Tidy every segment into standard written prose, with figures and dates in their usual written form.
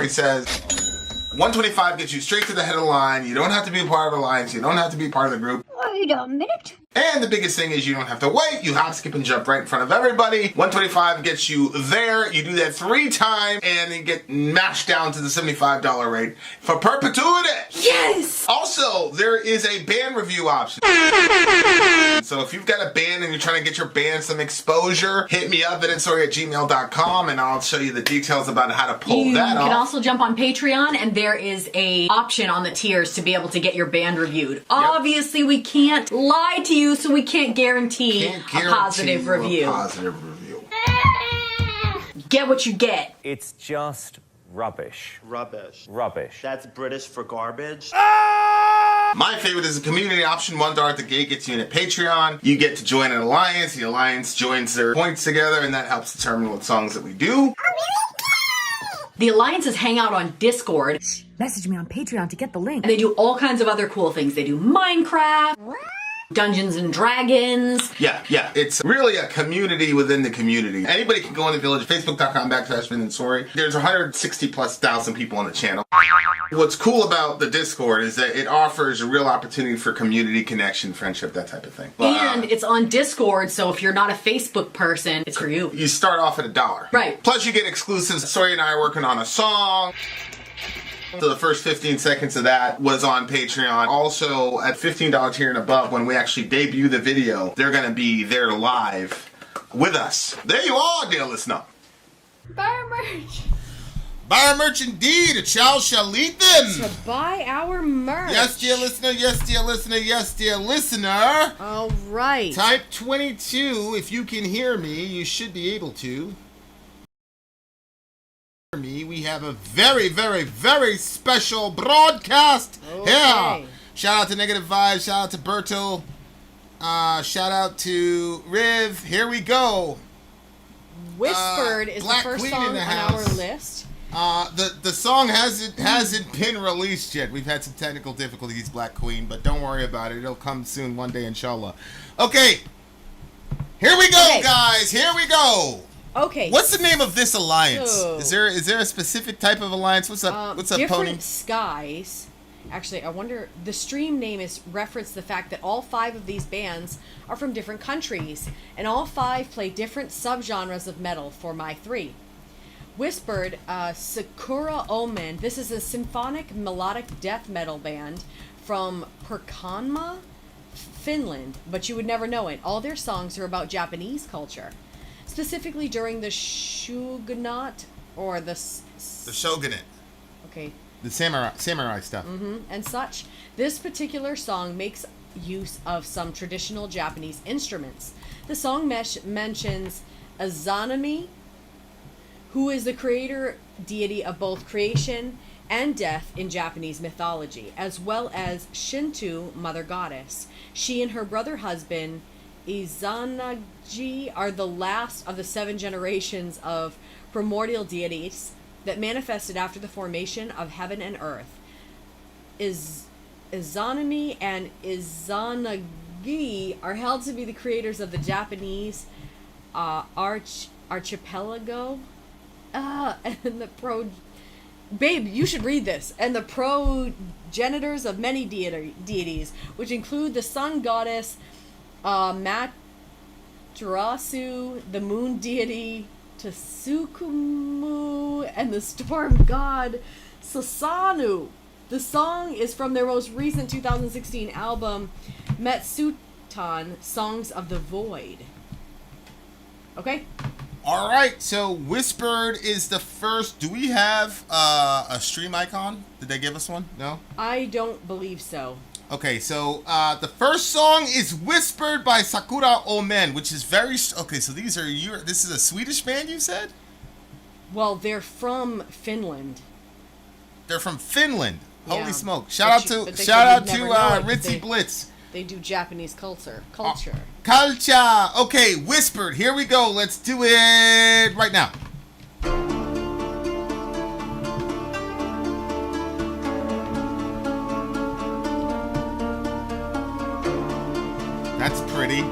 He says 125 gets you straight to the head of the line. You don't have to be a part of the alliance. You don't have to be part of the group. Wait a minute. And the biggest thing is you don't have to wait. You hop, skip, and jump right in front of everybody. 125 gets you there. You do that 3 times, and you get mashed down to the $75 rate for perpetuity. Yes! Also, there is a band review option. So if you've got a band and you're trying to get your band some exposure, hit me up at sori@gmail.com, and I'll show you the details about how to pull that off. You can also jump on Patreon, and there is a option on the tiers to be able to get your band reviewed. Yep. Obviously, we can't lie to you, so we can't guarantee a positive review. Get what you get. It's just rubbish. Rubbish. Rubbish. That's British for garbage. My favorite is the community option. $1 at the gate gets you in at Patreon. You get to join an alliance. The alliance joins their points together, and that helps determine what songs that we do. The alliances hang out on Discord. Message me on Patreon to get the link. And they do all kinds of other cool things. They do Minecraft, Dungeons and Dragons. Yeah. It's really a community within the community. Anybody can go in the village. Facebook.com/VinandSori. There's 160,000+ people on the channel. What's cool about the Discord is that it offers a real opportunity for community connection, friendship, that type of thing. And it's on Discord, so if you're not a Facebook person, it's for you. You start off at $1. Right. Plus you get exclusives. Sori and I are working on a song. So the first 15 seconds of that was on Patreon. Also, at $15 tier and above, when we actually debut the video, they're going to be there live with us. There you are, dear listener. Buy our merch. Buy our merch indeed. A child shall eat them. So buy our merch. Yes, dear listener. Yes, dear listener. Yes, dear listener. All right. Type 22 if you can hear me. You should be able to. We have a very, very, very special broadcast here. Shout out to Negative Vibes. Shout out to Berto. Shout out to Riv. Here we go. Whispered is Black the first Queen song in the on house. our list. The song hasn't been released yet. We've had some technical difficulties, Black Queen, but don't worry about it. It'll come soon one day, inshallah. Okay. Here we go, guys. Here we go. Okay. What's the name of this alliance? So, is there a specific type of alliance? What's up? What's up, different Pony? Skies. Actually, I wonder. The stream name is reference the fact that all 5 of these bands are from different countries, and all 5 play different subgenres of metal. For my 3, Whispered, Sakura Omen. This is a symphonic melodic death metal band from Pirkanmaa, Finland, but you would never know it. All their songs are about Japanese culture. Specifically during the shogunate or the shogunate. Okay. The samurai stuff. And such. This particular song makes use of some traditional Japanese instruments. The song mentions Izanami, who is the creator deity of both creation and death in Japanese mythology, as well as Shinto, mother goddess. She and her brother husband Izanagi are the last of the 7 generations of primordial deities that manifested after the formation of heaven and earth. Izanami and Izanagi are held to be the creators of the Japanese archipelago. And the Babe, you should read this. And the progenitors of many deities, which include the sun goddess Materasu, the moon deity Tsukumu, and the storm god Sasanu. The song is from their most recent 2016 album, Metsutan, Songs of the Void. Okay? Alright, so Whispered is the first. Do we have a stream icon? Did they give us one? No? I don't believe so. Okay, so the first song is Whispered by Sakura Omen, which is very... Okay, so this is a Swedish band, you said? Well, they're from Finland. They're from Finland. Yeah. Holy smoke. Shout out to Ritzy Blitz. They do Japanese culture. Culture. Okay, Whispered. Here we go. Let's do it right now. That's pretty.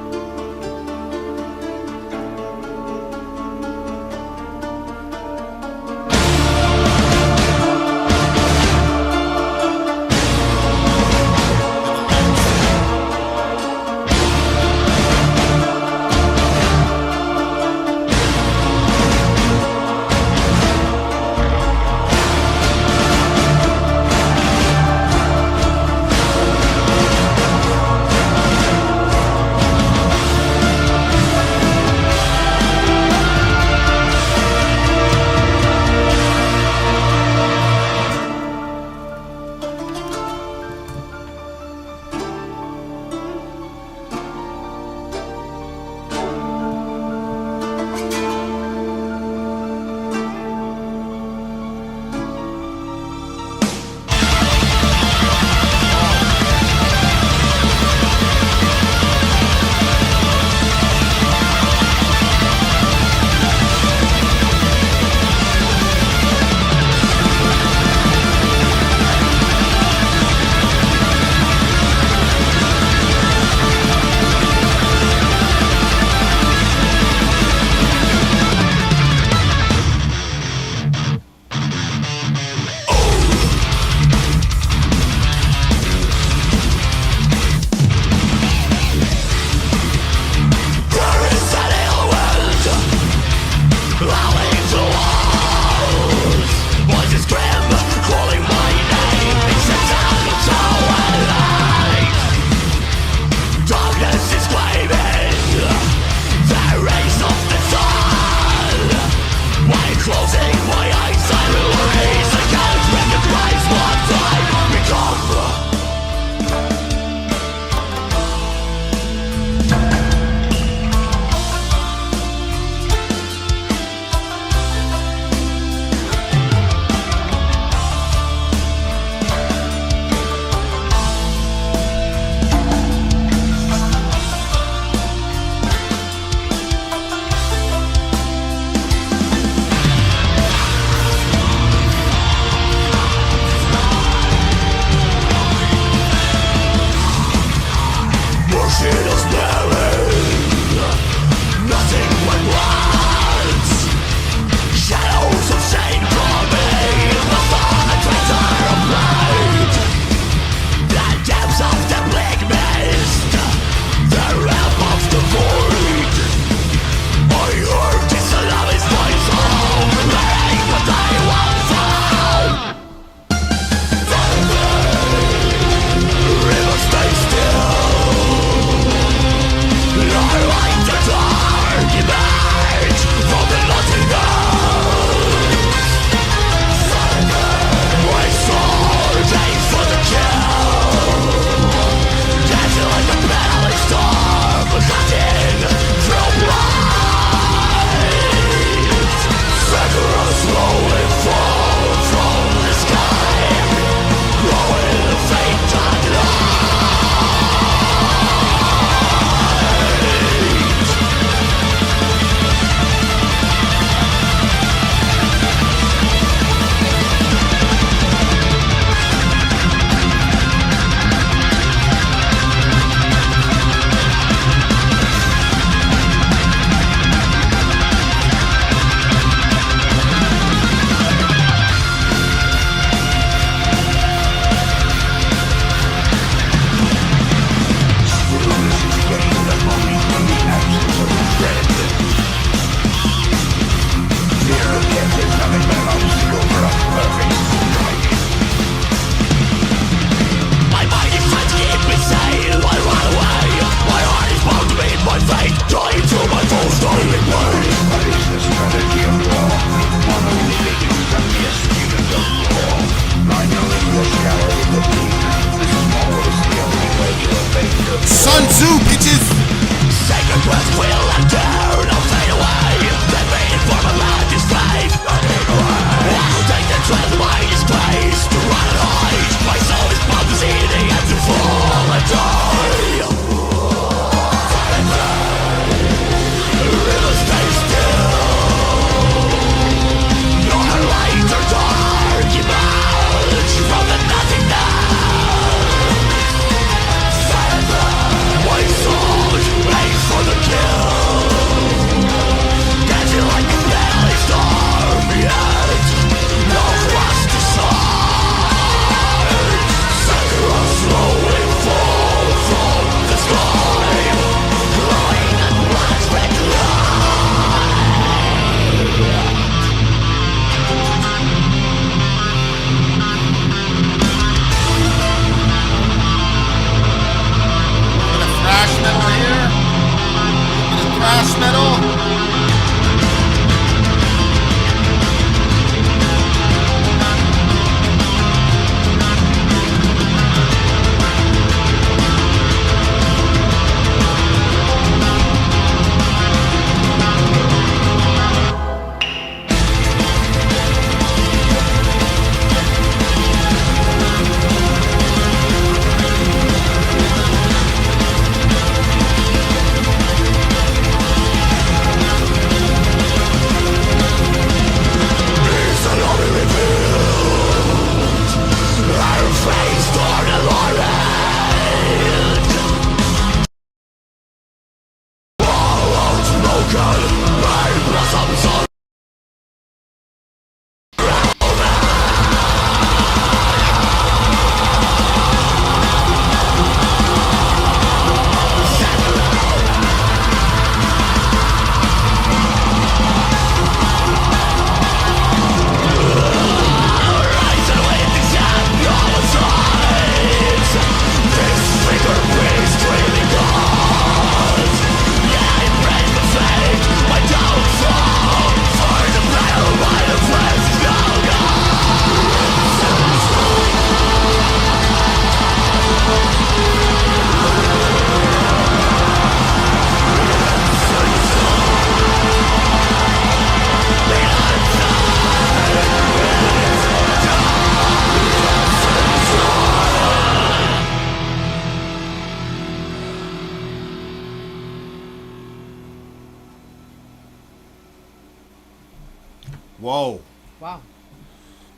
Whoa. Wow.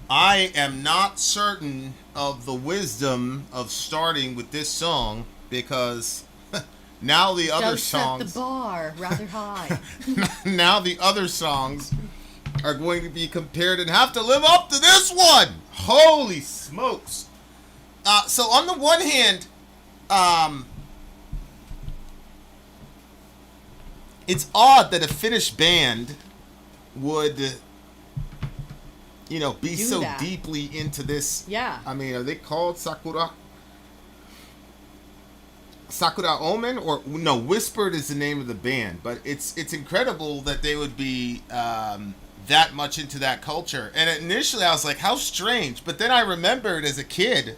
I am not certain of the wisdom of starting with this song because now the other Does set songs the bar rather high. now the other songs are going to be compared and have to live up to this one. Holy smokes. So on the one hand, it's odd that a Finnish band would, be Do so that. deeply into this. Yeah. I mean, are they called Sakura Omen? Or no, Whispered is the name of the band, but it's incredible that they would be that much into that culture. And initially I was like, how strange. But then I remembered as a kid,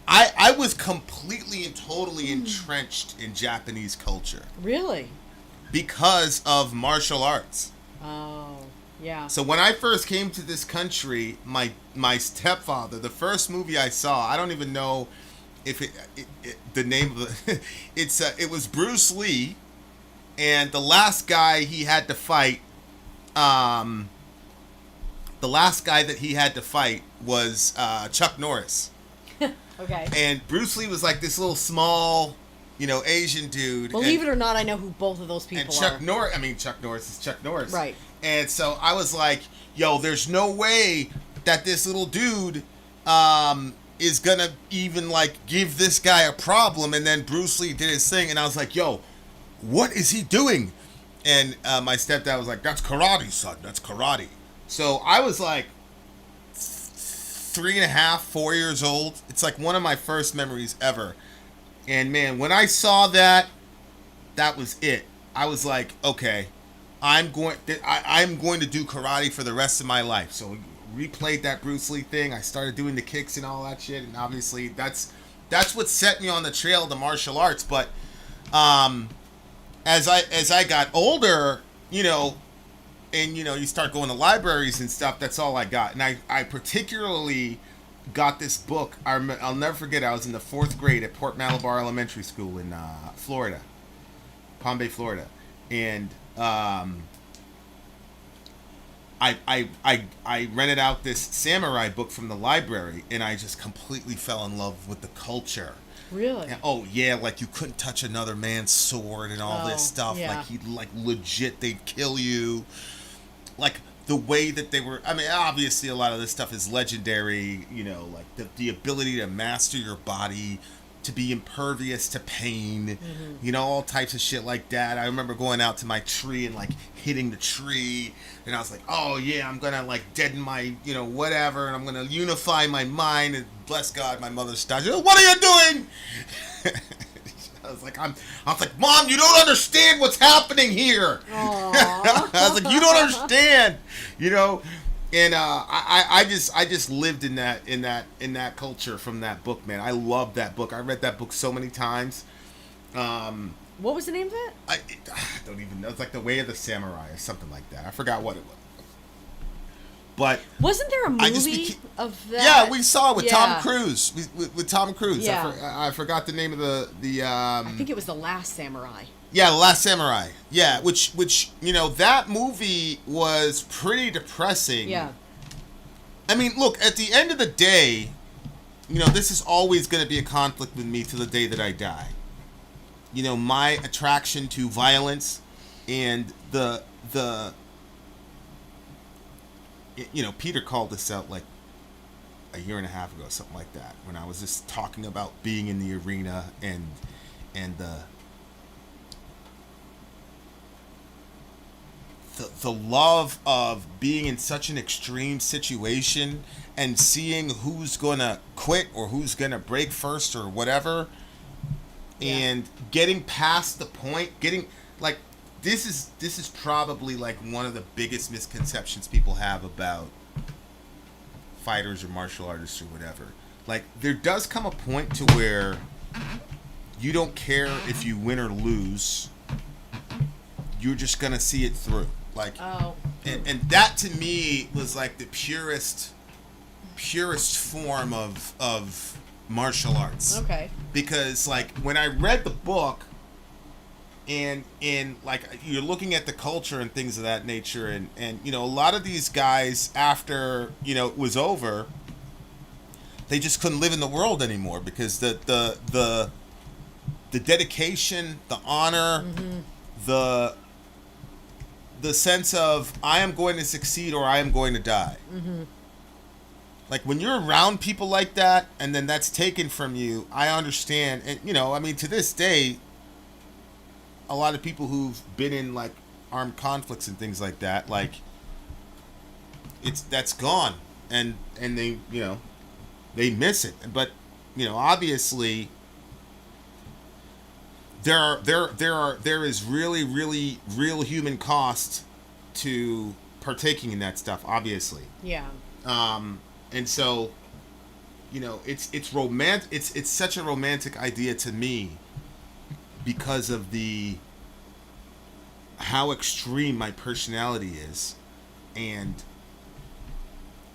I was completely and totally entrenched in Japanese culture Really? because of martial arts. Oh, yeah. So when I first came to this country, my stepfather, the first movie I saw, I don't even know if the name of the it was Bruce Lee, and the last guy he had to fight was Chuck Norris. Okay. And Bruce Lee was like this little small, Asian dude. Believe it or not, I know who both of those people And Chuck are. Chuck Norris is Chuck Norris. Right. And so I was like, yo, there's no way that this little dude is gonna even like give this guy a problem. And then Bruce Lee did his thing, and I was like, yo, what is he doing? And my stepdad was like, that's karate, son. That's karate. So I was like 3.5, 4 years old. It's like one of my first memories ever. And man, when I saw that was it. I was like, okay, I'm going to do karate for the rest of my life. So we replayed that Bruce Lee thing. I started doing the kicks and all that shit. And obviously that's what set me on the trail to martial arts. But as I got older, and you start going to libraries and stuff, that's all I got. And I particularly got this book. I'll never forget, I was in the 4th grade at Port Malabar Elementary School in Florida, Palm Bay, Florida. And I rented out this samurai book from the library, and I just completely fell in love with the culture. Really? And, oh yeah, like you couldn't touch another man's sword and all this stuff. Yeah. Like legit, they'd kill you. Like the way that they were. I mean, obviously a lot of this stuff is legendary. Like the ability to master your body, to be impervious to pain. Mm-hmm. All types of shit like that. I remember going out to my tree and like hitting the tree, and I was like, oh yeah, I'm gonna like deaden my whatever, and I'm gonna unify my mind. And bless God, my mother stopped. What are you doing? I was like, Mom, you don't understand what's happening here. I was like, you don't understand, And I just lived in that culture from that book, man. I loved that book. I read that book so many times. What was the name of it? I don't even know. It's like The Way of the Samurai or something like that. I forgot what it was. But wasn't there a movie of that? Yeah, we saw it with Yeah. Tom Cruise. With Tom Cruise. Yeah. I forgot the name of the. I think it was The Last Samurai. Yeah, The Last Samurai. Yeah, which that movie was pretty depressing. Yeah. I mean, look, at the end of the day, this is always going to be a conflict with me to the day that I die. My attraction to violence and the Peter called this out like a year and a half ago, something like that, when I was just talking about being in the arena and the love of being in such an extreme situation and seeing who's gonna quit or who's gonna break first or whatever, and getting past the point, this is probably like one of the biggest misconceptions people have about fighters or martial artists or whatever. Like, there does come a point to where you don't care if you win or lose, you're just gonna see it through. Like, and that to me was like the purest form of martial arts. Okay. Because like when I read the book, and like you're looking at the culture and things of that nature, and you know, a lot of these guys, after, you know, it was over, they just couldn't live in the world anymore because the dedication, the honor, the sense of I am going to succeed or I am going to die. Like when you're around people like that and then that's taken from you, I understand. And, you know, I mean, to this day, a lot of people who've been in like armed conflicts and things like that, like that's gone, and they, you know, they miss it. But, you know, obviously there is really real human cost to partaking in that stuff, obviously. Yeah. And so, you know, it's romantic. It's such a romantic idea to me because of how extreme my personality is, and,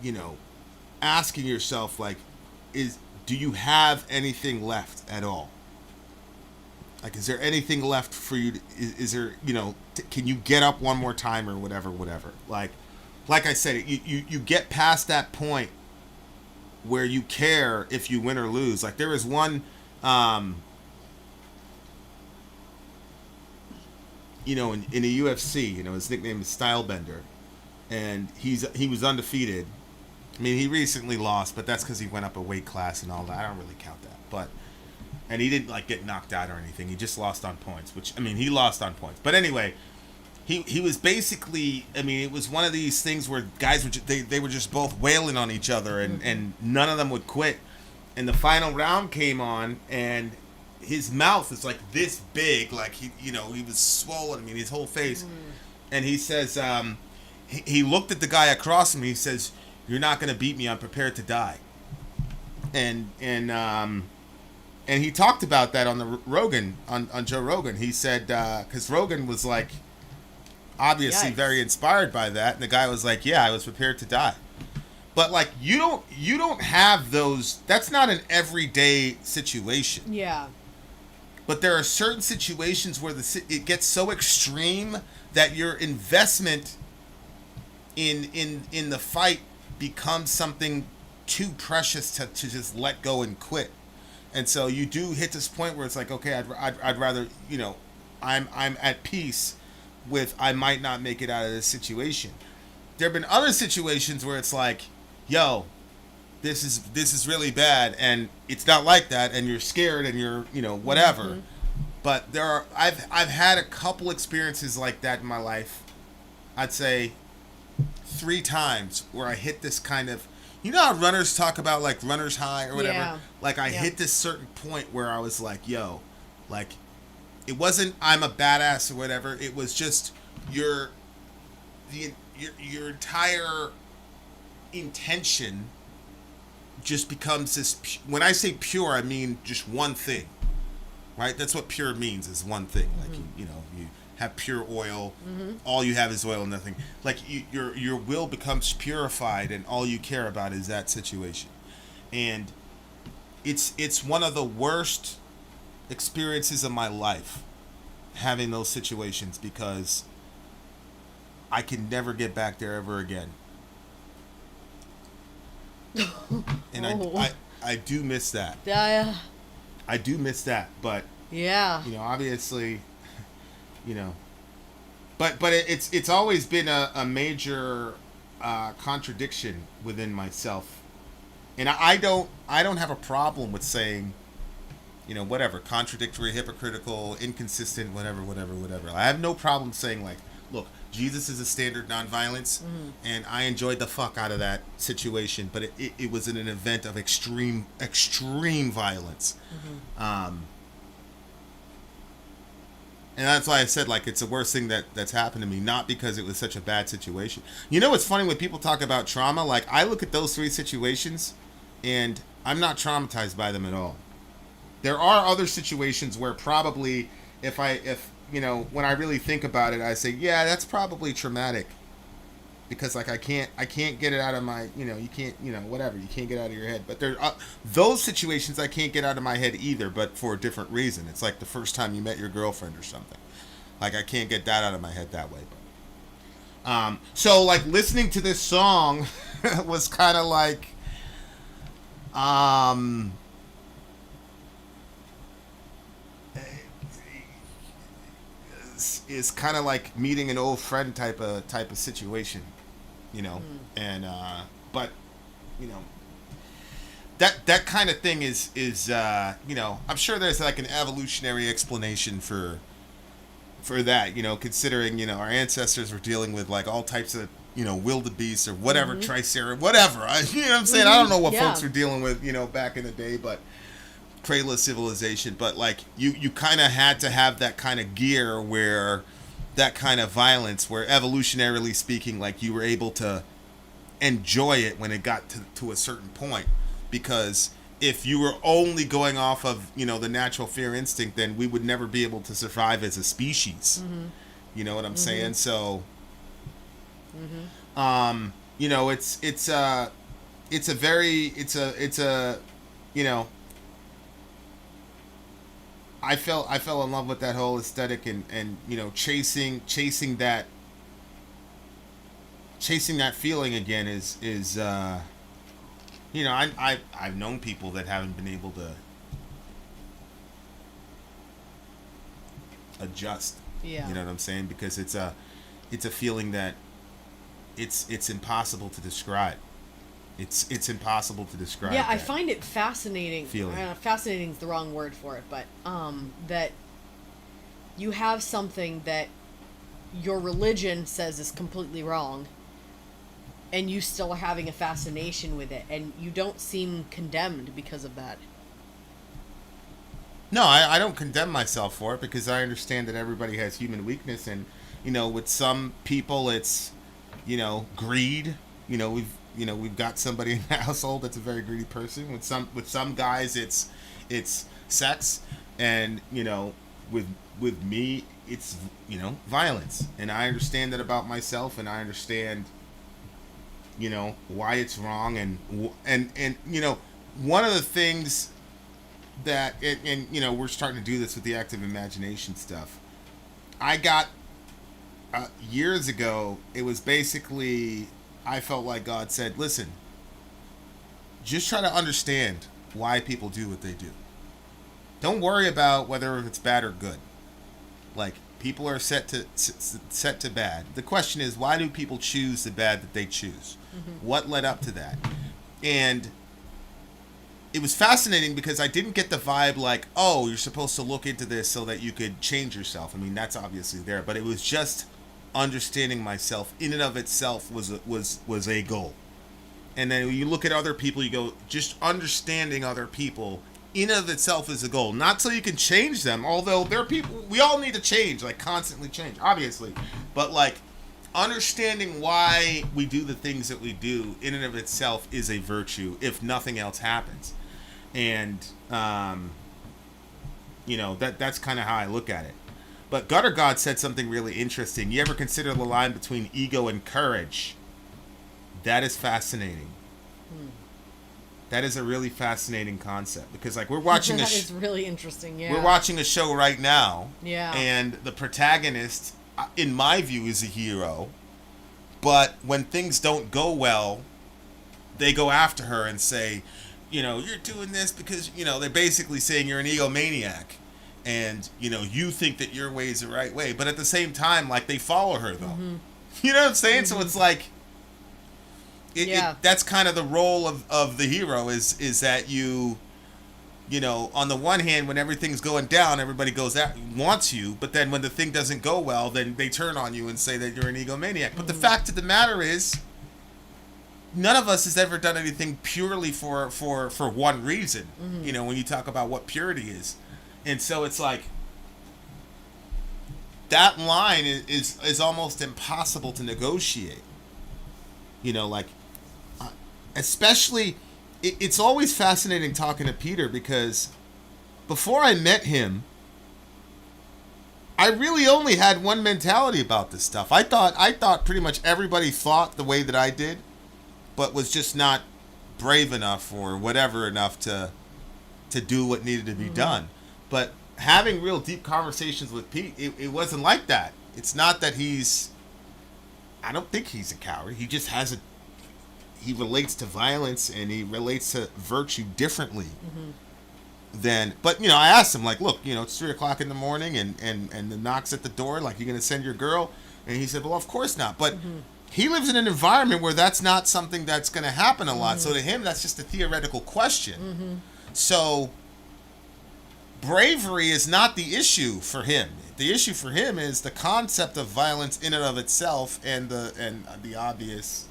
you know, asking yourself, like, do you have anything left at all? Like, is there anything left for you to, is there, you know, can you get up one more time or whatever. Like I said, you get past that point where you care if you win or lose. Like there was one, you know, in the UFC, you know, his nickname is Stylebender, and he was undefeated. I mean, he recently lost, but that's because he went up a weight class and all that. I don't really count that, but, and he didn't like get knocked out or anything. He just lost on points, which, I mean, he lost on points. But anyway, he was basically, I mean, it was one of these things where guys were they were just both wailing on each other, and none of them would quit. And the final round came on, and his mouth is like this big, like he was swollen. I mean, his whole face. And he says, he looked at the guy across him. He says, "You're not going to beat me. I'm prepared to die." And he talked about that on the Rogan, on Joe Rogan. He said, because Rogan was like, obviously very inspired by that, and the guy was like, "Yeah, I was prepared to die." But like you don't have those. That's not an everyday situation. Yeah. But there are certain situations where it gets so extreme that your investment in the fight becomes something too precious to just let go and quit. And so you do hit this point where it's like, okay, I'd rather, you know, I'm at peace with I might not make it out of this situation. There have been other situations where it's like, yo, this is really bad, and it's not like that, and you're scared, and you're, you know, whatever. But I've had a couple experiences like that in my life. I'd say 3 times where I hit this kind of, you know how runners talk about like runner's high or whatever? Yeah. Like I hit this certain point where I was like, yo, like it wasn't I'm a badass or whatever. It was just your entire intention just becomes this. When I say pure, I mean just one thing, right? That's what pure means, is one thing. Like you know, you have pure oil. All you have is oil and nothing. Like your will becomes purified, and all you care about is that situation. And it's one of the worst experiences of my life, having those situations, because I can never get back there ever again. And I do miss that. I do miss that, but yeah, you know, obviously, you know, but it's always been a major contradiction within myself, and I don't have a problem with saying, you know, whatever, contradictory, hypocritical, inconsistent, whatever. I have no problem saying, like, look, Jesus is a standard nonviolence, and I enjoyed the fuck out of that situation, but it was in an event of extreme violence. And that's why I said, like, it's the worst thing that's happened to me, not because it was such a bad situation. You know what's funny when people talk about trauma? Like, I look at those 3 situations, and I'm not traumatized by them at all. There are other situations where probably, if you know, when I really think about it, I say, yeah, that's probably traumatic. because like I can't get it out of my, you can't, whatever, you can't get out of your head. But there those situations I can't get out of my head either, but for a different reason. It's like the first time you met your girlfriend or something. Like I can't get that out of my head that way. But so like listening to this song was kind of like is kind of like meeting an old friend type of situation, and but that kind of thing is I'm sure there's like an evolutionary explanation for that, considering our ancestors were dealing with like all types of wildebeest or whatever, tricera, whatever. You know what I'm saying? I don't know what folks were dealing with back in the day, but cradle of civilization. But like you kind of had to have that kind of gear, where that kind of violence, where evolutionarily speaking, like you were able to enjoy it when it got to a certain point. Because if you were only going off of the natural fear instinct, then we would never be able to survive as a species. You know what I'm saying? So it's a very I fell in love with that whole aesthetic and chasing that feeling again is I've known people that haven't been able to adjust. You know what I'm saying? Because it's a feeling that it's impossible to describe. It's impossible to describe. Yeah, I find it fascinating. Feeling. Fascinating is the wrong word for it, but that you have something that your religion says is completely wrong, and you still are having a fascination with it, and you don't seem condemned because of that. No, I don't condemn myself for it, because I understand that everybody has human weakness, and with some people it's greed. We've got somebody in the household that's a very greedy person. With some guys it's sex, and with me it's violence. And I understand that about myself, and I understand why it's wrong, and one of the things that we're starting to do this with the active imagination stuff. I got years ago, it was basically, I felt like God said, listen, just try to understand why people do what they do. Don't worry about whether it's bad or good. Like, people are set to bad. The question is, why do people choose the bad that they choose? What led up to that? And it was fascinating because I didn't get the vibe like, oh, you're supposed to look into this so that you could change yourself. I mean, that's obviously there, but it was just understanding myself in and of itself was a goal. And then when you look at other people, you go, just understanding other people in and of itself is a goal. Not so you can change them, although there are people, we all need to change, like constantly change, obviously. But like, understanding why we do the things that we do in and of itself is a virtue, if nothing else happens. And, that's kind of how I look at it. But Gutter God said something really interesting. You ever consider the line between ego and courage? That is fascinating. That is a really fascinating concept, because like we're watching that is really interesting. Yeah, we're watching a show right now. Yeah, and the protagonist, in my view, is a hero. But when things don't go well, they go after her and say, you're doing this because they're basically saying you're an egomaniac. And, you think that your way is the right way. But at the same time, like, they follow her, though. You know what I'm saying? So it's like, that's kind of the role of the hero is that on the one hand, when everything's going down, everybody wants you. But then when the thing doesn't go well, then they turn on you and say that you're an egomaniac. But the fact of the matter is, none of us has ever done anything purely for one reason. When you talk about what purity is. And so it's like, that line is almost impossible to negotiate. Especially, it's always fascinating talking to Peter, because before I met him, I really only had one mentality about this stuff. I thought pretty much everybody thought the way that I did, but was just not brave enough or whatever enough to do what needed to be done. But having real deep conversations with Pete, it wasn't like that. It's not that I don't think he's a coward. He just he relates to violence and he relates to virtue differently than, but I asked him, like, look, it's 3:00 in the morning and the knocks at the door, like, you going to send your girl? And he said, well, of course not. But he lives in an environment where that's not something that's going to happen a lot. So to him, that's just a theoretical question. So bravery is not the issue for him. The issue for him is the concept of violence in and of itself and the obvious,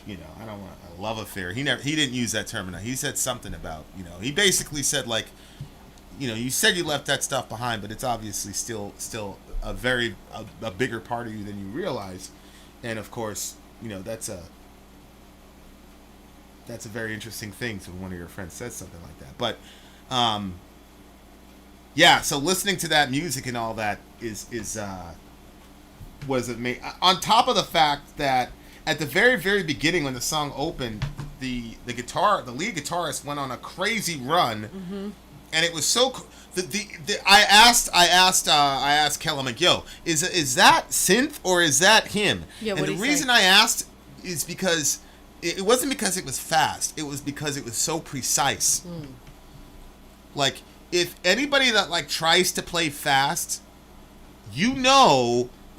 I don't want a love affair. He didn't use that term. He said something about, he basically said, like, you said you left that stuff behind, but it's obviously still a bigger part of you than you realize. And of course, that's a very interesting thing. So when one of your friends says something like that, but yeah. So listening to that music and all that was amazing. On top of the fact that at the very, very beginning when the song opened, the lead guitarist went on a crazy run, and it was so. I asked Kelly, I'm like, yo, is that synth or is that him? Yeah, and the reason I asked is because it wasn't because it was fast. It was because it was so precise. Like, if anybody that like tries to play fast,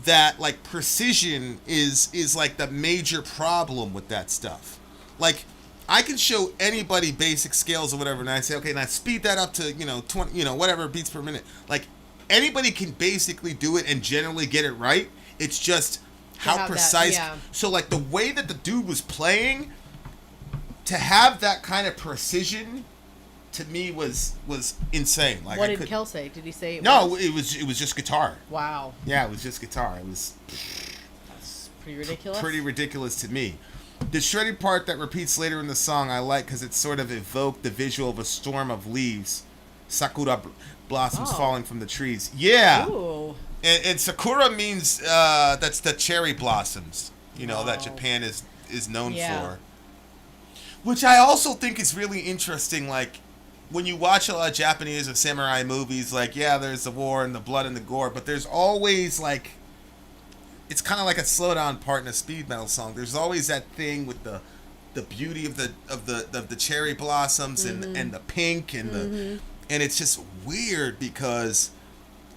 that like precision is like the major problem with that stuff. Like, I can show anybody basic scales or whatever, and I say, okay, now speed that up to 20, whatever beats per minute. Like, anybody can basically do it and generally get it right. It's just how precise. So like the way that the dude was playing, to have that kind of precision, to me was insane. Like, what did Kel say? Did he say? It was just guitar. Wow. Yeah, it was just guitar. It was. That's pretty ridiculous. Pretty ridiculous to me. The shreddy part that repeats later in the song I like because it sort of evoked the visual of a storm of leaves, sakura blossoms falling from the trees. Yeah. Ooh. And sakura means that's the cherry blossoms, that Japan is known for. Which I also think is really interesting. Like, when you watch a lot of Japanese or samurai movies, like, there's the war and the blood and the gore, but there's always like, it's kind of like a slow down part in a speed metal song. There's always that thing with the beauty of the cherry blossoms and the pink and and it's just weird because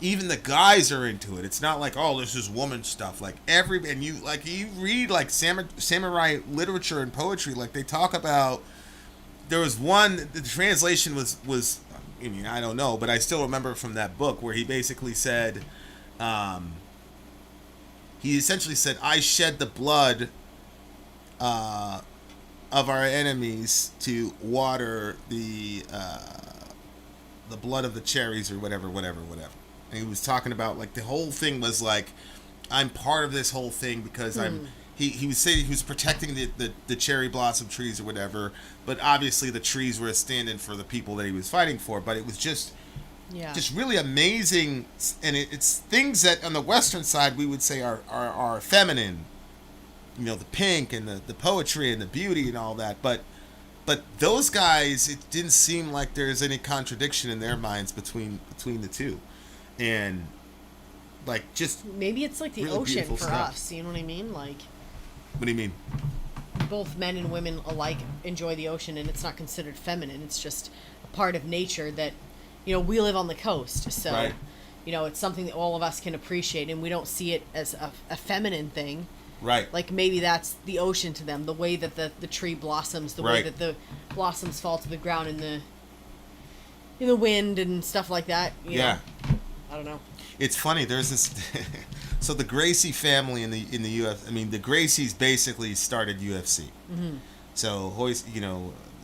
even the guys are into it. It's not like, oh, this is woman stuff. Like, you read like samurai literature and poetry, like they talk about. There was one, the translation was I don't know, but I still remember from that book where he basically said, he essentially said, I shed the blood of our enemies to water the blood of the cherries or whatever. And he was talking about, like, the whole thing was like, I'm part of this whole thing because he was saying he was protecting the cherry blossom trees or whatever, but obviously the trees were a stand-in for the people that he was fighting for. But it was just really amazing, and it's things that on the Western side we would say are feminine, the pink and the poetry and the beauty and all that. But those guys, it didn't seem like there's any contradiction in their minds between the two, and like just maybe it's like the really ocean for stuff. us. You know what I mean? Like, what do you mean? Both men and women alike enjoy the ocean, and it's not considered feminine. It's just a part of nature that, we live on the coast, so right. It's something that all of us can appreciate, and we don't see it as a feminine thing. Right. Like, maybe that's the ocean to them, the way that the tree blossoms, the way that the blossoms fall to the ground in the wind and stuff like that. You know? I don't know. It's funny. There's this. So the Gracie family in the UFC. I mean, the Gracies basically started UFC. So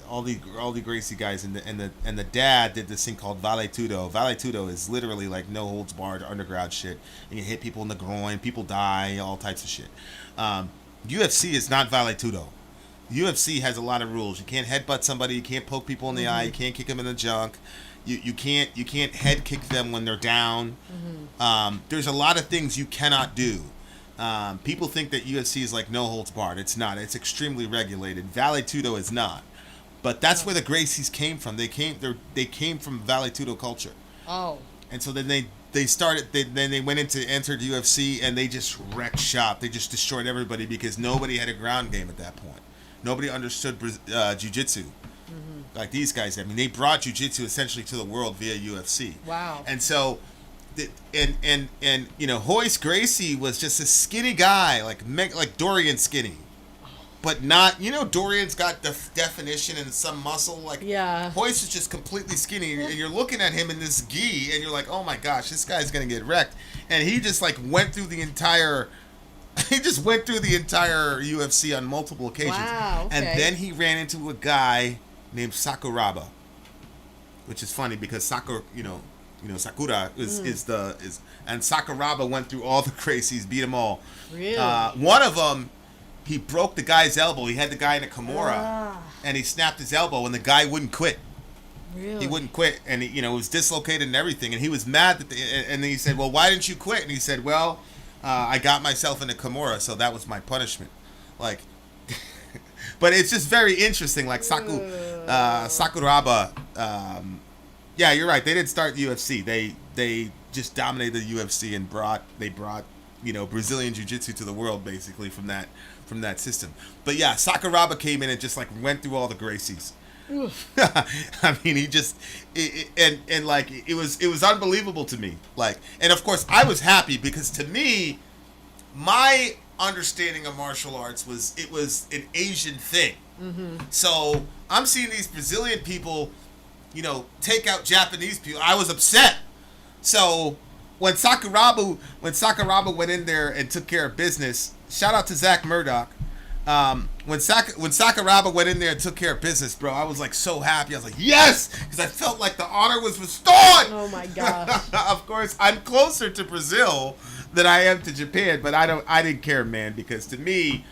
all the Gracie guys and the dad did this thing called Vale Tudo. Vale Tudo is literally like no holds barred underground shit. And you hit people in the groin, people die, all types of shit. UFC is not Vale Tudo. UFC has a lot of rules. You can't headbutt somebody. You can't poke people in the eye. You can't kick them in the junk. You can't head kick them when they're down. There's a lot of things you cannot do. People think that UFC is like no holds barred. It's not. It's extremely regulated. Vale Tudo is not. But that's where the Gracies came from. They came from Vale Tudo culture. Oh. And so then they entered UFC and they just wrecked shop. They just destroyed everybody because nobody had a ground game at that point. Nobody understood jiu-jitsu. Like these guys. I mean, they brought jiu-jitsu essentially to the world via UFC. Wow. And so, and you know, Royce Gracie was just a skinny guy, like Dorian skinny. But not, you know, Dorian's got the definition and some muscle. Like, yeah. Royce is just completely skinny. And you're looking at him in this gi, and you're like, oh my gosh, this guy's going to get wrecked. And he just, like, went through the entire UFC on multiple occasions. Wow, okay. And then he ran into a guy named Sakuraba, which is funny because Sakura is and Sakuraba went through all the Gracies, beat them all. Really? One of them, he broke the guy's elbow. He had the guy in a Kimura, and he snapped his elbow, and the guy wouldn't quit. Really? He wouldn't quit, and he, it was dislocated and everything, and he was mad and then he said, well, why didn't you quit? And he said, well, I got myself in a Kimura, so that was my punishment. Like, but it's just very interesting, like Sakuraba, yeah, you're right, they didn't start the UFC. They just dominated the UFC and brought you know, Brazilian Jiu-Jitsu to the world, basically, from that system. But yeah, Sakuraba came in and just like went through all the Gracies. I mean, he just it was unbelievable to me. Like, and of course I was happy because to me, my understanding of martial arts was an Asian thing. So I'm seeing these Brazilian people, you know, take out Japanese people. I was upset. So when Sakuraba went in there and took care of business, shout out to Zach Murdoch. When Sakuraba went in there and took care of business, bro, I was like so happy. I was like, yes, because I felt like the honor was restored. Oh my gosh. Of course, I'm closer to Brazil than I am to Japan, but I didn't care, man, because to me,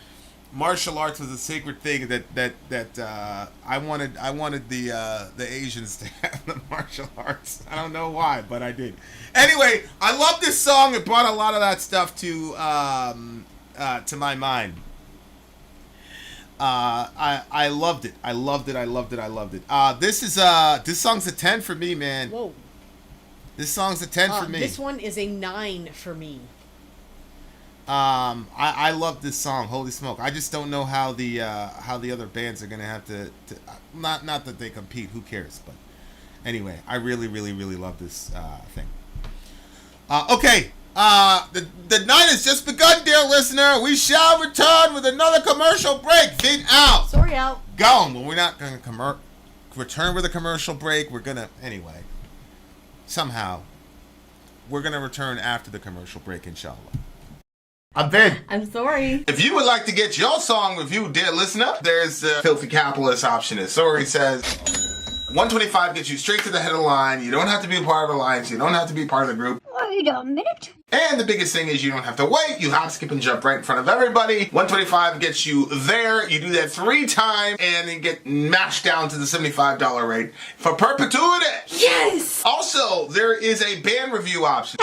martial arts was a sacred thing that I wanted the Asians to have the martial arts. I don't know why, but I did. Anyway, I love this song. It brought a lot of that stuff to my mind. I loved it. I loved it. This song's a 10 for me, man. Whoa. This song's a 10 for me. This one is a 9 for me. I love this song. Holy smoke! I just don't know how the other bands are gonna have to not that they compete. Who cares? But anyway, I really love this thing. Okay. The night has just begun, dear listener. We shall return with another commercial break. Vin out. Sorry, out. Gone. Well, we're not gonna return with a commercial break. We're gonna anyway. Somehow, we're gonna return after the commercial break, inshallah. I'm Vin. I'm sorry. If you would like to get your song reviewed, dear listener, there's the Filthy Capitalist option. As Sori says, $125 gets you straight to the head of the line. You don't have to be a part of the alliance. You don't have to be part of the group. Wait a minute. And the biggest thing is you don't have to wait. You hop, skip, and jump right in front of everybody. $125 gets you there. You do that 3 times, and then get mashed down to the $75 rate for perpetuity. Yes! Also, there is a band review option.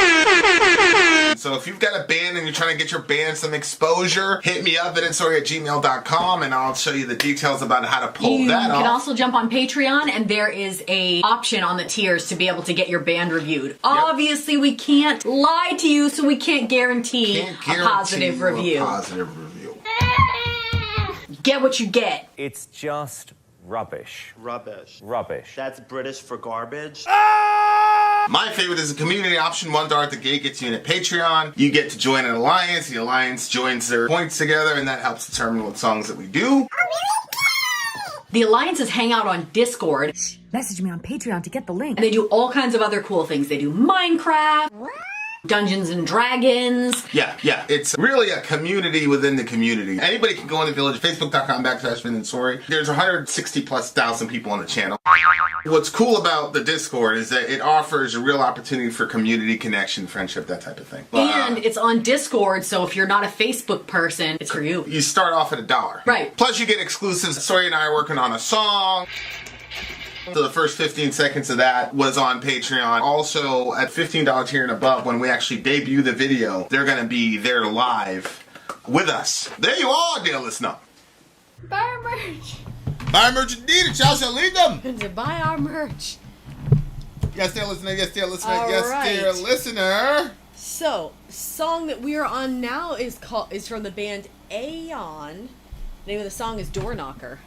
So if you've got a band and you're trying to get your band some exposure, hit me up at itsori@gmail.com, and I'll show you the details about how to pull that off. You can also jump on Patreon, and there is a option on the tiers to be able to get your band reviewed. Obviously, we can't lie to you, so we can't guarantee a positive review. Get what you get. It's just rubbish. Rubbish. That's British for garbage. My favorite is the community option. $1 at the gate gets you in a Patreon. You get to join an alliance. The alliance joins their points together, and that helps determine what songs that we do. The alliances hang out on Discord. Message me on Patreon to get the link. And they do all kinds of other cool things. They do Minecraft, Dungeons and Dragons. Yeah. It's really a community within the community. Anybody can go in the village, facebook.com/Vin and Sori. There's 160,000+ people on the channel. What's cool about the Discord is that it offers a real opportunity for community connection, friendship, that type of thing. And it's on Discord, so if you're not a Facebook person, it's for you. You start off at $1. Right. Plus you get exclusives. Sori and I are working on a song. So the first 15 seconds of that was on Patreon. Also, at $15 tier and above, when we actually debut the video, they're going to be there live with us. There you are, dear listener. Buy our merch. Buy our merch indeed, and shall lead them. To buy our merch. Yes, dear listener. Yes, dear listener. All yes, right. dear listener. So, song that we are on now is from the band Aeon. The name of the song is Door Knocker.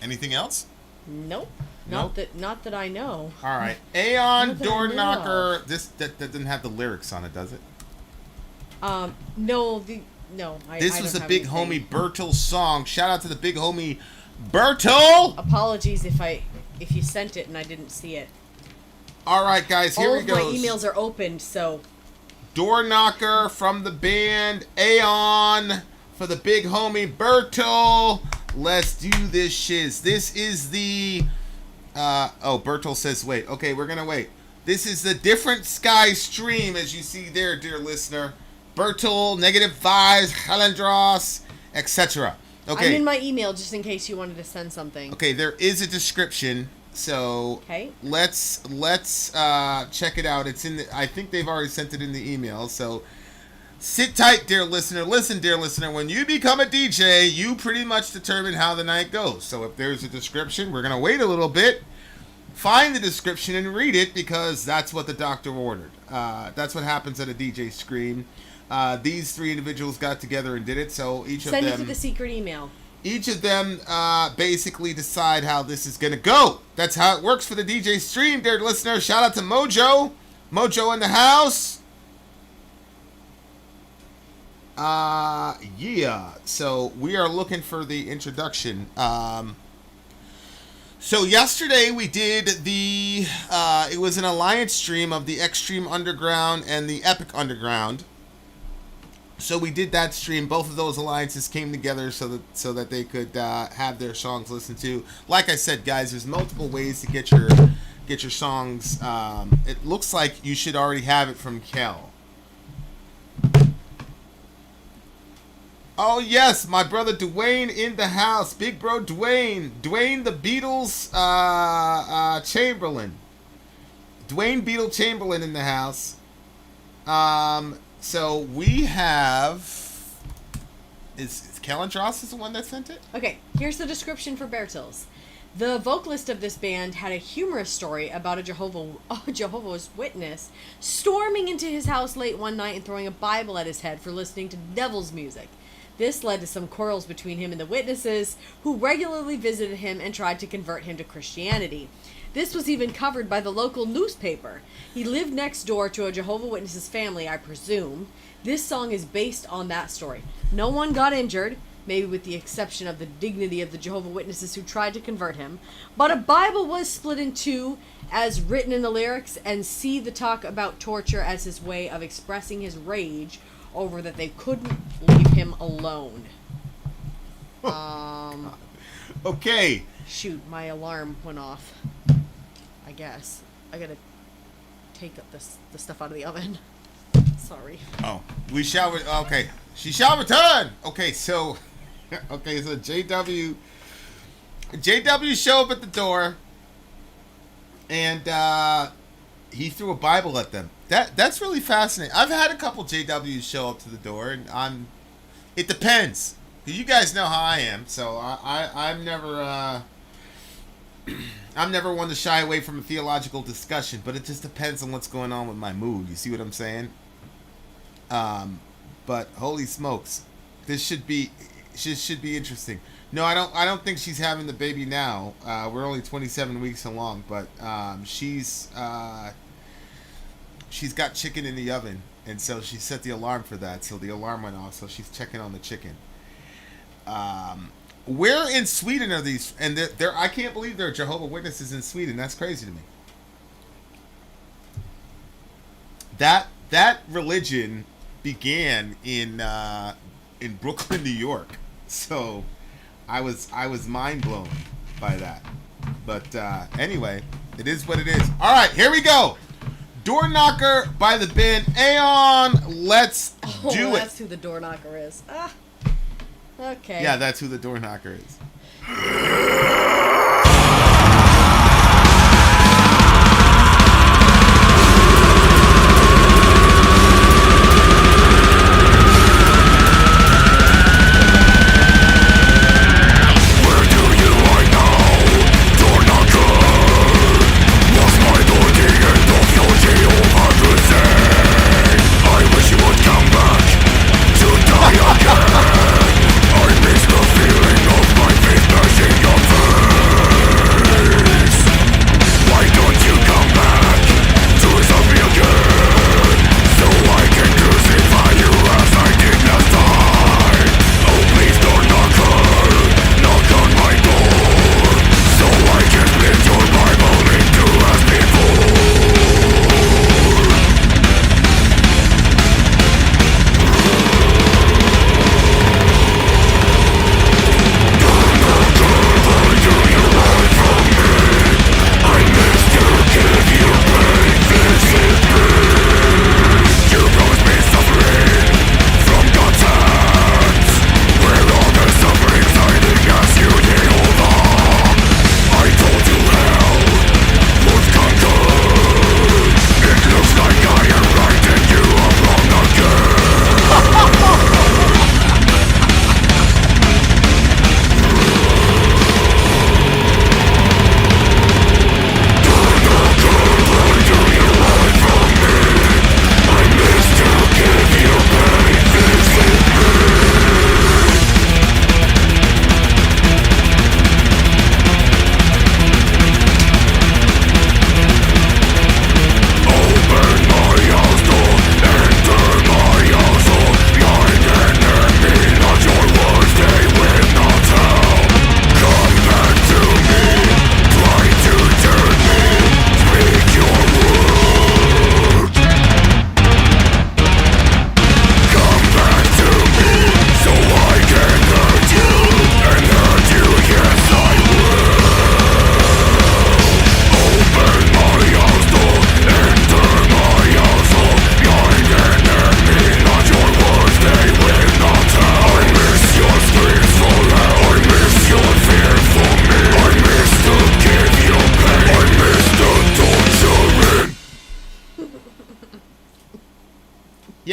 Anything else? Nope. Nope. Not that I know. All right. Aeon, Not that Door I know Knocker. That doesn't have the lyrics on it, does it? No. This I was don't a have big anything. homie Bertil song. Shout out to the big homie Bertil. Apologies if you sent it and I didn't see it. All right, guys. Here All we of go. my emails are opened, so Door Knocker from the band Aeon for the big homie Bertil. Let's do this shiz. This is the Bertil says wait. Okay, we're gonna wait. This is the Different Sky stream, as you see there, dear listener. Bertil, Negative Vibes, Halandros, etc. Okay. I'm in my email just in case you wanted to send something. Okay, there is a description, so Okay. let's check it out. It's in the, I think they've already sent it in the email, so sit tight, dear listener. Listen, dear listener, when you become a DJ, you pretty much determine how the night goes. So if there's a description, we're gonna wait a little bit, find the description and read it, because that's what the doctor ordered. That's what happens at a DJ screen. These three individuals got together and did it, so each of them... Send it to the secret email. Each of them basically decide how this is going to go. That's how it works for the DJ stream, dear listener. Shout out to Mojo. Mojo in the house. Yeah. So we are looking for the introduction. So yesterday we did the... it was an alliance stream of the Extreme Underground and the Epic Underground. So we did that stream. Both of those alliances came together so that they could have their songs listened to. Like I said, guys, there's multiple ways to get your songs. It looks like you should already have it from Kel. Oh yes, my brother Dwayne in the house. Big bro Dwayne. Dwayne the Beatles Chamberlain. Dwayne Beatle Chamberlain in the house. So we have... Is Kalendros is the one that sent it? Okay, here's the description for Bertils. The vocalist of this band had a humorous story about a Jehovah's Witness storming into his house late one night and throwing a Bible at his head for listening to devil's music. This led to some quarrels between him and the witnesses, who regularly visited him and tried to convert him to Christianity. This was even covered by the local newspaper. He lived next door to a Jehovah's Witnesses family, I presume. This song is based on that story. No one got injured, maybe with the exception of the dignity of the Jehovah's Witnesses who tried to convert him. But a Bible was split in two, as written in the lyrics, and see the talk about torture as his way of expressing his rage over that they couldn't leave him alone. Okay. Shoot, my alarm went off. I guess. I gotta take up the stuff out of the oven. Sorry. Oh, we shall... Okay. She shall return! Okay, so... Okay, so JW showed up at the door, and he threw a Bible at them. That's really fascinating. I've had a couple JWs show up to the door, and it depends. You guys know how I am, so I'm never I'm never one to shy away from a theological discussion, but it just depends on what's going on with my mood. You see what I'm saying? But holy smokes, this should be interesting. No, I don't think she's having the baby now. We're only 27 weeks along, but she's got chicken in the oven, and so she set the alarm for that. So the alarm went off, so she's checking on the chicken. Where in Sweden are these? And they're I can't believe there are Jehovah's Witnesses in Sweden. That's crazy to me. That religion began in Brooklyn, New York. So I was mind blown by that. But anyway, it is what it is. All right, here we go. Door Knocker by the band Aeon. Let's do it. That's who the door knocker is. Okay. Yeah, that's who the door knocker is.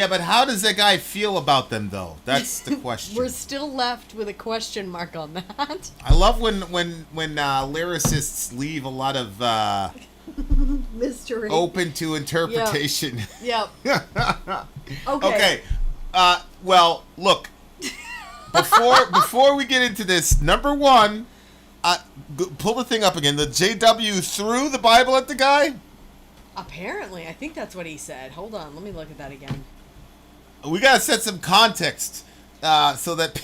Yeah, but how does that guy feel about them, though? That's the question. We're still left with a question mark on that. I love when lyricists leave a lot of Mystery. open to interpretation. Yep. Okay. Well, look. Before we get into this, number one, pull the thing up again. The JW threw the Bible at the guy? Apparently. I think that's what he said. Hold on. Let me look at that again. We got to set some context so that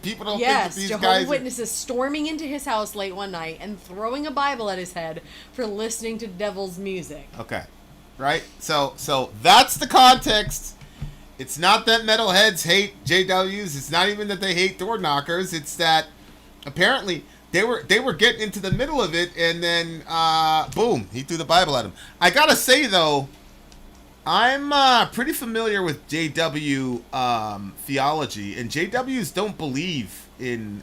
people don't think that these Jehovah's guys... Witnesses storming into his house late one night and throwing a Bible at his head for listening to devil's music. Okay. Right? So that's the context. It's not that metalheads hate JWs. It's not even that they hate door knockers. It's that apparently they were getting into the middle of it, and then boom, he threw the Bible at him. I gotta say though, I'm pretty familiar with JW theology, and JWs don't believe in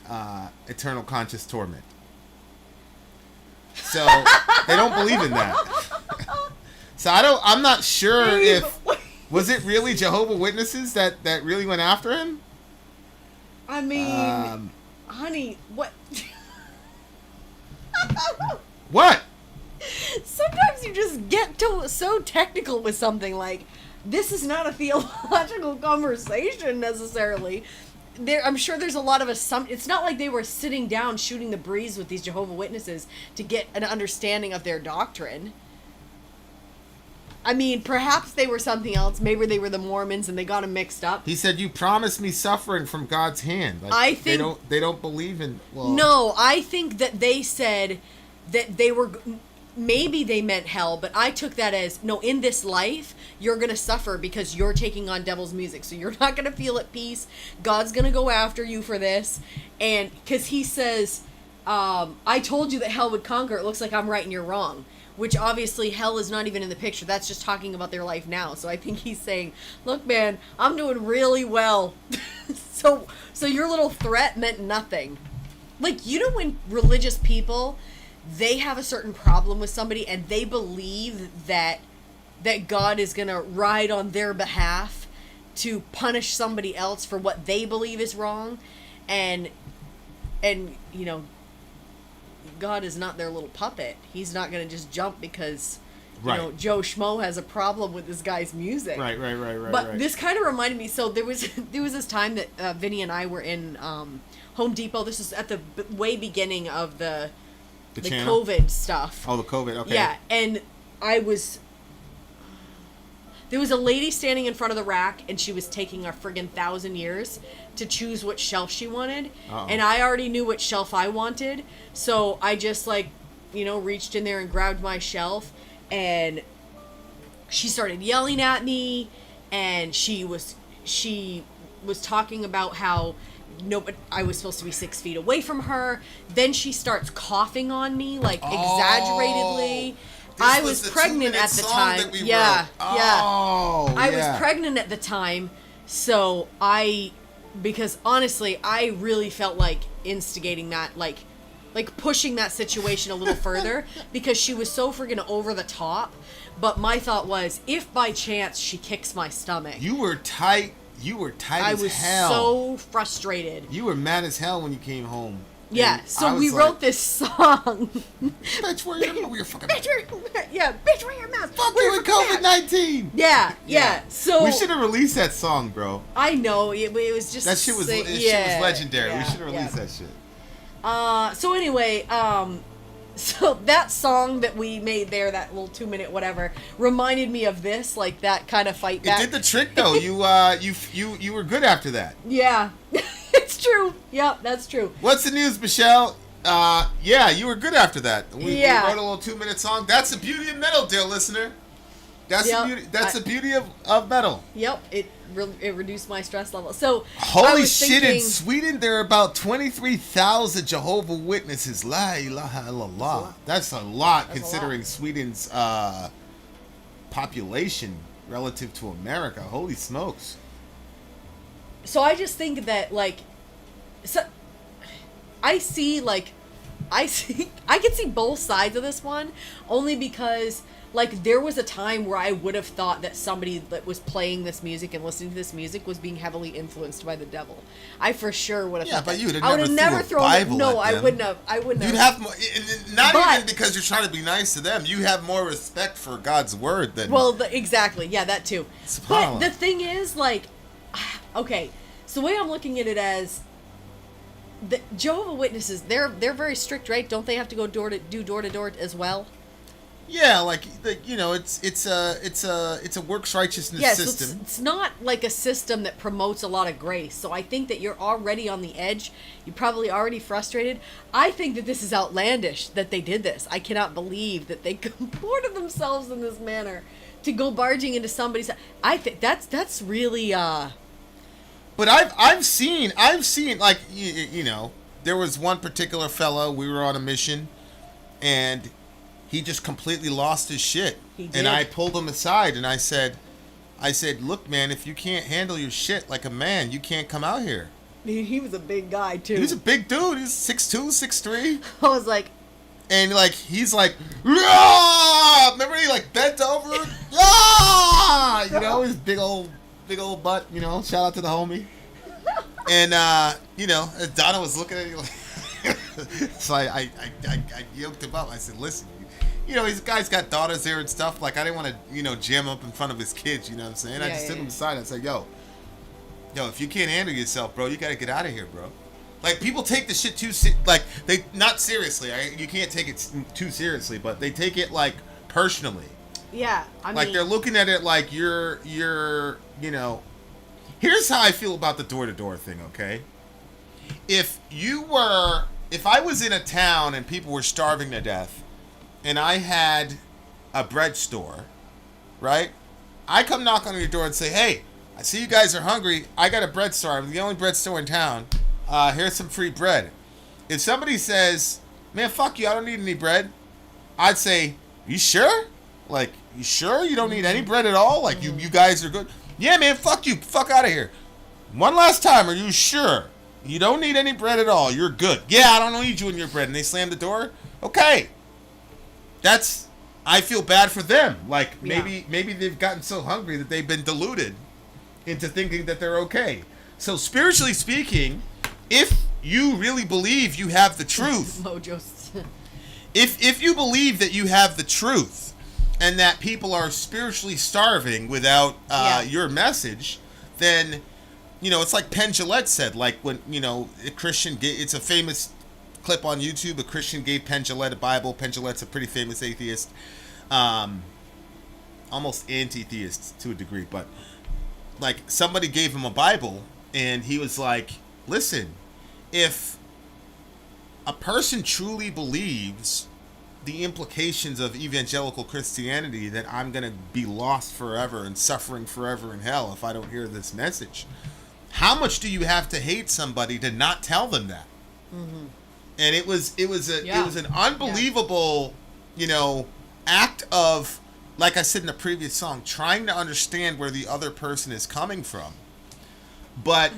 eternal conscious torment. So they don't believe in that. So I'm not sure if. Was it really Jehovah's Witnesses that really went after him? I mean, honey, what? What? Sometimes you just get so technical with something like, this is not a theological conversation necessarily. I'm sure there's a lot of assumptions. It's not like they were sitting down shooting the breeze with these Jehovah's Witnesses to get an understanding of their doctrine. I mean, perhaps they were something else. Maybe they were the Mormons and they got them mixed up. He said, "You promised me suffering from God's hand." Like, I think they don't believe in. Well, no, I think that they said that they were. Maybe they meant hell, but I took that as no. In this life, you're gonna suffer because you're taking on devil's music, so you're not gonna feel at peace. God's gonna go after you for this, and because he says, "I told you that hell would conquer." It looks like I'm right and you're wrong. Which obviously hell is not even in the picture. That's just talking about their life now. So I think he's saying, look, man, I'm doing really well. So your little threat meant nothing. Like, you know when religious people, they have a certain problem with somebody and they believe that God is going to ride on their behalf to punish somebody else for what they believe is wrong. And you know, God is not their little puppet. He's not going to just jump because, you know, Joe Schmo has a problem with this guy's music. Right. But this kind of reminded me. So there was this time that Vinny and I were in Home Depot. This is at the way beginning of the COVID stuff. Oh, the COVID. Okay. Yeah, and there was a lady standing in front of the rack, and she was taking a friggin' 1,000 years to choose what shelf she wanted. Uh-oh. And I already knew what shelf I wanted, so I just, like, you know, reached in there and grabbed my shelf, and she started yelling at me, and she was talking about how I was supposed to be 6 feet away from her. Then she starts coughing on me, like, exaggeratedly. I was pregnant at the time. I was pregnant at the time, so because honestly, I really felt like instigating that, like pushing that situation a little further because she was so friggin' over the top. But my thought was, if by chance she kicks my stomach. You were tight as hell. I was so frustrated. You were mad as hell when you came home. Yeah, so we wrote this song. Bitch, wear your fucking mask. Bitch, wear your mask. Fuck you with COVID-19. Yeah. So we should have released that song, bro. I know it was just that shit was legendary. We should have released that shit. So anyway, so that song that we made there, that little 2-minute whatever, reminded me of this, like that kind of fight back. It did the trick though. You were good after that. Yeah. It's true. Yep, that's true. What's the news, Michelle? Yeah, you were good after that. We wrote a little 2-minute song. That's the beauty of metal, dear listener. That's the beauty of metal. Yep, it reduced my stress level. So holy shit! In Sweden, there are about 23,000 Jehovah's Witnesses. La ilaha illallah. That's a lot considering Sweden's population relative to America. Holy smokes! So I just think that, like, so I see, like, I can see both sides of this one, only because like there was a time where I would have thought that somebody that was playing this music and listening to this music was being heavily influenced by the devil. I for sure would have. Yeah, thought but that. you would I would have have never never thrown thrown a it. Bible No, at I them. wouldn't have. I wouldn't You'd have. have more, not But- even because you're trying to be nice to them. You have more respect for God's word than. Well, exactly. Yeah, that too. SubhanAllah. But the thing is, like, okay, so the way I'm looking at it as the Jehovah Witnesses, they're very strict, right? Don't they have to go door to door as well? Yeah, like you know, it's a works righteousness Yes, yeah, so system. it's not like a system that promotes a lot of grace. So I think that you're already on the edge. You're probably already frustrated. I think that this is outlandish that they did this. I cannot believe that they comported themselves in this manner to go barging into somebody's. I think that's really. But I've seen like you know, there was one particular fellow, we were on a mission, and he just completely lost his shit. He did. And I pulled him aside and I said, look, man, if you can't handle your shit like a man, you can't come out here. He was a big guy too. He was a big dude. He's 6'2", 6'3". I was like, And like he's like, "Rah!" Remember he like bent over, "Ah!" You know, his big old butt. You know, shout out to the homie. And you know, as Donna was looking at you, like, so I yoked him up. I said, listen, you know, these guys got daughters there and stuff. Like I didn't want to, you know, jam up in front of his kids. You know what I'm saying? I just took him aside. I said, yo, if you can't handle yourself, bro, you got to get out of here, bro. Like, people take the shit too, like, they, not seriously, you can't take it too seriously, but they take it, like, personally. yeah, I mean, Like, they're looking at it like you're, you know, here's how I feel about the door-to-door thing, okay? If I was in a town and people were starving to death, and I had a bread store, right? I come knock on your door and say, hey, I see you guys are hungry, I got a bread store, I'm the only bread store in town. Here's some free bread. If somebody says, man, fuck you, I don't need any bread, I'd say, you sure? Like, you sure you don't need any bread at all? Like, you guys are good? Yeah, man, fuck you. Fuck out of here. One last time, are you sure? You don't need any bread at all. You're good. Yeah, I don't need you in your bread. And they slam the door? Okay. I feel bad for them. Like, maybe they've gotten so hungry that they've been deluded into thinking that they're okay. So, spiritually speaking, if you really believe you have the truth, if you believe that you have the truth and that people are spiritually starving without your message, then, you know, it's like Penn Jillette said, like when, you know, a Christian, it's a famous clip on YouTube, a Christian gave Penn Jillette a Bible. Penn Jillette's a pretty famous atheist, almost anti-theist to a degree, but like somebody gave him a Bible and he was like, listen, if a person truly believes the implications of evangelical Christianity, that I'm going to be lost forever and suffering forever in hell if I don't hear this message, how much do you have to hate somebody to not tell them that? Mm-hmm. And it was an unbelievable, you know, act of, like I said in the previous song, trying to understand where the other person is coming from. But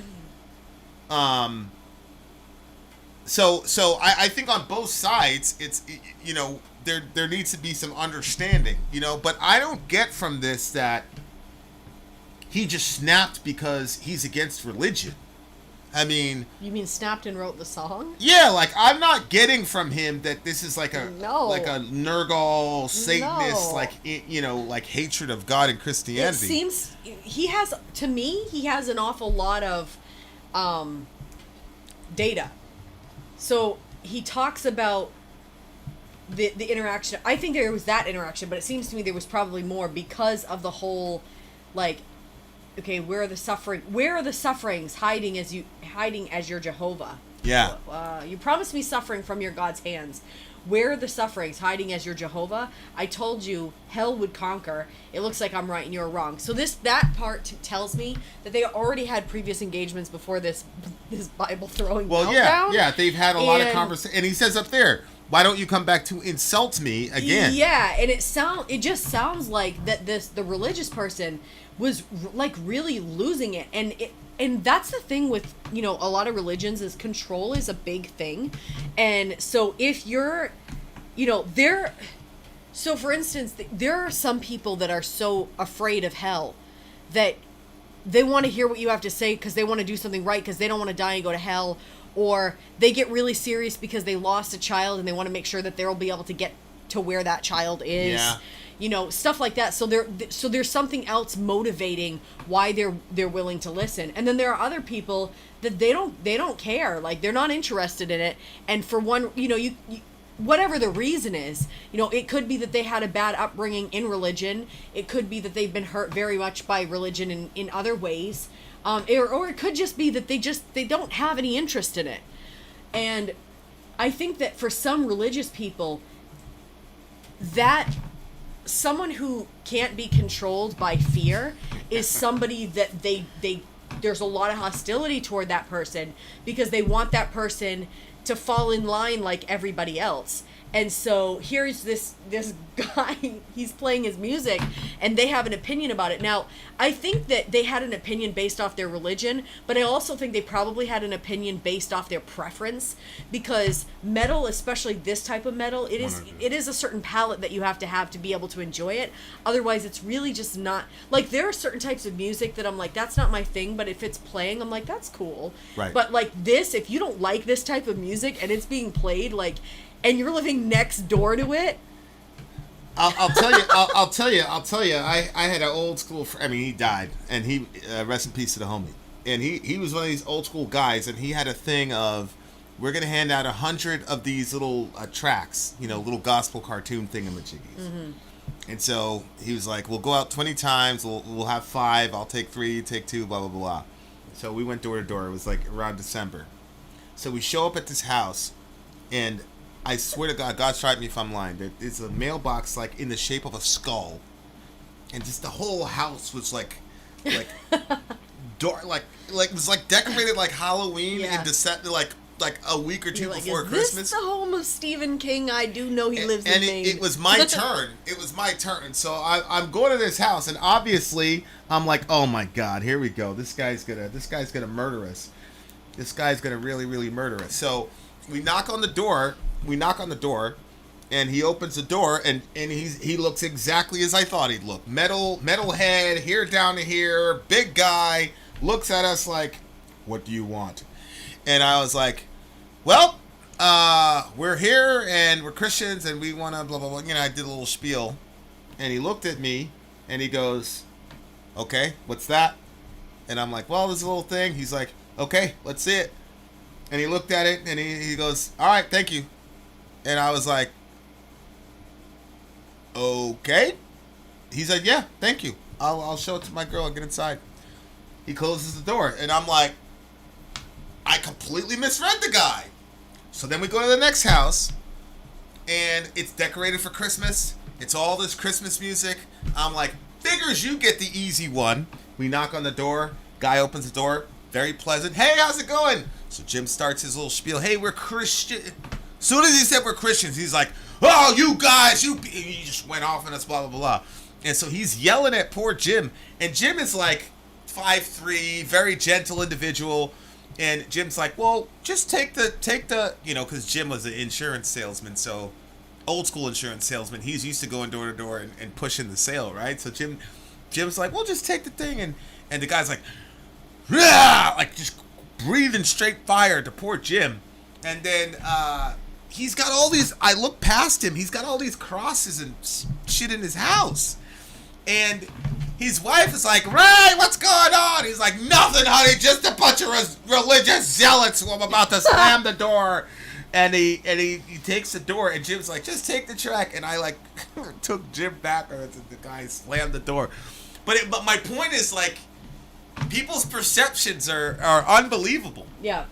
So I think on both sides, it's, you know, there needs to be some understanding, you know, but I don't get from this that he just snapped because he's against religion. I mean... You mean snapped and wrote the song? Yeah, like, I'm not getting from him that this is like a Nergal, Satanist, like, you know, like hatred of God and Christianity. It seems, he has an awful lot of data. So he talks about the interaction. I think there was that interaction, but it seems to me there was probably more because of the whole, like, okay, where are the sufferings hiding as your Jehovah? Yeah. You promised me suffering from your God's hands. Where are the sufferings hiding as your Jehovah? I told you hell would conquer. It looks like I'm right and you're wrong. So that part tells me that they already had previous engagements before this Bible throwing. Well, meltdown. yeah, they've had a lot of conversation. And he says up there, why don't you come back to insult me again? Yeah, and it just sounds like that the religious person was like really losing it. And that's the thing with, you know, a lot of religions is control is a big thing. And so if you're, you know, so for instance, there are some people that are so afraid of hell that they want to hear what you have to say because they want to do something right, because they don't want to die and go to hell, or they get really serious because they lost a child and they want to make sure that they'll be able to get to where that child is. Yeah. You know, stuff like that. So there's something else motivating why they're willing to listen. And then there are other people that they don't care. Like, they're not interested in it. And for one, you know, you whatever the reason is, you know, it could be that they had a bad upbringing in religion. It could be that they've been hurt very much by religion in other ways. Or it could just be that they don't have any interest in it. And I think that for some religious people, that someone who can't be controlled by fear is somebody that there's a lot of hostility toward that person, because they want that person to fall in line like everybody else. And so here's this guy, he's playing his music, and they have an opinion about it. Now, I think that they had an opinion based off their religion, but I also think they probably had an opinion based off their preference, because metal, especially this type of metal, it is a certain palette that you have to be able to enjoy it. Otherwise, it's really just not, like, there are certain types of music that I'm like, that's not my thing, but if it's playing, I'm like, that's cool. Right. But like this, if you don't like this type of music and it's being played, like, and you're living next door to it. I'll tell you. I had an old school. I mean, he died, and he rest in peace to the homie. And he was one of these old school guys, and he had a thing of, we're gonna hand out 100 of these little tracks, you know, little gospel cartoon thingamajiggies. Mm-hmm. And so he was like, we'll go out 20 times. We'll have 5. I'll take 3. You take 2. Blah blah blah. So we went door to door. It was like around December. So we show up at this house, and I swear to God strike me if I'm lying, there is a mailbox like in the shape of a skull, and just the whole house was like dark, like it was like decorated like Halloween in December, like a week or two before Christmas. Is this the home of Stephen King? I do know he lives in Maine. It was my turn. It was my turn. So I'm going to this house, and obviously I'm like, oh my God, here we go. This guy's gonna murder us. This guy's gonna really, really murder us. So we knock on the door, and he opens the door, and he looks exactly as I thought he'd look. Metal head, hair down to here, big guy, looks at us like, what do you want? And I was like, well, we're here, and we're Christians, and we want to blah, blah, blah. You know, I did a little spiel, and he looked at me, and he goes, okay, what's that? And I'm like, well, this little thing. He's like, okay, let's see it. And he looked at it, and he goes, all right, thank you. And I was like, okay. He said, yeah, thank you. I'll show it to my girl. I'll get inside. He closes the door, and I'm like, I completely misread the guy. So then we go to the next house, and it's decorated for Christmas. It's all this Christmas music. I'm like, figures you get the easy one. We knock on the door. Guy opens the door. Very pleasant. Hey, how's it going? So Jim starts his little spiel. Hey, we're Christian. As soon as he said we're Christians, he's like, oh, you guys, he just went off on us, blah, blah, blah. And so he's yelling at poor Jim. And Jim is like 5'3", very gentle individual. And Jim's like, well, just take the, you know, because Jim was an insurance salesman, so old school insurance salesman. He's used to going door to door and pushing the sale, right? So Jim's like, well, just take the thing. And the guy's like, rah! Like just breathing straight fire to poor Jim. And then he's got all these, I look past him, he's got all these crosses and shit in his house. And his wife is like, Ray, what's going on? He's like, nothing, honey, just a bunch of religious zealots who I'm about to slam the door. And he takes the door, and Jim's like, just take the track. And I like took Jim backwards, and the guy slammed the door. But my point is, like, people's perceptions are unbelievable. Yeah.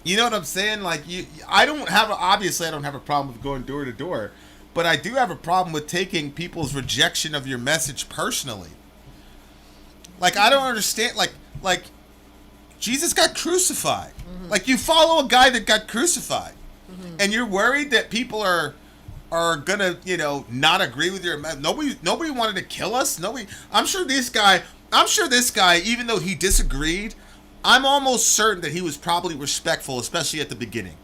You know what I'm saying? Like, I don't have a problem with going door to door, but I do have a problem with taking people's rejection of your message personally. Like, I don't understand. Like Jesus got crucified. Mm-hmm. Like, you follow a guy that got crucified, mm-hmm. and you're worried that people are gonna, you know, not agree with your message. Nobody wanted to kill us. I'm sure this guy I'm sure this guy, even though he disagreed, I'm almost certain that he was probably respectful, especially at the beginning.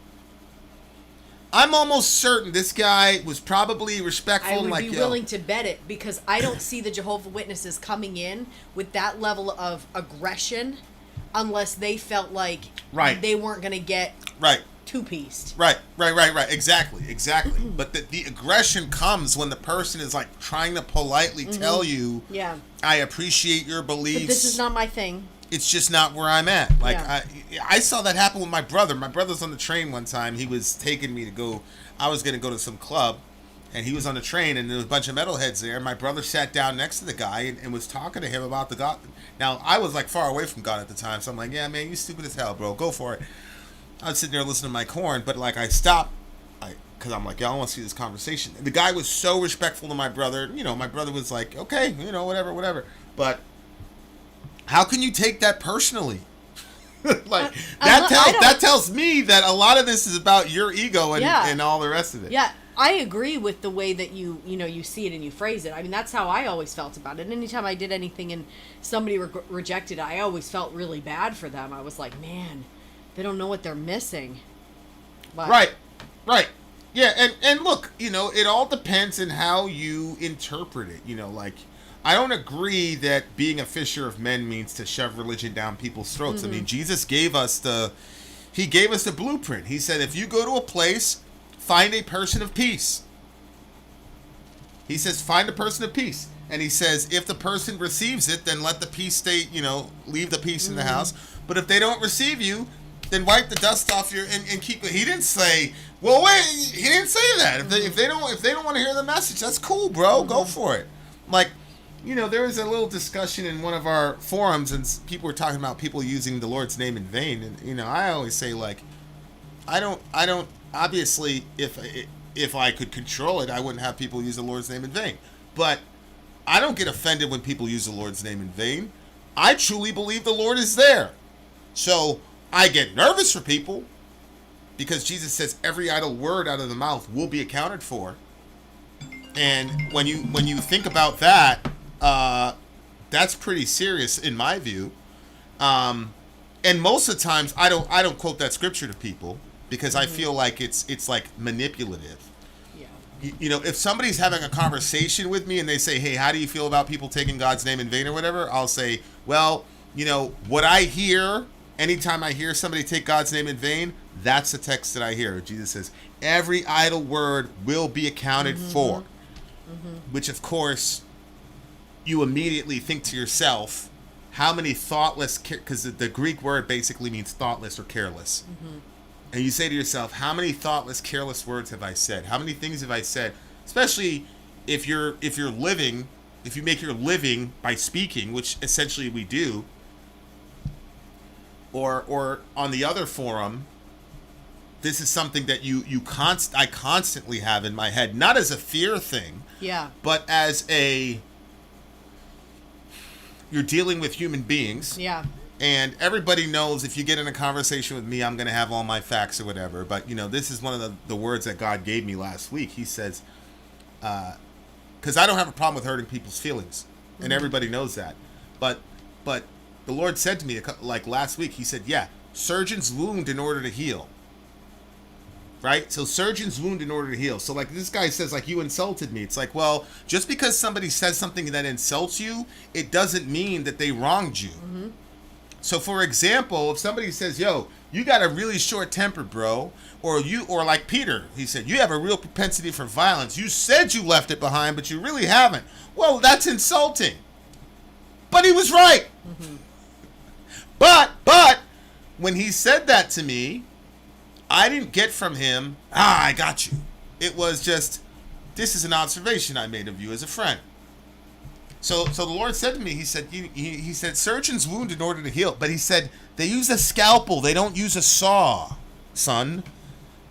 I'm almost certain this guy was probably respectful. I would like, be willing to bet it, because I don't see the Jehovah's Witnesses coming in with that level of aggression unless they felt like they weren't going to get two-pieced. Right. Exactly. But the aggression comes when the person is like trying to politely tell you, I appreciate your beliefs. But this is not my thing. It's just not where I'm at. Like, I saw that happen with my brother. My brother's on the train one time. He was taking me to go, I was going to go to some club, and he was on the train, and there was a bunch of metalheads there. My brother sat down next to the guy and was talking to him about the God. Now, I was like far away from God at the time, so I'm like, yeah, man, you stupid as hell, bro. Go for it. I was sitting there listening to my corn, but like I stopped, because I'm like, yeah, I want to see this conversation. And the guy was so respectful to my brother. You know, my brother was like, okay, you know, whatever. But how can you take that personally? Like that tells me that a lot of this is about your ego and all the rest of it. Yeah, I agree with the way that you see it and you phrase it. I mean, that's how I always felt about it. Anytime I did anything and somebody rejected it, I always felt really bad for them. I was like, man, they don't know what they're missing. But, Right. Yeah, and look, you know, it all depends on how you interpret it. You know, like, I don't agree that being a fisher of men means to shove religion down people's throats. I mean, Jesus gave us the blueprint. He said, if you go to a place, find a person of peace. He says, find a person of peace. And he says, if the person receives it, then let the peace stay, you know, leave the peace in the house. But if they don't receive you, then wipe the dust off your and keep it. He didn't say, well, wait, he didn't say that. If they don't want to hear the message, that's cool, bro. Go for it. Like, you know, there was a little discussion in one of our forums, and people were talking about people using the Lord's name in vain. And, you know, I always say, like, I don't, obviously, if I could control it, I wouldn't have people use the Lord's name in vain. But I don't get offended when people use the Lord's name in vain. I truly believe the Lord is there. So I get nervous for people because Jesus says every idle word out of the mouth will be accounted for. And when you think about that, that's pretty serious in my view. And most of the times I don't quote that scripture to people because I feel like it's like manipulative. Yeah. You know, if somebody's having a conversation with me and they say, hey, how do you feel about people taking God's name in vain or whatever? I'll say, well, you know, what I hear anytime I hear somebody take God's name in vain, that's the text that I hear. Jesus says, every idle word will be accounted for. Which, of course, you immediately think to yourself, how many thoughtless, because the Greek word basically means thoughtless or careless. And you say to yourself, how many thoughtless, careless words have I said? How many things have I said? Especially if you make your living by speaking, which essentially we do, or on the other forum, this is something that I constantly have in my head, not as a fear thing, but as you're dealing with human beings. And everybody knows if you get in a conversation with me, I'm going to have all my facts or whatever. But, you know, this is one of the words that God gave me last week. He says, because I don't have a problem with hurting people's feelings. And everybody knows that. But the Lord said to me, like last week, he said, yeah, surgeons wound in order to heal. Right? So surgeons wound in order to heal. So like this guy says, like, you insulted me. It's like, well, just because somebody says something that insults you, it doesn't mean that they wronged you. So for example, if somebody says, yo, you got a really short temper, bro, or like Peter, he said, you have a real propensity for violence. You said you left it behind, but you really haven't. Well, that's insulting. But he was right. But when he said that to me, I didn't get from him, I got you. It was just, this is an observation I made of you as a friend. So the Lord said to me, he said, surgeons wound in order to heal. But he said, they use a scalpel. They don't use a saw, son.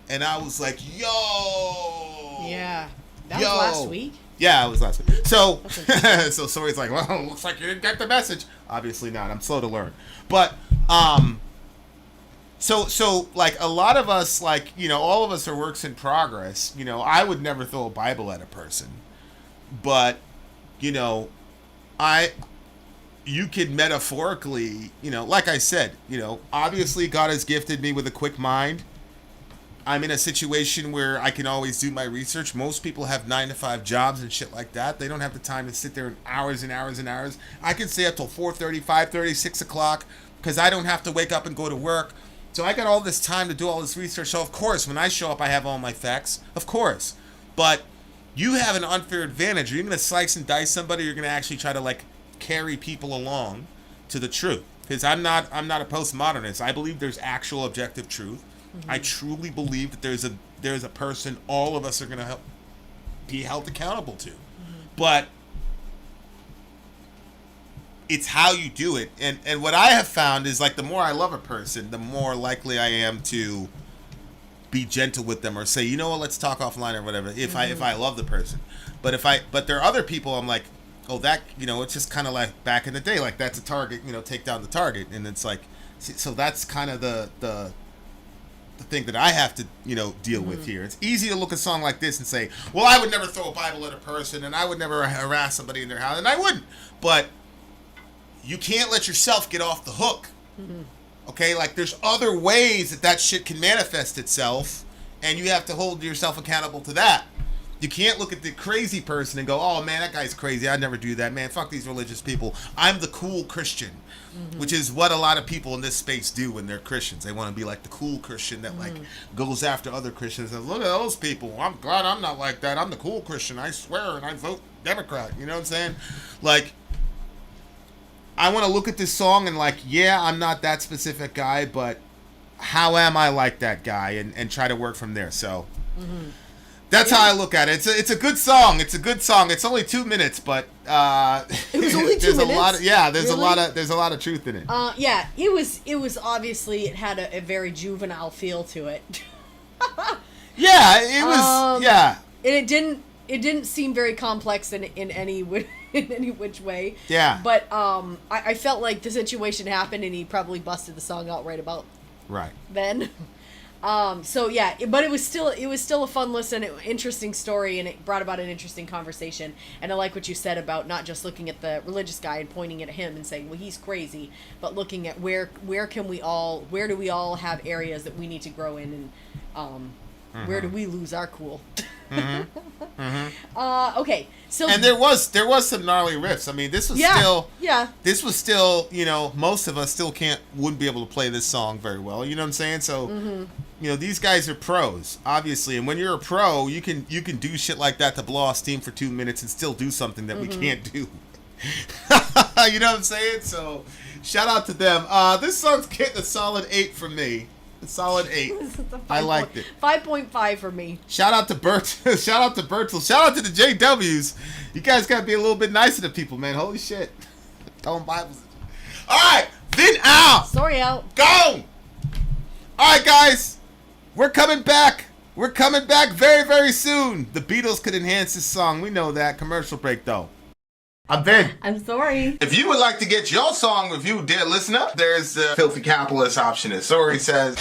And I was like, yo. Yeah. That was last week? Yeah, it was last week. So, so Sori's like, well, looks like you didn't get the message. Obviously not. I'm slow to learn. But, So like a lot of us, like, you know, all of us are works in progress. You know, I would never throw a Bible at a person. But, you know, you could metaphorically, like I said, obviously God has gifted me with a quick mind. I'm in a situation where I can always do my research. Most people have 9-to-5 jobs and shit like that. They don't have the time to sit there hours and hours and hours. I can stay up till 4:30, 5:30, 6 o'clock because I don't have to wake up and go to work. So I got all this time to do all this research. So of course, when I show up, I have all my facts. Of course. But you have an unfair advantage. You're going to slice and dice somebody. You're going to actually try to carry people along to the truth. Because I'm not a postmodernist. I believe there's actual objective truth. Mm-hmm. I truly believe that there's a person all of us are going to be held accountable to. Mm-hmm. But it's how you do it. And what I have found is the more I love a person, the more likely I am to be gentle with them or say, you know what, let's talk offline or whatever, if I love the person. But there are other people I'm like, oh, that, it's just kind of like back in the day, that's a target, take down the target. And it's so that's kind of the thing that I have to, deal with here. It's easy to look at a song like this and say, well, I would never throw a Bible at a person and I would never harass somebody in their house, and I wouldn't. But you can't let yourself get off the hook. Mm-hmm. Okay, there's other ways that shit can manifest itself, and you have to hold yourself accountable to that. You can't look at the crazy person and go, oh man, that guy's crazy, I'd never do that, man, fuck these religious people. I'm the cool Christian, which is what a lot of people in this space do when they're Christians. They want to be like the cool Christian that goes after other Christians and look at those people, I'm glad I'm not like that, I'm the cool Christian, I swear, and I vote Democrat, you know what I'm saying? I want to look at this song and yeah, I'm not that specific guy, but how am I like that guy, and try to work from there. So that's how I look at it. It's a good song. It's a good song. It's only 2 minutes, but it was only 2 minutes. There's a lot of truth in it. Yeah, it was obviously, it had a very juvenile feel to it. Yeah, it was. Yeah, and it didn't seem very complex in any which way. Yeah. But I felt like the situation happened and he probably busted the song out right about then. So yeah, but it was still a fun listen, interesting story, and it brought about an interesting conversation. And I like what you said about not just looking at the religious guy and pointing it at him and saying, well, he's crazy, but looking at where do we all have areas that we need to grow in, and where do we lose our cool? Okay, so and there was some gnarly riffs. I mean, this was still most of us wouldn't be able to play this song very well. You know what I'm saying? So these guys are pros, obviously, and when you're a pro, you can do shit like that to blow off steam for 2 minutes and still do something that we can't do. You know what I'm saying? So shout out to them. This song's getting a solid 8 from me. Solid 8. I liked it. 5.5 for me. Shout out to Bert. Shout out to Bertel. Shout out to the JWs. You guys gotta be a little bit nicer to people, man. Holy shit. Throwing Bibles. Alright, Vin out. Sorry out. Go! Alright, guys. We're coming back. We're coming back very, very soon. The Beatles could enhance this song. We know that. Commercial break, though. I'm Vin. I'm sorry. If you would like to get your song reviewed, dear listener, there's the Filthy Capitalist option. As Sori says,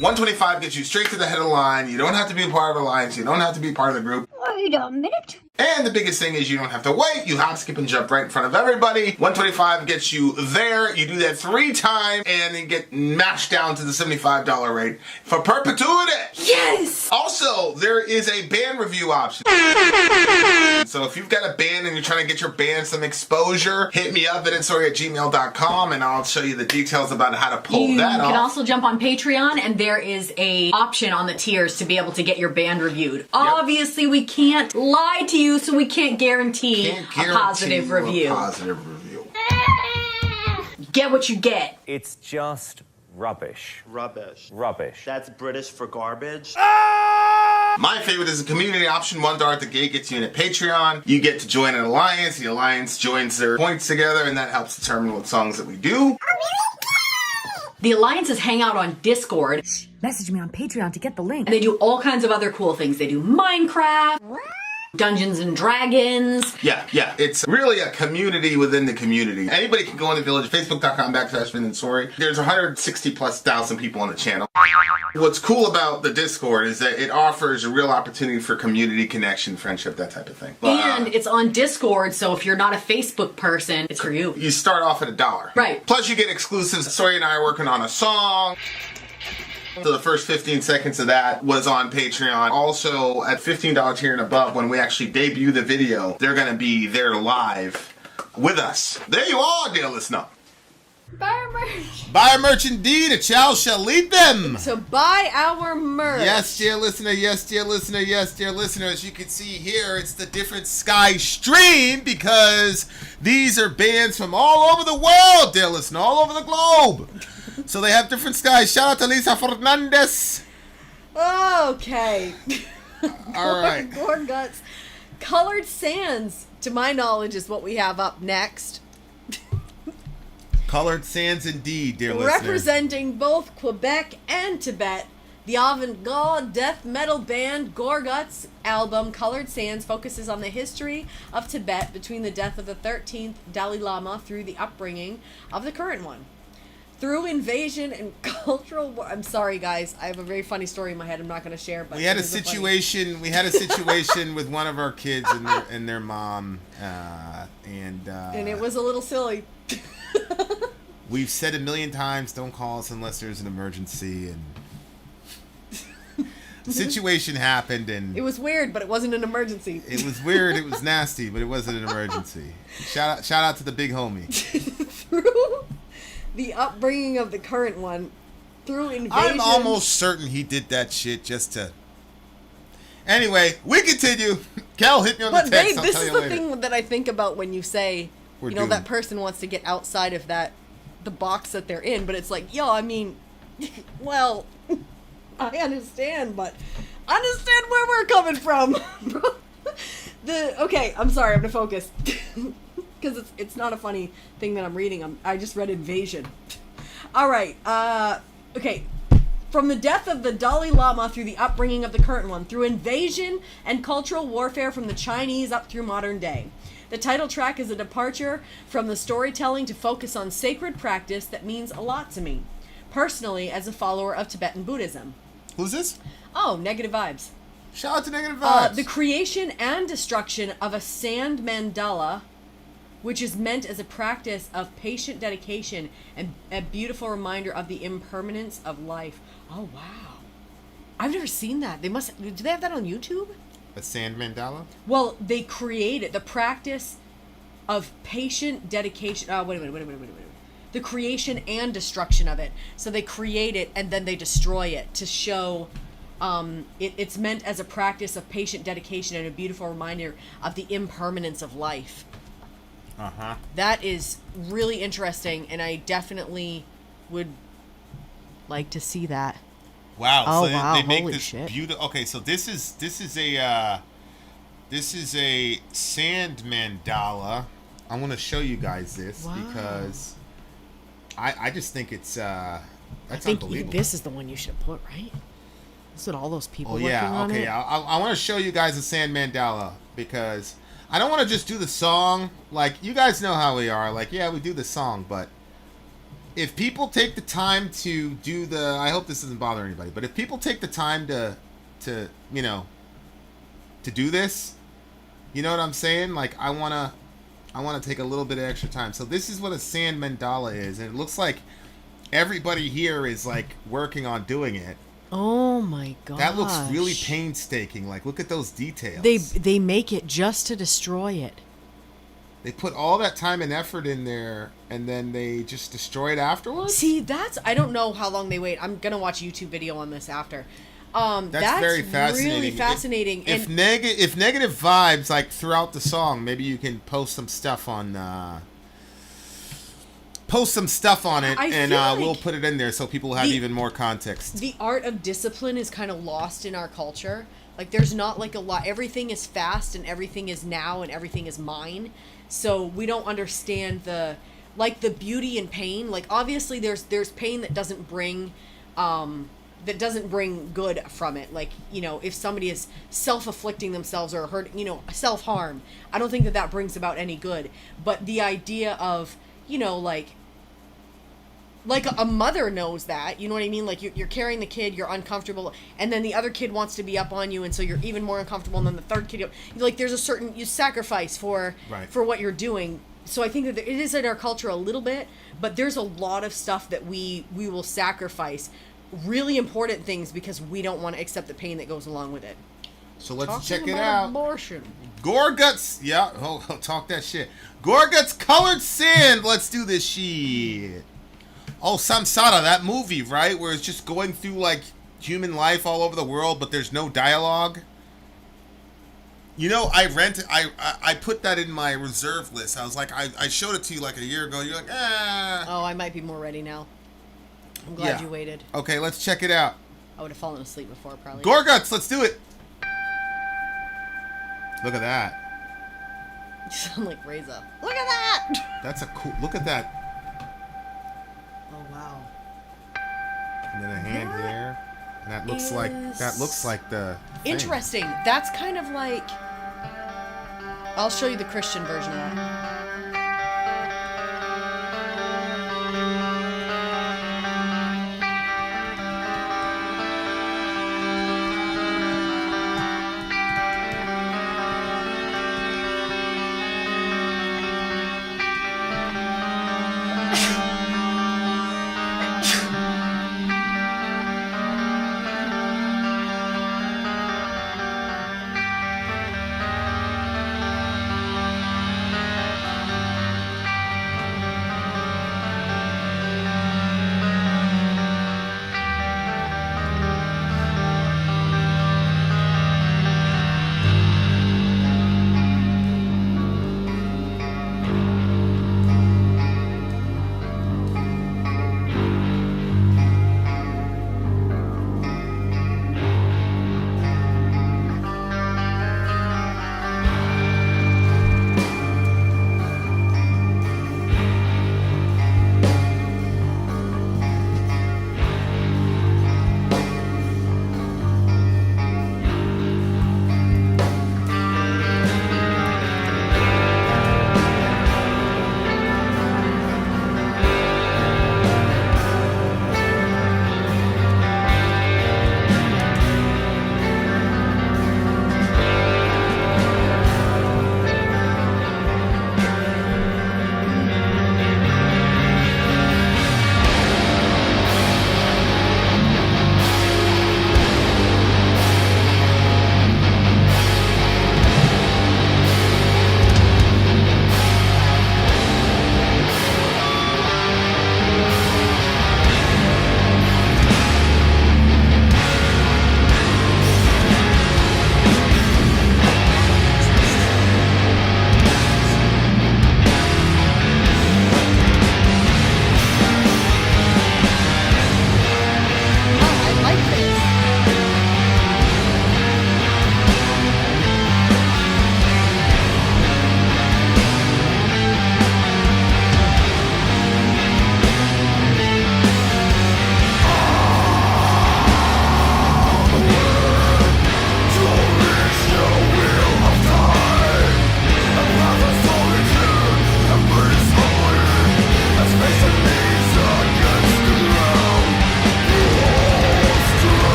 125 gets you straight to the head of the line. You don't have to be a part of the alliance. You don't have to be part of the group. Wait a minute. And the biggest thing is you don't have to wait. You hop, skip, and jump right in front of everybody. 125 gets you there. You do that 3 times, and then get mashed down to the $75 rate for perpetuity. Yes! Also, there is a band review option. So if you've got a band and you're trying to get your band some exposure, hit me up at insori@gmail.com, and I'll show you the details about how to pull that off. You can also jump on Patreon, and there is a option on the tiers to be able to get your band reviewed. Yep. Obviously, we can't lie to you, so we can't guarantee a positive review. Get what you get. It's just rubbish. Rubbish. Rubbish. That's British for garbage. My favorite is a community option. $1 at the gate gets you in at Patreon. You get to join an alliance. The alliance joins their points together, and that helps determine what songs that we do. The alliances hang out on Discord. Message me on Patreon to get the link. And they do all kinds of other cool things. They do Minecraft, Dungeons and Dragons. Yeah. It's really a community within the community. Anybody can go in the village, facebook.com/VinandSori. There's 160,000+ people on the channel. What's cool about the Discord is that it offers a real opportunity for community connection, friendship, that type of thing. And it's on Discord, so if you're not a Facebook person, it's for you. You start off at $1. Right. Plus you get exclusives. Sori and I are working on a song. So the first 15 seconds of that was on Patreon. Also, at $15 tier and above, when we actually debut the video, they're going to be there live with us. There you are, dear listener. Buy our merch. Buy our merch indeed, a child shall lead them. So buy our merch. Yes, dear listener, yes, dear listener, yes, dear listener. As you can see here, it's the Different Sky stream because these are bands from all over the world, dear listener, all over the globe. So they have different skies. Shout out to Lisa Fernandez. Okay. All right. Gorguts. Colored Sands, to my knowledge, is what we have up next. Colored Sands indeed, dear listener. Representing both Quebec and Tibet, the avant-garde death metal band Gorguts' album Colored Sands focuses on the history of Tibet between the death of the 13th Dalai Lama through the upbringing of the current one. Through invasion and cultural war. I'm sorry, guys. I have a very funny story in my head. I'm not going to share. But We had a situation with one of our kids and their mom, and it was a little silly. We've said 1,000,000 times, don't call us unless there's an emergency, and the situation happened, and It was weird, but it wasn't an emergency. it was weird, it was nasty, but it wasn't an emergency. Shout out to the big homie. Through the upbringing of the current one, through invasion. I'm almost certain he did that shit just to. Anyway, we continue. Cal, hit me on But the text. babe, I'll this tell is you the later. thing that I think about when you say, We're that doomed. person wants to get outside of the box that they're in. But it's like, yo, I mean, well, I understand, but understand where we're coming from. Okay, I'm sorry, I'm gonna focus. Because it's not a funny thing that I'm reading. I just read invasion. All right. Okay. From the death of the Dalai Lama through the upbringing of the current one, through invasion and cultural warfare from the Chinese up through modern day. The title track is a departure from the storytelling to focus on sacred practice that means a lot to me, personally, as a follower of Tibetan Buddhism. Who's this? Oh, Negative Vibes. Shout out to Negative Vibes. The creation and destruction of a sand mandala, which is meant as a practice of patient dedication and a beautiful reminder of the impermanence of life. Oh, wow. I've never seen that. Do they have that on YouTube? A sand mandala? Well, they created the practice of patient dedication. Wait a minute. The creation and destruction of it. So they create it and then they destroy it to show it's meant as a practice of patient dedication and a beautiful reminder of the impermanence of life. Uh-huh. That is really interesting, and I definitely would like to see that. Wow. Oh, so wow, they make holy this shit. beautiful. Okay, so this is a sand mandala. I want to show you guys this Wow. because I just think it's I that's think unbelievable. this is the one you should put, right? This is what all those people Oh working yeah, on okay. it. I want to show you guys a sand mandala because I don't want to just do the song. Like, you guys know how we are. Like, yeah, we do the song, but if people take the time to do I hope this doesn't bother anybody, but if people take the time to do this, you know what I'm saying? Like, I want to take a little bit of extra time. So this is what a sand mandala is, and it looks like everybody here is like working on doing it. Oh my god. That looks really painstaking. Like, look at those details. They make it just to destroy it. They put all that time and effort in there, and then they just destroy it afterwards? See, I don't know how long they wait. I'm gonna watch a YouTube video on this after. That's very fascinating. Really fascinating. If negative vibes, like, throughout the song, maybe you can post some stuff on it, and we'll put it in there so people have even more context. The art of discipline is kind of lost in our culture. Like, there's not like a lot. Everything is fast, and everything is now, and everything is mine. So we don't understand the beauty and pain. Like, obviously, there's pain that doesn't bring good from it. Like, if somebody is self-afflicting themselves or hurt, self-harm, I don't think that brings about any good. But the idea of, like, like a mother knows that, you know what I mean? Like you're carrying the kid, you're uncomfortable, and then the other kid wants to be up on you, and so you're even more uncomfortable. And then the third kid, like there's a certain you sacrifice for what you're doing. So I think that it is in our culture a little bit, but there's a lot of stuff that we will sacrifice, really important things, because we don't want to accept the pain that goes along with it. So let's Talking check it about out. Abortion. Gorguts, yeah, talk that shit. Gorguts Colored Sand, let's do this shit. Oh, Samsara, that movie, right? Where it's just going through, like, human life all over the world, but there's no dialogue. You know, I put that in my reserve list. I was like, I showed it to you like a year ago. You're like, Oh, I might be more ready now. I'm glad you waited. Okay, let's check it out. I would have fallen asleep before, probably. Gorguts, let's do it. Look at that. You sound like Raise Up. Look at that! That's a cool, look at that. Oh, wow. And then a hand here. And that looks like the thing. Interesting. That's kind of like... I'll show you the Christian version of that.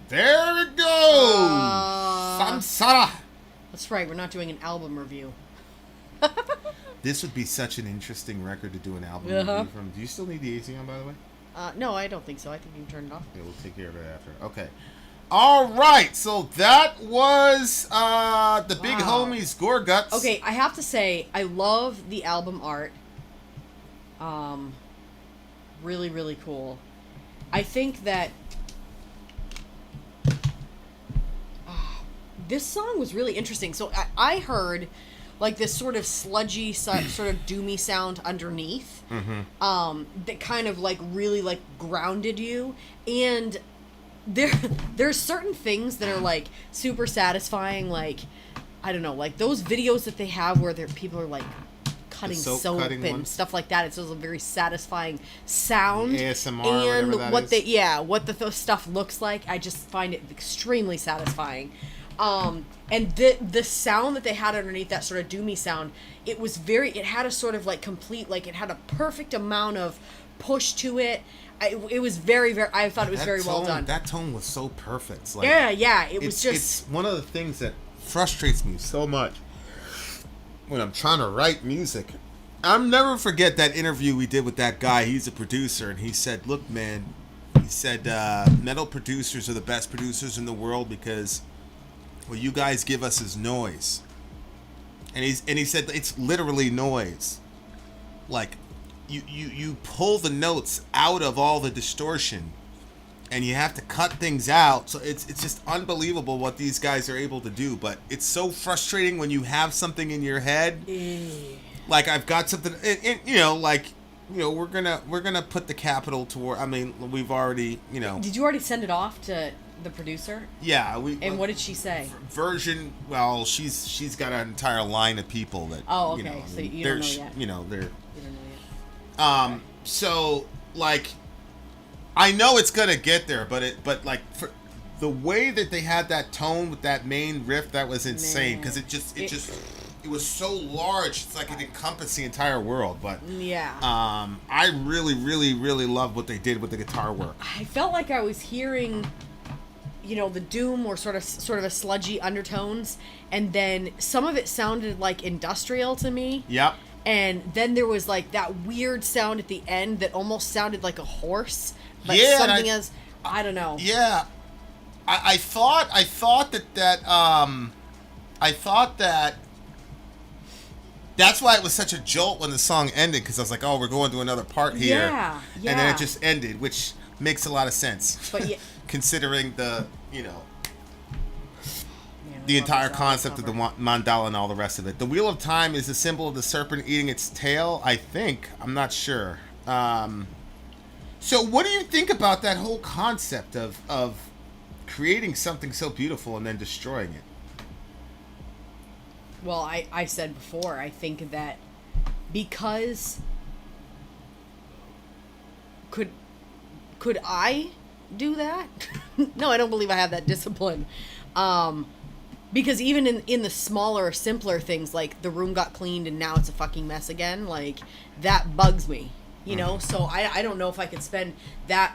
There it goes! Samsara! That's right, we're not doing an album review. This would be such an interesting record to do an album review from. Do you still need the Aeon, by the way? No, I don't think so. I think you can turn it off. Okay, we'll take care of it after. Okay. All right, so that was the big homies Gorguts. Okay, I have to say, I love the album art. Really, really cool. I think that this song was really interesting. So I heard like this sort of sludgy, sort of doomy sound underneath, that kind of like really like grounded you. And there's certain things that are like super satisfying. Like, I don't know, like those videos that they have where people are like cutting soap and stuff like that. It's just a very satisfying sound. ASMR, and whatever that what is. what the stuff looks like. I just find it extremely satisfying. And the sound that they had underneath that sort of doomy sound, it had a sort of like complete, like it had a perfect amount of push to it. It was very, very, I thought it was very well done. That tone was so perfect. It's like, it's one of the things that frustrates me so much when I'm trying to write music. I'll never forget that interview we did with that guy. He's a producer, and he said, look, man, he said, metal producers are the best producers in the world because what you guys give us is noise. And he said it's literally noise. Like, you pull the notes out of all the distortion, and you have to cut things out. So it's just unbelievable what these guys are able to do. But it's so frustrating when you have something in your head. Like, I've got something, and we're gonna put the capital toward. I mean, we've already, Did you already send it off to the producer? Yeah, And what did she say? Version. Well, she's got an entire line of people that. Oh, okay. So you don't know yet. They're. You don't know yet. So like, I know it's gonna get there, but like for the way that they had that tone with that main riff, that was insane because it was so large. It's like it encompassed the entire world. But yeah, I really, really, really love what they did with the guitar work. I felt like I was hearing, the doom or sort of a sludgy undertones, and then some of it sounded like industrial to me. Yep. And then there was like that weird sound at the end that almost sounded like a horse, but yeah, something as I don't know. Yeah, I thought that that's why it was such a jolt when the song ended, because I was like, oh, we're going to another part here. Yeah. And then it just ended, which makes a lot of sense. But yeah, considering the the entire concept of the mandala and all the rest of it. The Wheel of Time is a symbol of the serpent eating its tail, I think. I'm not sure. So what do you think about that whole concept of creating something so beautiful and then destroying it? Well, I said before, I think that because could I do that? No, I don't believe I have that discipline. Because even in the smaller, simpler things, like the room got cleaned and now it's a fucking mess again, like that bugs me, So I don't know if I could spend that.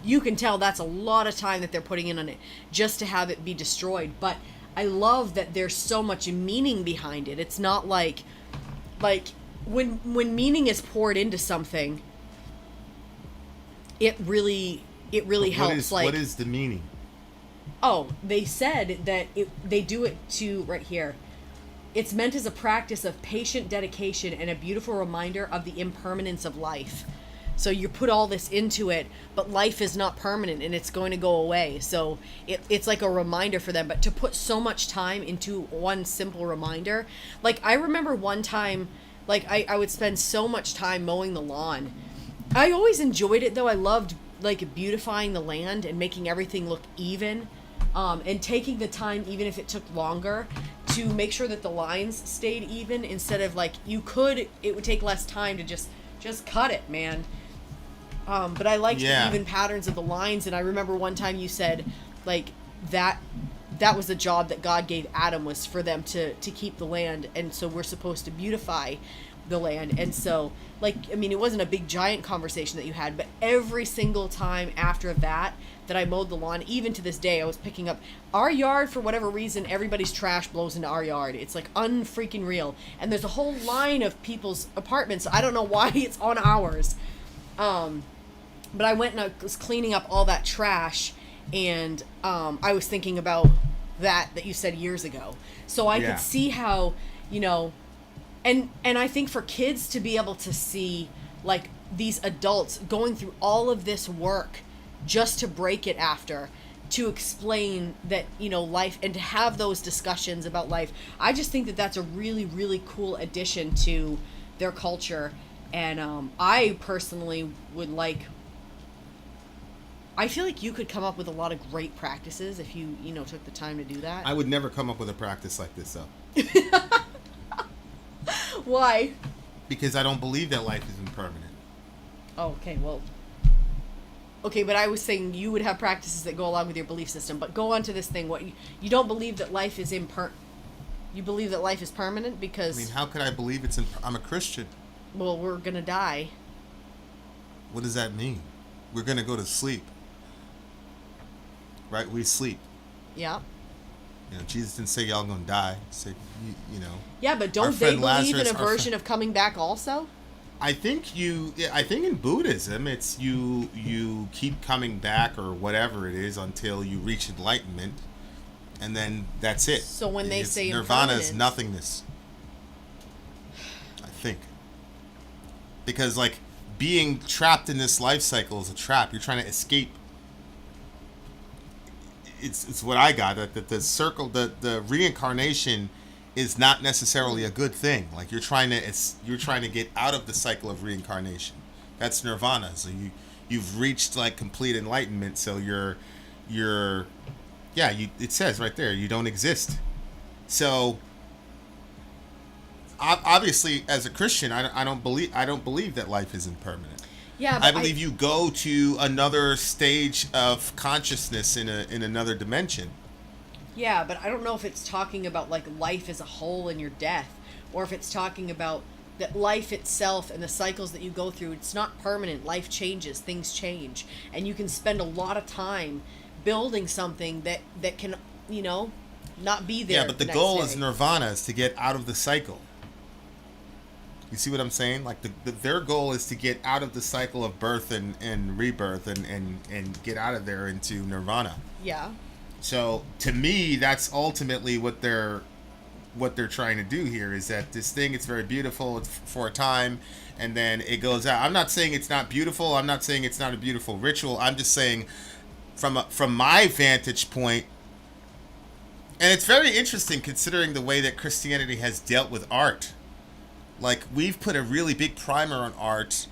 You can tell that's a lot of time that they're putting in on it just to have it be destroyed. But I love that there's so much meaning behind it. It's not like when meaning is poured into something, it really helps. What is the meaning? Oh, they said that they do it to right here. It's meant as a practice of patient dedication and a beautiful reminder of the impermanence of life. So you put all this into it, but life is not permanent and it's going to go away. So it's like a reminder for them. But to put so much time into one simple reminder, like I remember one time, like I would spend so much time mowing the lawn. I always enjoyed it though. I loved like beautifying the land and making everything look even. And taking the time, even if it took longer, to make sure that the lines stayed even instead of like it would take less time to just cut it, man. But I liked the even patterns of the lines, and I remember one time you said like that was the job that God gave Adam, was for them to keep the land, and so we're supposed to beautify the land. And so, like, I mean, it wasn't a big giant conversation that you had, but every single time after that I mowed the lawn, even to this day, I was picking up our yard. For whatever reason, everybody's trash blows into our yard. It's like unfreaking real. And there's a whole line of people's apartments. I don't know why it's on ours. But I went and I was cleaning up all that trash, and I was thinking about that you said years ago. So I could see how, you know, and I think for kids to be able to see, like, these adults going through all of this work just to break it after, to explain that, you know, life, and to have those discussions about life. I just think that that's a really, really cool addition to their culture. And I personally would like, I feel like you could come up with a lot of great practices if you know, took the time to do that. I would never come up with a practice like this, though. Why? Because I don't believe that life is impermanent. Oh, okay, well. Okay, but I was saying you would have practices that go along with your belief system. But go on to this thing. What you don't believe that life is you believe that life is permanent because... I mean, how could I believe I'm a Christian? Well, we're gonna die. What does that mean? We're gonna go to sleep. Right? We sleep. Yeah. You know, Jesus didn't say y'all gonna die. He said, you know. Yeah, but don't they believe in a version of coming back also? I think in Buddhism, it's you keep coming back or whatever it is until you reach enlightenment, and then that's it. So when they say Nirvana is nothingness, I think. Because, like, being trapped in this life cycle is a trap. You're trying to escape. It's what I got, that the circle, the reincarnation is not necessarily a good thing. Like, you're trying to get out of the cycle of reincarnation. That's nirvana. So you've reached, like, complete enlightenment. So it says right there, you don't exist. So obviously, as a Christian, I don't believe that life is impermanent. Yeah, but I believe you go to another stage of consciousness in another dimension. Yeah, but I don't know if it's talking about, like, life as a whole and your death, or if it's talking about that life itself and the cycles that you go through. It's not permanent. Life changes, things change, and you can spend a lot of time building something that can, you know, not be there. Yeah, but the goal is nirvana, is to get out of the cycle. You see what I'm saying? Like, their goal is to get out of the cycle of birth and rebirth and get out of there into nirvana. Yeah. So to me, that's ultimately what they're trying to do here, is that this thing, it's very beautiful, it's for a time, and then it goes out. I'm not saying it's not beautiful. I'm not saying it's not a beautiful ritual. I'm just saying from my vantage point, and it's very interesting considering the way that Christianity has dealt with art. Like, we've put a really big primer on art,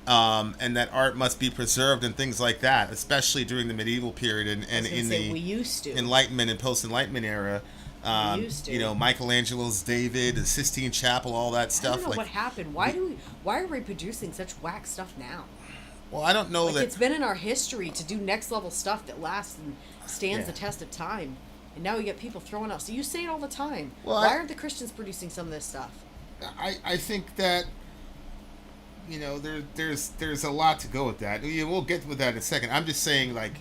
and that art must be preserved and things like that, especially during the medieval period and in the we used to. Enlightenment and post-Enlightenment era. We used to. You know, Michelangelo's David, the Sistine Chapel, all that stuff. I don't know what happened. Why are we producing such whack stuff now? Well, I don't know, like, that it's been in our history to do next level stuff that lasts and stands the test of time, and now we get people throwing out. So you say it all the time. Well, why aren't the Christians producing some of this stuff? I think that, you know, there's a lot to go with that. We'll get with that in a second. I'm just saying, like,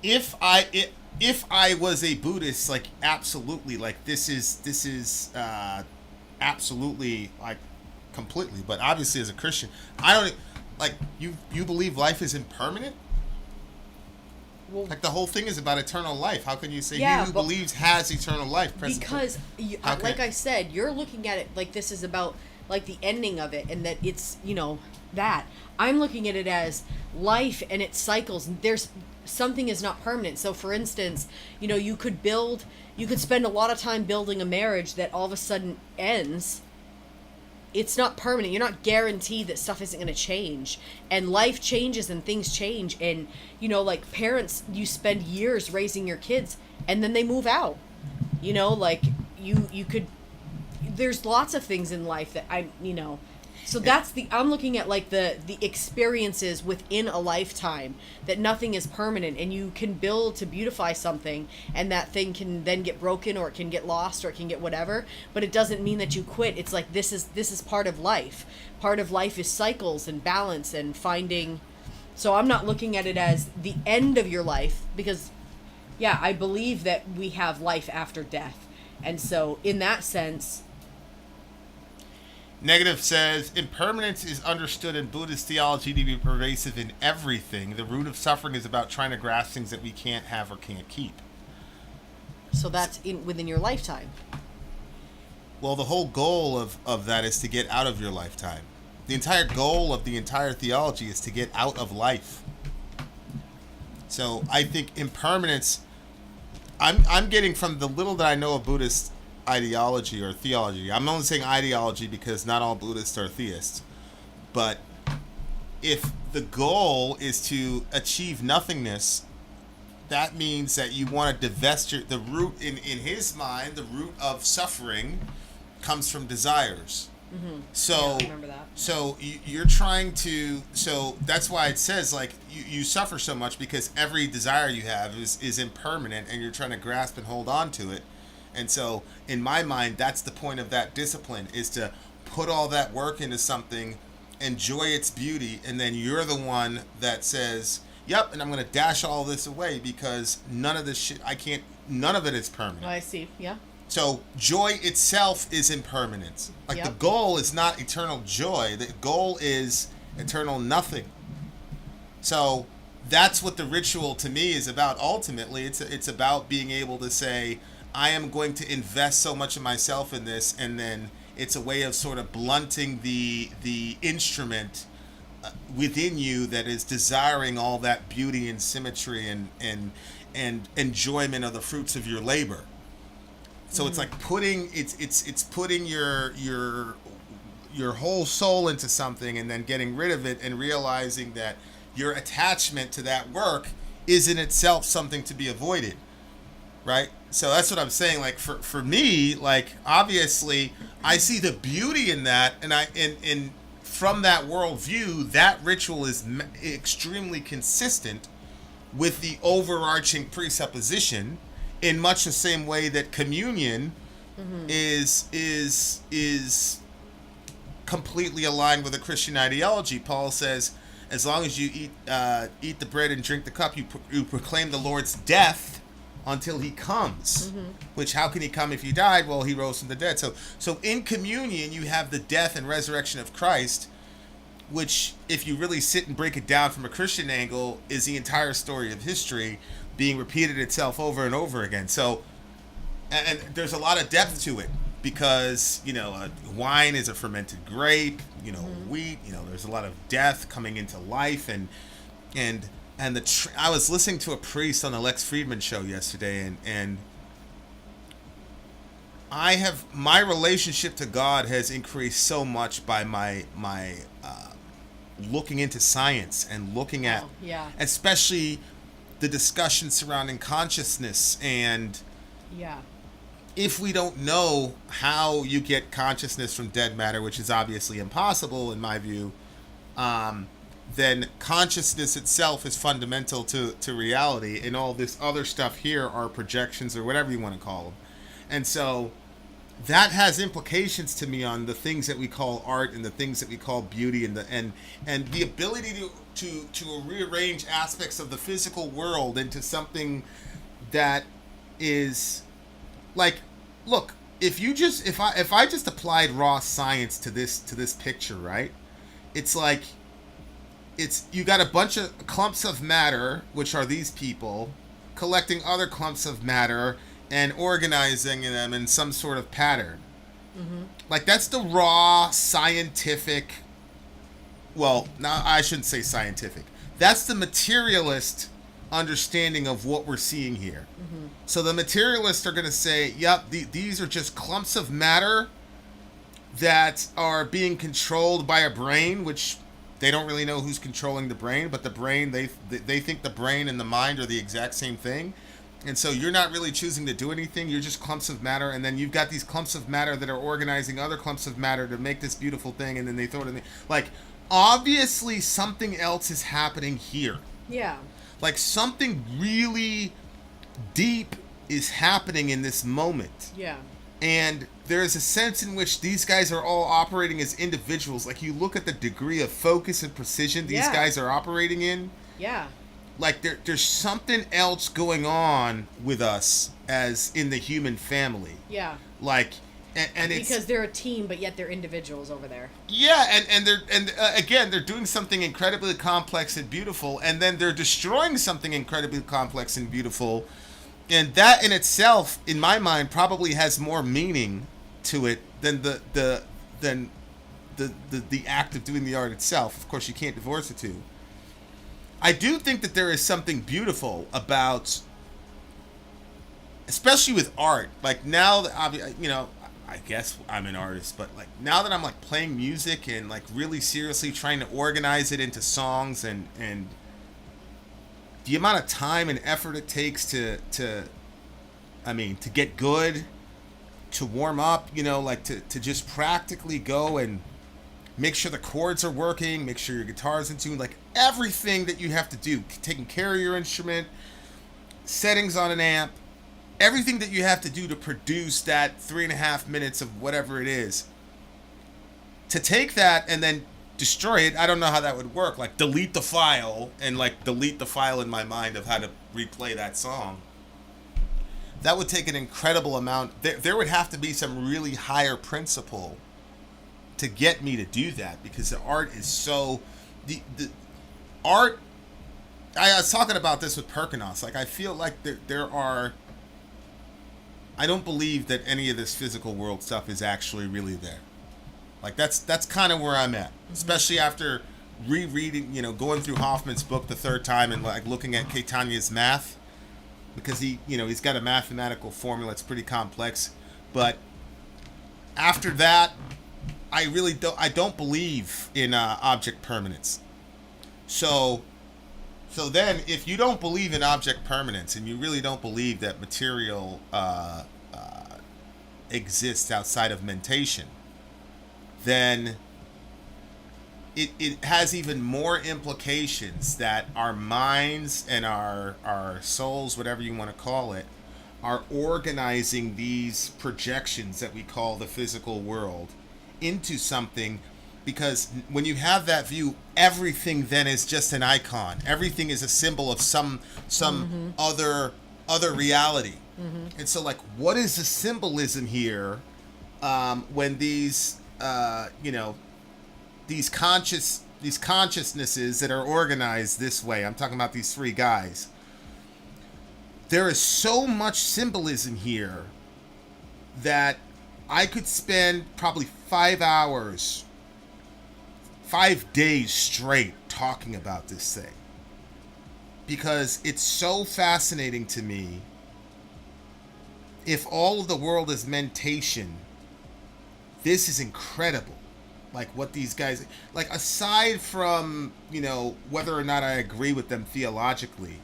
if I was a Buddhist, like, absolutely, like, this is absolutely, like, completely. But obviously, as a Christian, I don't, like, you believe life is impermanent. Well, like, the whole thing is about eternal life. How can you say who believes has eternal life? Because, like I said, you're looking at it like this is about, like, the ending of it, and that it's, you know, that. I'm looking at it as life and its cycles. There's something is not permanent. So, for instance, you know, you could spend a lot of time building a marriage that all of a sudden ends. It's not permanent. You're not guaranteed that stuff isn't going to change. And life changes and things change. And, you know, like, parents, you spend years raising your kids and then they move out. You know, like, you could... There's lots of things in life that you know... So I'm looking at like the experiences within a lifetime, that nothing is permanent, and you can build to beautify something, and that thing can then get broken, or it can get lost, or it can get whatever, but it doesn't mean that you quit. It's like this is part of life. Part of life is cycles and balance and finding. So I'm not looking at it as the end of your life, because yeah, I believe that we have life after death. And so in that sense, Negative says, impermanence is understood in Buddhist theology to be pervasive in everything. The root of suffering is about trying to grasp things that we can't have or can't keep. so that's within your lifetime. Well, the whole goal of that is to get out of your lifetime. The entire goal of the entire theology is to get out of life. So I think impermanence, I'm getting from the little that I know of Buddhist ideology or theology. I'm only saying ideology because not all Buddhists are theists. But if the goal is to achieve nothingness, that means that you want to divest the root, in his mind, the root of suffering comes from desires. Mm-hmm. So, yeah, I remember that. So you're trying to, so that's why it says like you suffer so much, because every desire you have is impermanent, and you're trying to grasp and hold on to it. And so in my mind, that's the point of that discipline, is to put all that work into something, enjoy its beauty, and then you're the one that says, yep, and I'm going to dash all this away, because none of this shit, none of it is permanent. Oh, I see. Yeah. So joy itself is impermanence. Like Yep. the goal is not eternal joy. The goal is eternal nothing. So that's what the ritual to me is about. Ultimately, it's about being able to say, I am going to invest so much of myself in this, and then it's a way of sort of blunting the instrument within you that is desiring all that beauty and symmetry and enjoyment of the fruits of your labor. So it's like putting it's putting your whole soul into something, and then getting rid of it and realizing that your attachment to that work is in itself something to be avoided. Right? So that's what I'm saying. Like for me, like obviously I see the beauty in that, and from that worldview, that ritual is extremely consistent with the overarching presupposition, in much the same way that communion is completely aligned with a Christian ideology. Paul says, as long as you eat the bread and drink the cup, you proclaim the Lord's death until he comes. Which, how can he come if he died? Well, he rose from the dead. So in communion, you have the death and resurrection of Christ, which, if you really sit and break it down from a Christian angle, is the entire story of history being repeated itself over and over again. So, and there's a lot of depth to it, because, wine is a fermented grape, wheat, there's a lot of death coming into life, and I was listening to a priest on the Lex Friedman show yesterday, and my relationship to God has increased so much by my looking into science and looking at, especially the discussion surrounding consciousness. And if we don't know how you get consciousness from dead matter, which is obviously impossible in my view, then consciousness itself is fundamental to reality, and all this other stuff here are projections, or whatever you want to call them. And so that has implications to me on the things that we call art and the things that we call beauty, and the ability to rearrange aspects of the physical world into something that is like, look, if I just applied raw science to this picture, right? It's like, you got a bunch of clumps of matter, which are these people, collecting other clumps of matter and organizing them in some sort of pattern. Like, that's the raw scientific, well, now I shouldn't say scientific, that's the materialist understanding of what we're seeing here. So the materialists are going to say, yep, these are just clumps of matter that are being controlled by a brain, which they don't really know who's controlling the brain, but the brain, they think the brain and the mind are the exact same thing. And so you're not really choosing to do anything. You're just clumps of matter. And then you've got these clumps of matter that are organizing other clumps of matter to make this beautiful thing. And then they throw it in the... Like, obviously something else is happening here. Yeah. Like, something really deep is happening in this moment. Yeah. And there's a sense in which these guys are all operating as individuals. Like, you look at the degree of focus and precision these guys are operating in. Yeah. Like, there's something else going on with us as in the human family. Yeah. Like, and it's... Because they're a team, but yet they're individuals over there. Yeah, again, they're doing something incredibly complex and beautiful, and then they're destroying something incredibly complex and beautiful. And that in itself, in my mind, probably has more meaning to it than the act of doing the art itself. Of course, you can't divorce the two. I do think that there is something beautiful about, especially with art. Like, now that I guess I'm an artist, but like now that I'm like playing music and like really seriously trying to organize it into songs and the amount of time and effort it takes to get good, to warm up, like to just practically go and make sure the chords are working, make sure your guitar's in tune, like everything that you have to do, taking care of your instrument, settings on an amp, everything that you have to do to produce that 3.5 minutes of whatever it is. To take that and then destroy it, I don't know how that would work. Like, delete the file and like delete the file in my mind of how to replay that song. That would take an incredible amount. There would have to be some really higher principle to get me to do that, because the art is so... The art... I was talking about this with Perkinos. Like, I feel like there are... I don't believe that any of this physical world stuff is actually really there. Like, that's kind of where I'm at. Especially after rereading, going through Hoffman's book the third time and like looking at Caitama's math. Because he's got a mathematical formula. It's pretty complex. But after that, I don't believe in object permanence. So then, if you don't believe in object permanence and you really don't believe that material exists outside of mentation, then it has even more implications that our minds and our souls, whatever you want to call it, are organizing these projections that we call the physical world into something. Because when you have that view, everything then is just an icon. Everything is a symbol of some other reality. Mm-hmm. And so, like, what is the symbolism here when these consciousnesses that are organized this way? I'm talking about these three guys. There is so much symbolism here that I could spend probably 5 hours, 5 days straight talking about this thing, because it's so fascinating to me. If all of the world is mentation, this is incredible. Like, what these guys, like, aside from, whether or not I agree with them theologically,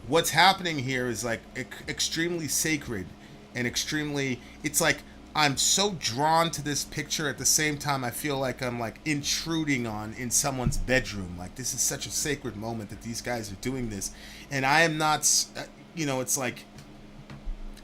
what's happening here is like extremely sacred and extremely, it's like I'm so drawn to this picture. At the same time, I feel like I'm like intruding in someone's bedroom. Like, this is such a sacred moment that these guys are doing this. And I am not, it's like,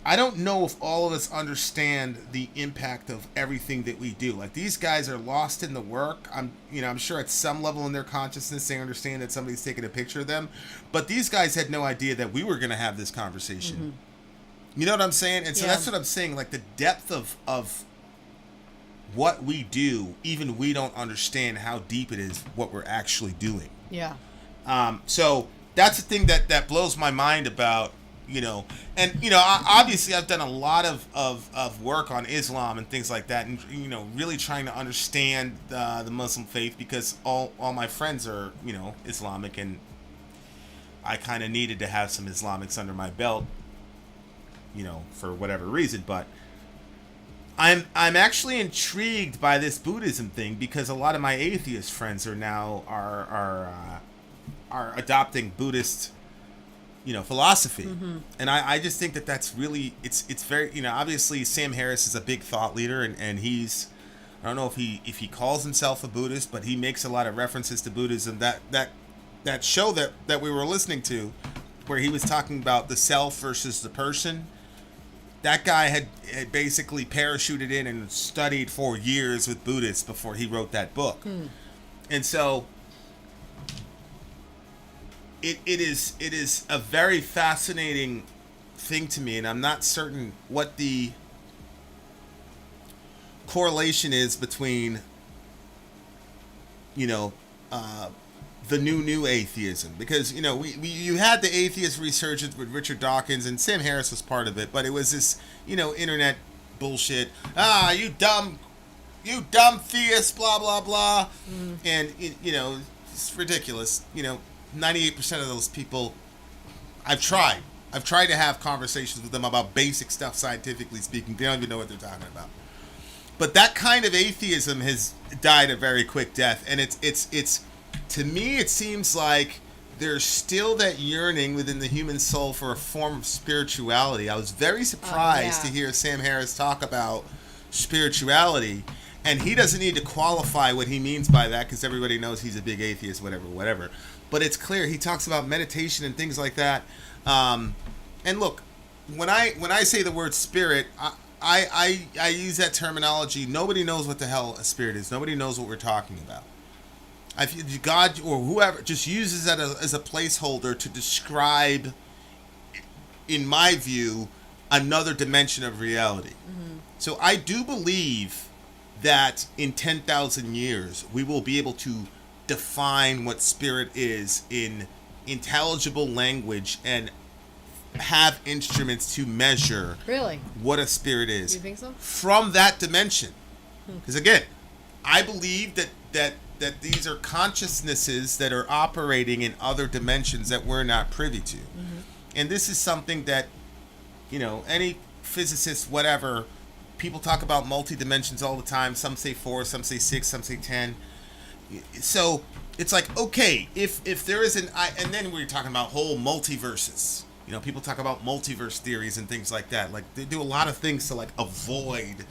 I don't know if all of us understand the impact of everything that we do. Like, these guys are lost in the work. I'm sure at some level in their consciousness, they understand that somebody's taking a picture of them. But these guys had no idea that we were going to have this conversation. Mm-hmm. You know what I'm saying? And so that's what I'm saying. Like, the depth of what we do, even we don't understand how deep it is, what we're actually doing. Yeah. So that's the thing that blows my mind about, obviously I've done a lot of work on Islam and things like that, and, really trying to understand the Muslim faith, because all my friends are, Islamic, and I kind of needed to have some Islamics under my belt, for whatever reason. But I'm actually intrigued by this Buddhism thing, because a lot of my atheist friends are now are adopting Buddhist philosophy. And I just think that that's really, it's very, obviously Sam Harris is a big thought leader, and he's, I don't know if he calls himself a Buddhist, but he makes a lot of references to Buddhism. That show that we were listening to, where he was talking about the self versus the person, that guy had basically parachuted in and studied for years with Buddhists before he wrote that book. And so it is a very fascinating thing to me, and I'm not certain what the correlation is between the new atheism, because you had the atheist resurgence with Richard Dawkins, and Sam Harris was part of it, but it was this internet bullshit. You dumb theist, blah blah blah. And it's ridiculous. 98% of those people, I've tried to have conversations with them about basic stuff, scientifically speaking. They don't even know what they're talking about. But that kind of atheism has died a very quick death, and it's to me, it seems like there's still that yearning within the human soul for a form of spirituality. I was very surprised to hear Sam Harris talk about spirituality, and he doesn't need to qualify what he means by that, because everybody knows he's a big atheist, whatever. But it's clear he talks about meditation and things like that. And look, when I say the word spirit, I use that terminology. Nobody knows what the hell a spirit is. Nobody knows what we're talking about. God or whoever just uses that as a placeholder to describe, in my view, another dimension of reality. So I do believe that in 10,000 years we will be able to define what spirit is in intelligible language and have instruments to measure what a spirit is. You think so? From that dimension. Because again, I believe that these are consciousnesses that are operating in other dimensions that we're not privy to. And this is something that, any physicist, whatever, people talk about multi-dimensions all the time. Some say 4, some say 6, some say 10. So it's like, okay, if there is and then we're talking about whole multiverses. People talk about multiverse theories and things like that. Like, they do a lot of things to avoid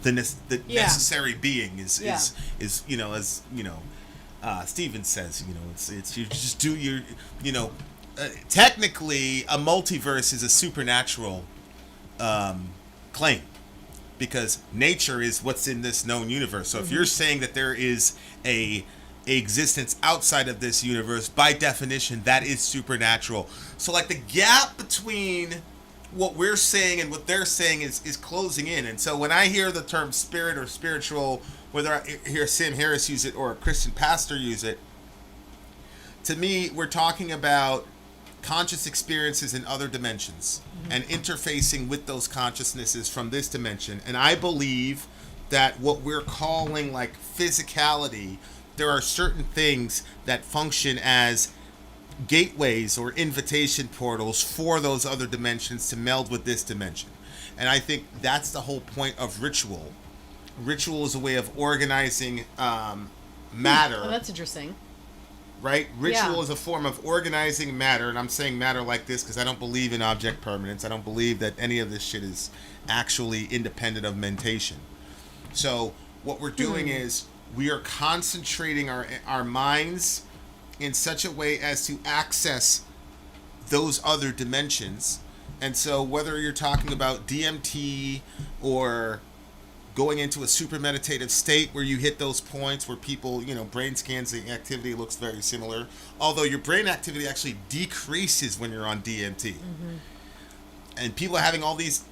the necessary being is as Steven says, it's you just do your technically a multiverse is a supernatural claim, because nature is what's in this known universe. So if you're saying that there is a existence outside of this universe, by definition that is supernatural. So like the gap between what we're saying and what they're saying is closing in. And so when I hear the term spirit or spiritual, whether I hear Sam Harris use it or a Christian pastor use it, to me we're talking about conscious experiences in other dimensions and interfacing with those consciousnesses from this dimension. And I believe that what we're calling like physicality, there are certain things that function as gateways or invitation portals for those other dimensions to meld with this dimension. And I think that's the whole point of ritual. Ritual is a way of organizing matter. Oh, that's interesting. Right? Ritual is a form of organizing matter, and I'm saying matter like this because I don't believe in object permanence. I don't believe that any of this shit is actually independent of mentation. So what we're doing is we are concentrating our minds in such a way as to access those other dimensions. And so whether you're talking about DMT or going into a super meditative state where you hit those points where people, brain scans, the activity looks very similar, although your brain activity actually decreases when you're on DMT. And people are having all these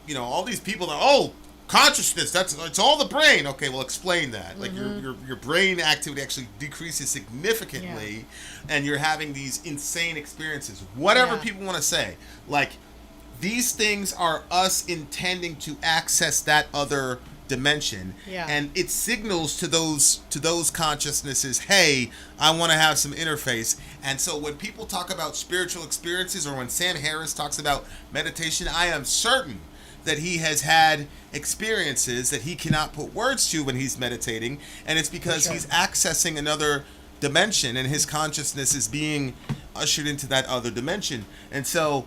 people that, consciousness, it's all the brain. Okay, well, explain that. Like your brain activity actually decreases significantly, and you're having these insane experiences. Whatever people want to say, like these things are us intending to access that other dimension, and it signals to those consciousnesses, hey, I want to have some interface. And so when people talk about spiritual experiences, or when Sam Harris talks about meditation, I am certain that he has had experiences that he cannot put words to when he's meditating, and it's because he's accessing another dimension, and his consciousness is being ushered into that other dimension. And so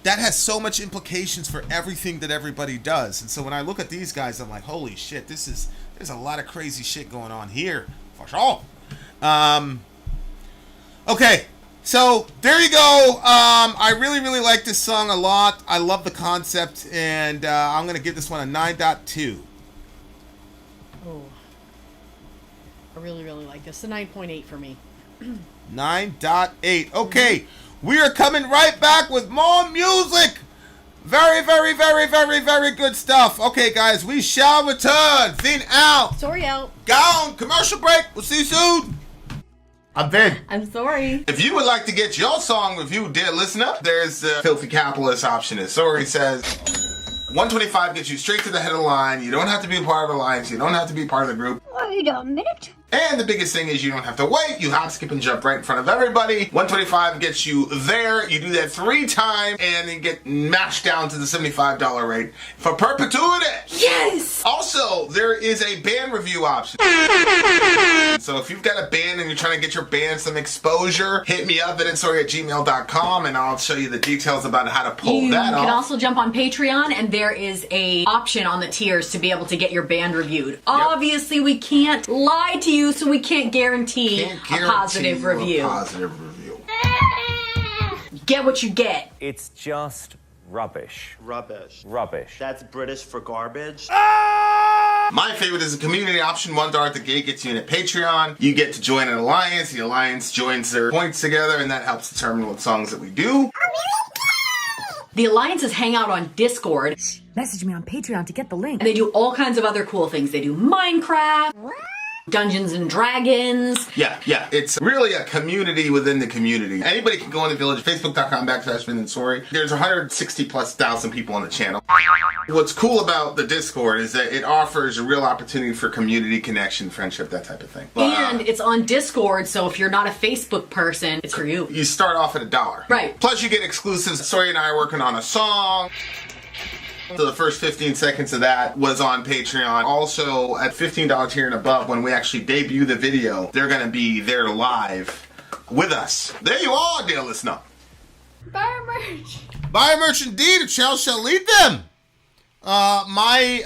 that has so much implications for everything that everybody does. And so when I look at these guys, I'm like, holy shit, there's a lot of crazy shit going on here, for sure. Okay, so there you go. I really, really like this song a lot. I love the concept, and I'm going to give this one a 9.2. Oh. I really, really like this. A 9.8 for me. 9.8. Okay, we are coming right back with more music. Very, very, very, very, very good stuff. Okay, guys, we shall return. Vin out. Sorry out. Gone. Commercial break. We'll see you soon. I'm Vin. I'm sorry. If you would like to get your song reviewed, dear listener, there's the Filthy Capitalist option. As Sori says, 125 gets you straight to the head of the line. You don't have to be a part of the alliance. You don't have to be part of the group. Wait a minute. And the biggest thing is you don't have to wait. You hop, skip, and jump right in front of everybody. 125 gets you there. You do that 3 times, and you get matched down to the $75 rate for perpetuity. Yes! Also, there is a band review option. So if you've got a band and you're trying to get your band some exposure, hit me up at itsori@gmail.com, and I'll show you the details about how to pull You that off. can also jump on Patreon, and there is a option on the tiers to be able to get your band reviewed. Obviously, we can't lie to you, so we can't guarantee, a positive review. Get what you get. It's just rubbish. Rubbish. Rubbish. That's British for garbage. My favorite is the community option. $1 at the gate gets you in at Patreon. You get to join an alliance. The alliance joins their points together, and that helps determine what songs that we do. The alliances hang out on Discord. Message me on Patreon to get the link. And they do all kinds of other cool things. They do Minecraft, Dungeons and Dragons. Yeah. It's really a community within the community. Anybody can go in the village, facebook.com/VinandSori. There's 160,000+ people on the channel. What's cool about the Discord is that it offers a real opportunity for community connection, friendship, that type of thing. And it's on Discord, so if you're not a Facebook person, it's for you. You start off at $1. Right. Plus you get exclusives. Sori and I are working on a song. So the first 15 seconds of that was on Patreon. Also, at $15 tier and above, when we actually debut the video, they're going to be there live with us. There you are, dear listener. Buy merch. Buy merch indeed, a child shall lead them. My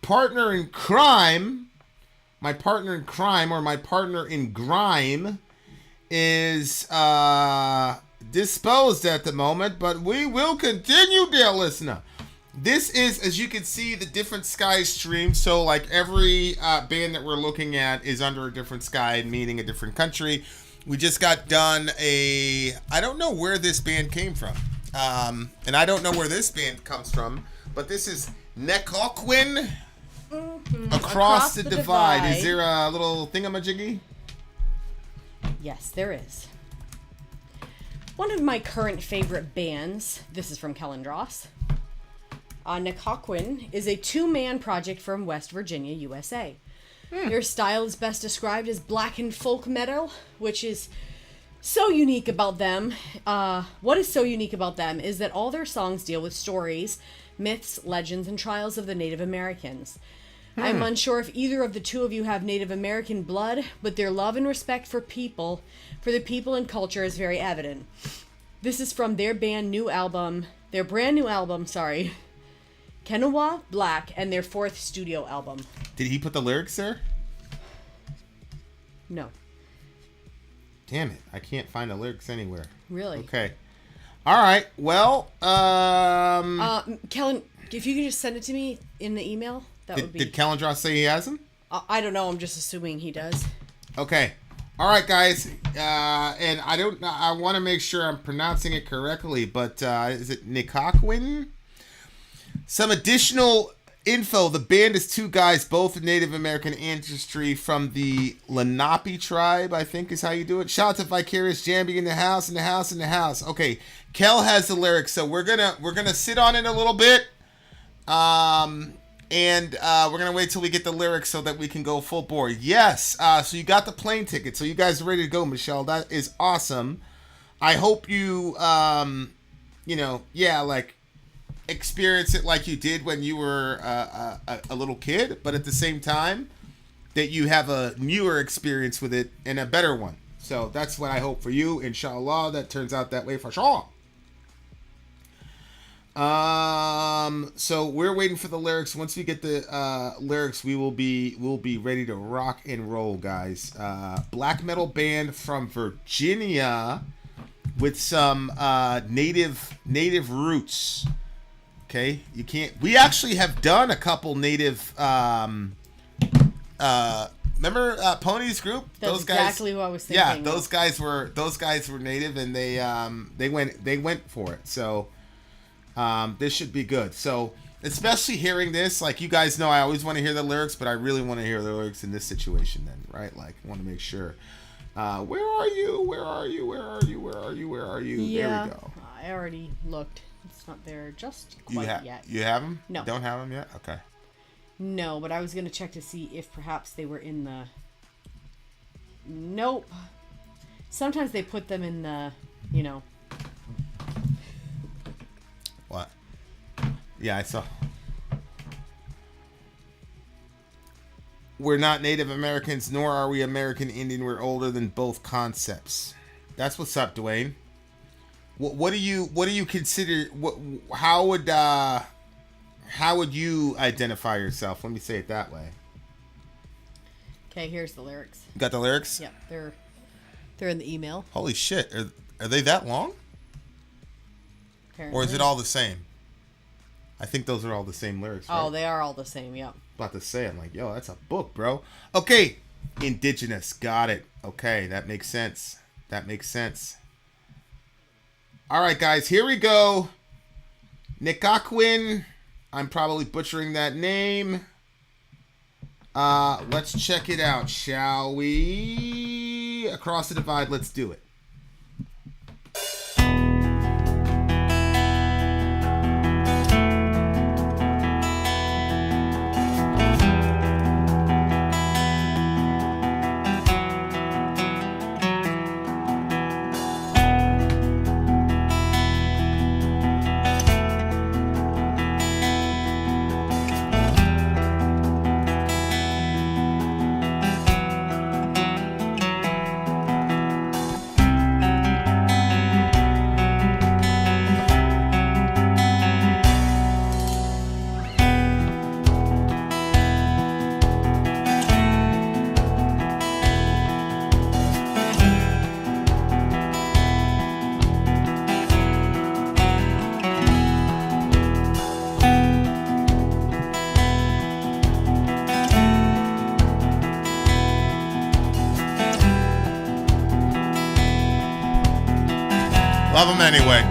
partner in crime, or my partner in grime is disposed at the moment, but we will continue, dear listener. This is, as you can see, the different sky stream. So like every band that we're looking at is under a different sky, meaning a different country. We just got done I don't know where this band came from. And I don't know where this band comes from, but this is Nechochwen. Across the divide. Is there a little thingamajiggy? Yes, there is. One of my current favorite bands, this is from Kellandros. Nechochwen is a 2-man project from West Virginia, USA. Their style is best described as black and folk metal, which is so unique about them. What is so unique about them is that all their songs deal with stories, myths, legends, and trials of the Native Americans. I'm unsure if either of the two of you have Native American blood, but their love and respect for the people and culture is very evident. This is from their brand new album, Kenawa Black, and their 4th studio album. Did he put the lyrics there? No. Damn it, I can't find the lyrics anywhere. Really? Okay. All right. Well, Kellen, if you could just send it to me in the email, would be. Did Kellandros say he has them? I don't know. I'm just assuming he does. Okay. All right, guys. And I want to make sure I'm pronouncing it correctly, but is it Nechochwen? Some additional info. The band is 2 guys, both of Native American ancestry from the Lenape tribe, I think is how you do it. Shout out to Vicarious Jambi in the house. Okay. Kel has the lyrics, so we're gonna sit on it a little bit. And we're going to wait till we get the lyrics so that we can go full bore. Yes, so you got the plane ticket. So you guys are ready to go, Michelle. That is awesome. I hope you, experience it like you did when you were a little kid. But at the same time, that you have a newer experience with it and a better one. So that's what I hope for you. Inshallah, that turns out that way for sure. So we're waiting for the lyrics. Once we get the lyrics, we'll be ready to rock and roll, guys. Black metal band from Virginia with some native roots. Okay, you can't. We actually have done a couple native. Remember Pony's group? That's those guys, exactly what I was thinking. Yeah, those guys were native, and they went for it. So this should be good. So especially hearing this, like, you guys know, I always want to hear the lyrics, but I really want to hear the lyrics in this situation. Then, right? Like, I want to make sure. Where are you? Where are you? Where are you? Where are you? Where are you? Yeah, there we go. I already looked. It's not there just quite yet. You have them? No. You don't have them yet? Okay. No, but I was going to check to see if perhaps they were in the... Nope. Sometimes they put them in the, you know... What? Yeah, I saw. We're not Native Americans, nor are we American Indian. We're older than both concepts. That's what's up, Dwayne. What do you consider? How would you identify yourself? Let me say it that way. Okay, here's the lyrics. You got the lyrics? Yep, they're in the email. Holy shit! Are they that long? Apparently. Or is it all the same? I think those are all the same lyrics. Right? Oh, they are all the same. Yep. About to say, I'm like, yo, that's a book, bro. Okay, indigenous, got it. Okay, that makes sense. That makes sense. All right, guys, here we go. Nechochwen. I'm probably butchering that name. Let's check it out, shall we? Across the Divide, let's do it. Love them anyway.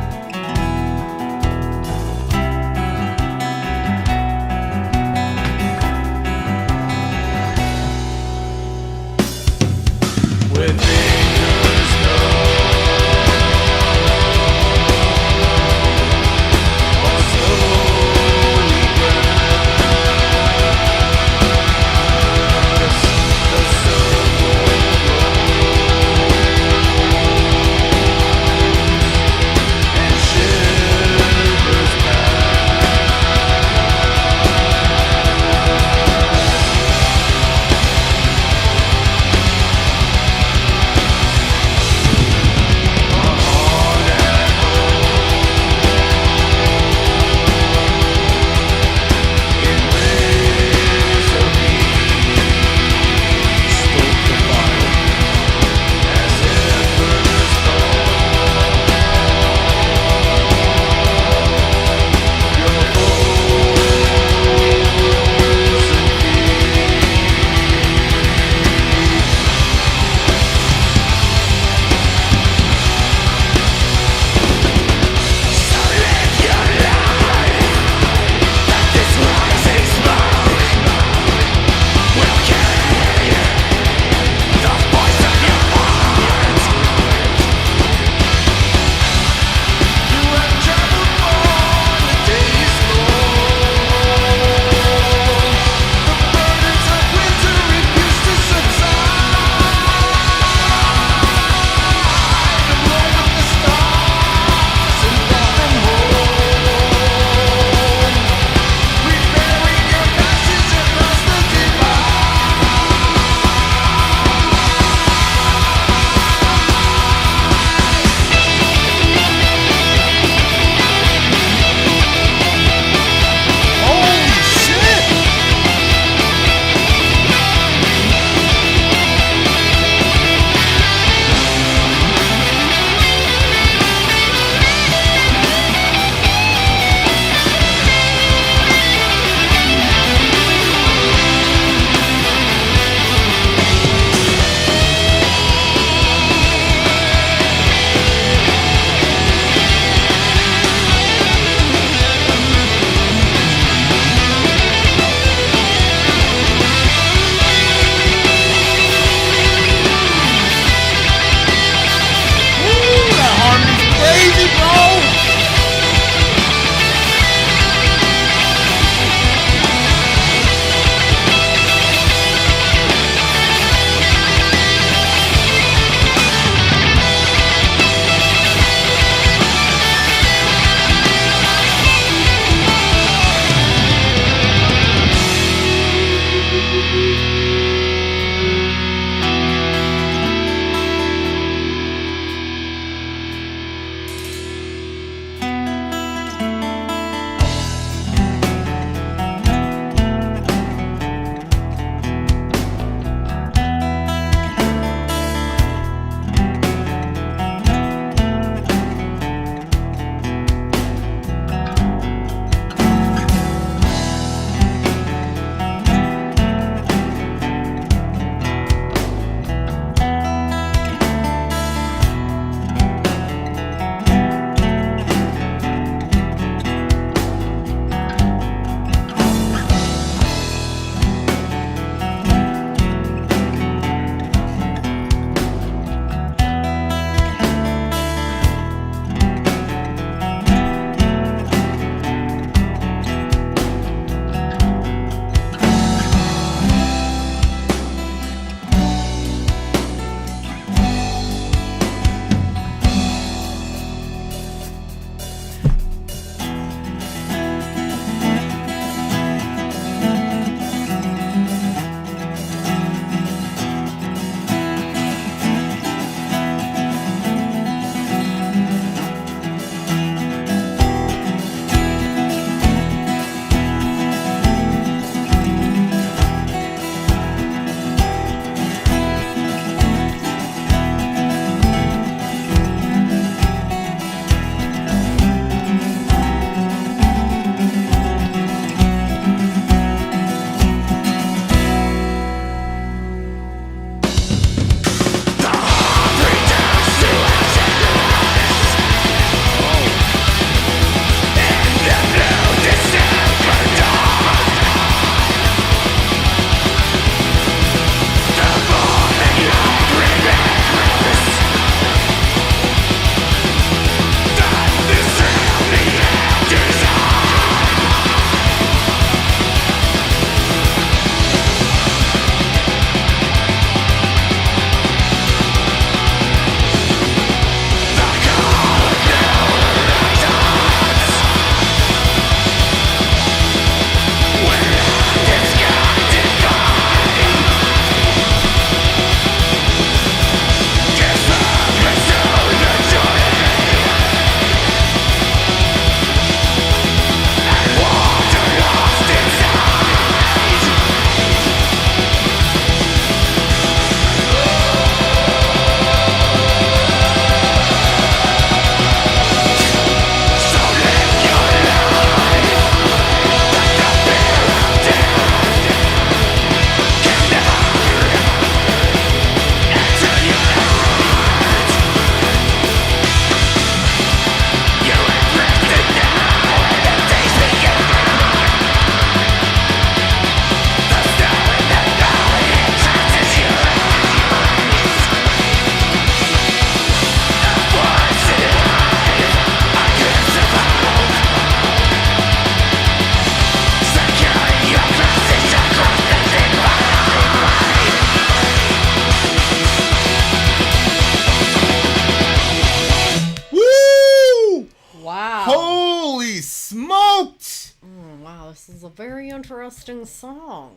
this is a very interesting song.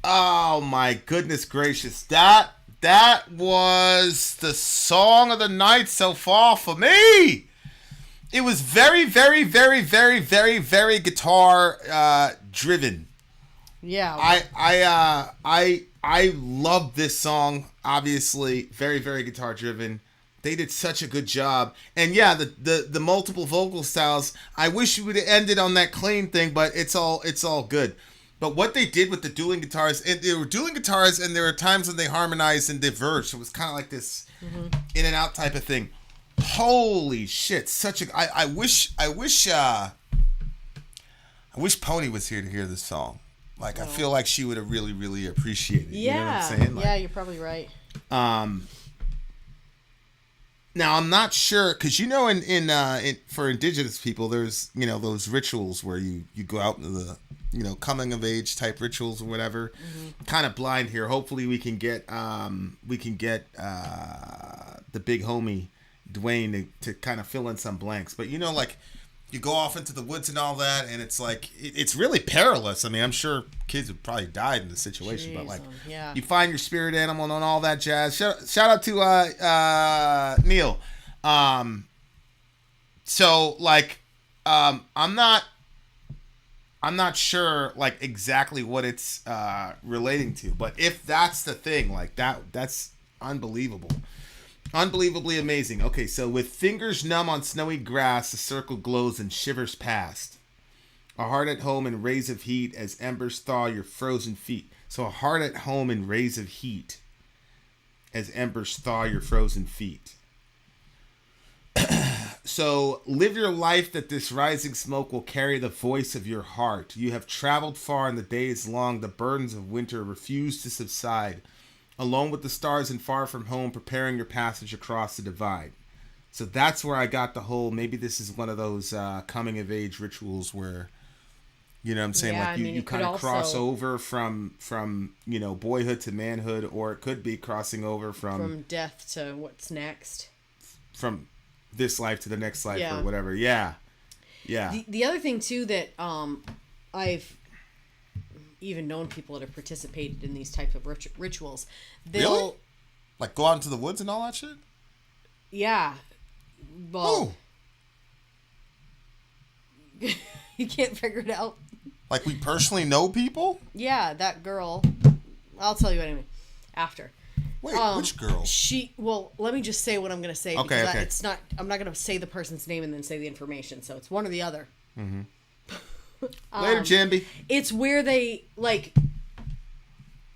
Oh my goodness gracious. That was the song of the night so far for me. It was very, very, very, very, very, very guitar driven. Yeah. I love this song. Obviously, very, very guitar driven. They did such a good job. And yeah, the multiple vocal styles. I wish we would have ended on that clean thing, but it's all good. But what they did with the dueling guitars, and they were dueling guitars, and there were times when they harmonized and diverged. It was kind of like this in and out type of thing. Holy shit! I wish Pony was here to hear this song. Like, I feel like she would have really, really appreciated it. Yeah. You know what I'm saying? Like, yeah, you're probably right. Now I'm not sure, because in for indigenous people, there's those rituals where you go out into the coming of age type rituals or whatever. Kind of blind here. Hopefully we can get the big homie Dwayne to kind of fill in some blanks. But like you go off into the woods and all that, and it's like it's really perilous. I mean, I'm sure kids would probably died in the situation, but like you find your spirit animal and all that jazz. Shout out to Neil. So like I'm not sure like exactly what it's relating to, but if that's the thing, like that's unbelievable. Unbelievably amazing. Okay, so with fingers numb on snowy grass, the circle glows and shivers past. A heart at home in rays of heat as embers thaw your frozen feet. So a heart at home in rays of heat as embers thaw your frozen feet. So live your life that this rising smoke will carry the voice of your heart. You have traveled far and the day is long. The burdens of winter refuse to subside. Alone with the stars and far from home, preparing your passage across the divide. So that's where I got the whole, maybe this is one of those coming of age rituals where, you know what I'm saying? Yeah, like you kind of cross over from boyhood to manhood, or it could be crossing over from death to what's next. From this life to the next life or whatever. Yeah. Yeah. The other thing too that I've even known people that have participated in these type of rituals. They'll really? Like go out into the woods and all that shit? Yeah. Well, you can't figure it out. Like we personally know people? Yeah, that girl. I'll tell you anyway after. Wait, which girl? Well, let me just say what I'm going to say. Okay, because okay. It's not. I'm not going to say the person's name and then say the information. So it's one or the other. Mm-hmm. Later, Jambi. It's where they like.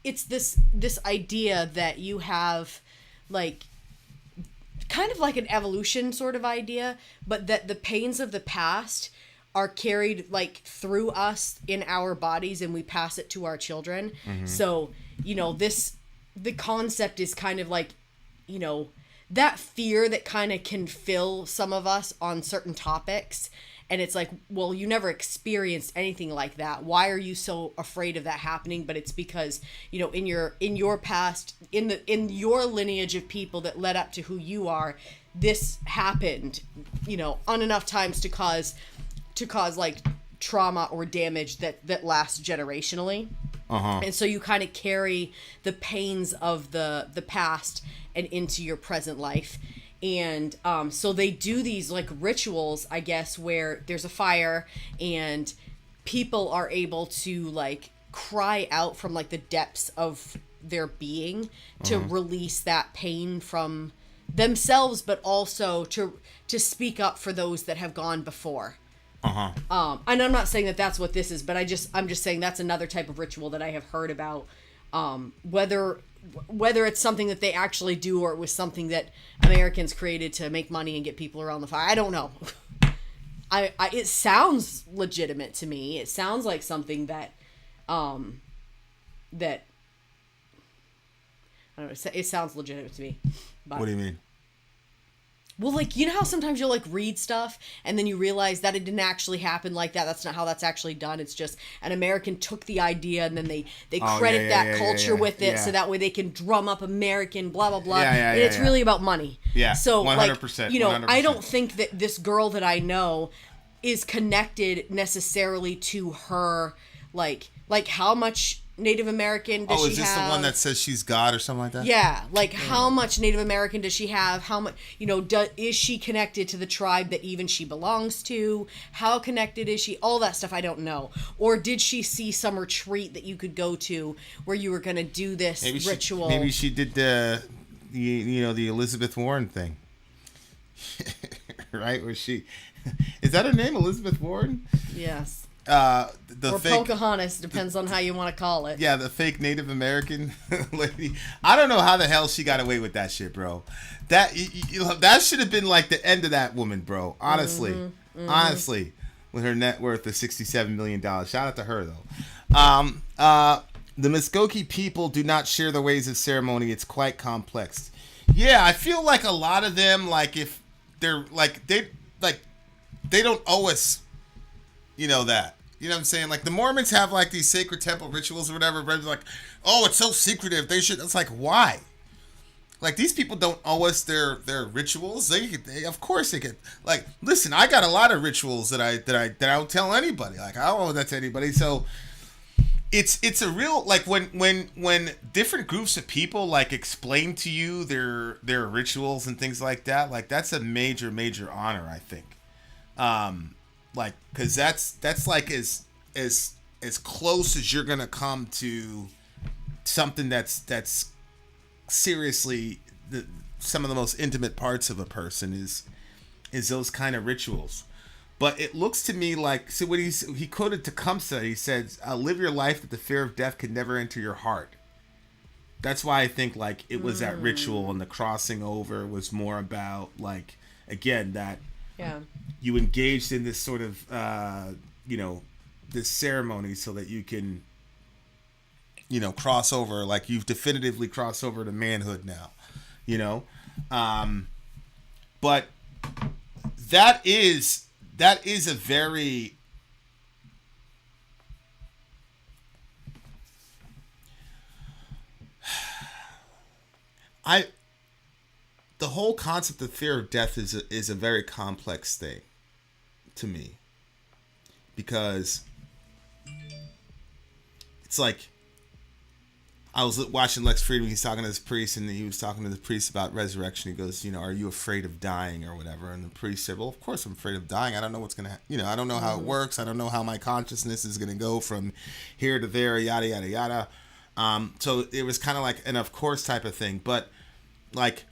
It's this idea that you have, like, kind of like an evolution sort of idea, but that the pains of the past are carried like through us in our bodies, and we pass it to our children. Mm-hmm. So the concept is kind of like, that fear that kind of can fill some of us on certain topics. And it's like, well, you never experienced anything like that. Why are you so afraid of that happening? But it's because, in your past, in your lineage of people that led up to who you are, this happened, on enough times to cause like trauma or damage that lasts generationally. Uh-huh. And so you kind of carry the pains of the past and into your present life. And so they do these like rituals, I guess, where there's a fire and people are able to like cry out from like the depths of their being to release that pain from themselves, but also to speak up for those that have gone before. And I'm not saying that that's what this is, but I'm just saying that's another type of ritual that I have heard about. Whether it's something that they actually do or it was something that Americans created to make money and get people around the fire, I don't know. It sounds legitimate to me. It sounds like something that I don't know. It sounds legitimate to me. But, what do you mean? Well, like, how sometimes you'll, like, read stuff, and then you realize that it didn't actually happen like that. That's not how that's actually done. It's just an American took the idea, and then they credit that culture with it, so that way they can drum up American blah, blah, blah. And it's really about money. Yeah, so, 100%. Like, I don't think that this girl that I know is connected necessarily to her, like how much Native American does she have? Oh, is this the one that says she's God or something like that? Yeah, like how much Native American does she have? How much, is she connected to the tribe that even she belongs to? How connected is she? All that stuff I don't know. Or did she see some retreat that you could go to where you were going to do this ritual? Maybe she did the Elizabeth Warren thing. Right? Where she... Is that her name, Elizabeth Warren? Yes. Or fake, Pocahontas, depends on how you want to call it. Yeah, the fake Native American lady. I don't know how the hell she got away with that shit, bro. That should have been like the end of that woman, bro. Honestly, honestly, with her net worth of $67 million. Shout out to her though. The Muskogee people do not share the ways of ceremony. It's quite complex. Yeah, I feel like a lot of them, like if they're like they don't owe us. That. You know what I'm saying? Like, the Mormons have, like, these sacred temple rituals or whatever. But it's like, oh, it's so secretive. They should... It's like, why? Like, these people don't owe us their rituals. They of course they get... Like, listen, I got a lot of rituals that I don't tell anybody. Like, I don't owe that to anybody. So, it's a real... Like, when different groups of people, like, explain to you their rituals and things like that, like, that's a major, major honor, I think. Like, because that's like as close as you're gonna come to something that's seriously some of the most intimate parts of a person is those kind of rituals. But it looks to me like, so when he quoted Tecumseh, he said, "Live your life that the fear of death can never enter your heart." That's why I think like it was that ritual, and the crossing over was more about like, again, that. Yeah. You engaged in this sort of, this ceremony so that you can, cross over. Like you've definitively crossed over to manhood now, But that is a very. The whole concept of fear of death is a very complex thing to me, because it's like I was watching Lex Friedman. He's talking to this priest, and he was talking to the priest about resurrection. He goes, "Are you afraid of dying or whatever?" And the priest said, "Well, of course I'm afraid of dying. I don't know what's gonna, I don't know how it works. I don't know how my consciousness is gonna go from here to there, yada yada yada." So it was kind of like an of course type of thing, but like.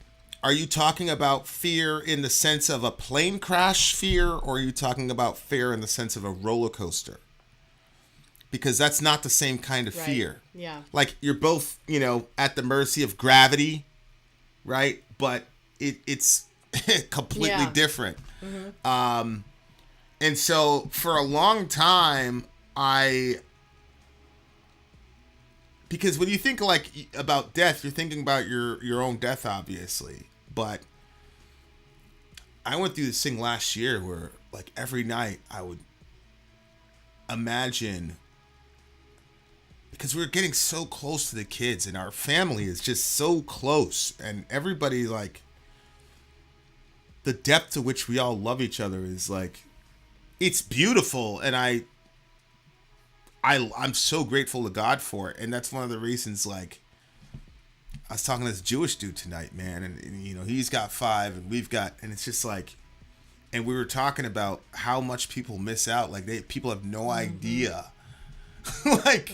Are you talking about fear in the sense of a plane crash fear, or are you talking about fear in the sense of a roller coaster? Because that's not the same kind of fear. Yeah. Like you're both, at the mercy of gravity, right? But it's completely different. Mm-hmm. And so for a long time, because when you think like about death, you're thinking about your own death, obviously. But I went through this thing last year where like every night I would imagine, because we were getting so close to the kids and our family is just so close, and everybody, like, the depth to which we all love each other is like, it's beautiful. And I'm so grateful to God for it. And that's one of the reasons, like, I was talking to this Jewish dude tonight, man, and he's got 5 and we've got, and it's just like, and we were talking about how much people miss out. Like people have no idea, and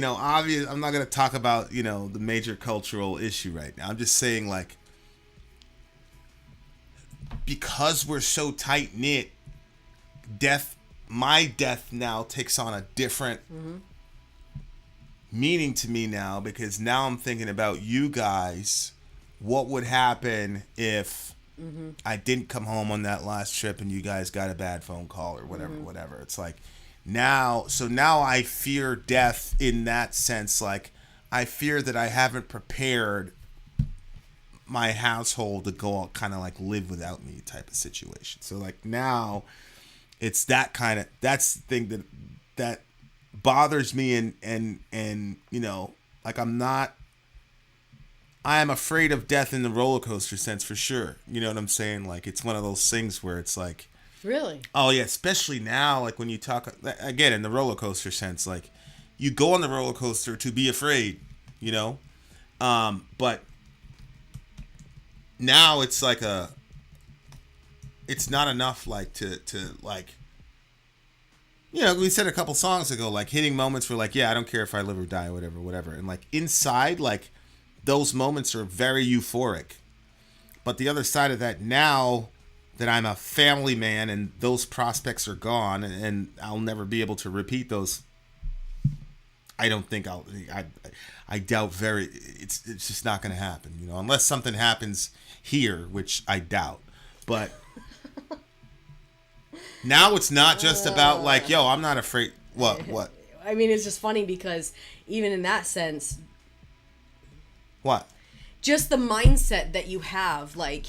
obviously I'm not going to talk about, the major cultural issue right now. I'm just saying, like, because we're so tight knit, my death now takes on a different meaning to me now, because now I'm thinking about you guys. What would happen if I didn't come home on that last trip and you guys got a bad phone call or whatever. It's like now I fear death in that sense. Like, I fear that I haven't prepared my household to go kind of like live without me type of situation. So like now it's that's the thing that bothers me, and like I am afraid of death in the roller coaster sense, for sure. You know what I'm saying? Like, it's one of those things where it's like, Really? Oh yeah, especially now, like when you talk again in the roller coaster sense, like you go on the roller coaster to be afraid, you know, but now it's like it's not enough like to like, you know, we said a couple songs ago, like hitting moments where like, yeah, I don't care if I live or die or whatever, and like inside, like those moments are very euphoric, but the other side of that now that I'm a family man and those prospects are gone and I'll never be able to repeat those. I don't think I doubt it's just not going to happen, you know, unless something happens here, which I doubt. But now it's not just about like, yo, I'm not afraid. What? I mean, it's just funny because even in that sense, what? Just the mindset that you have, like,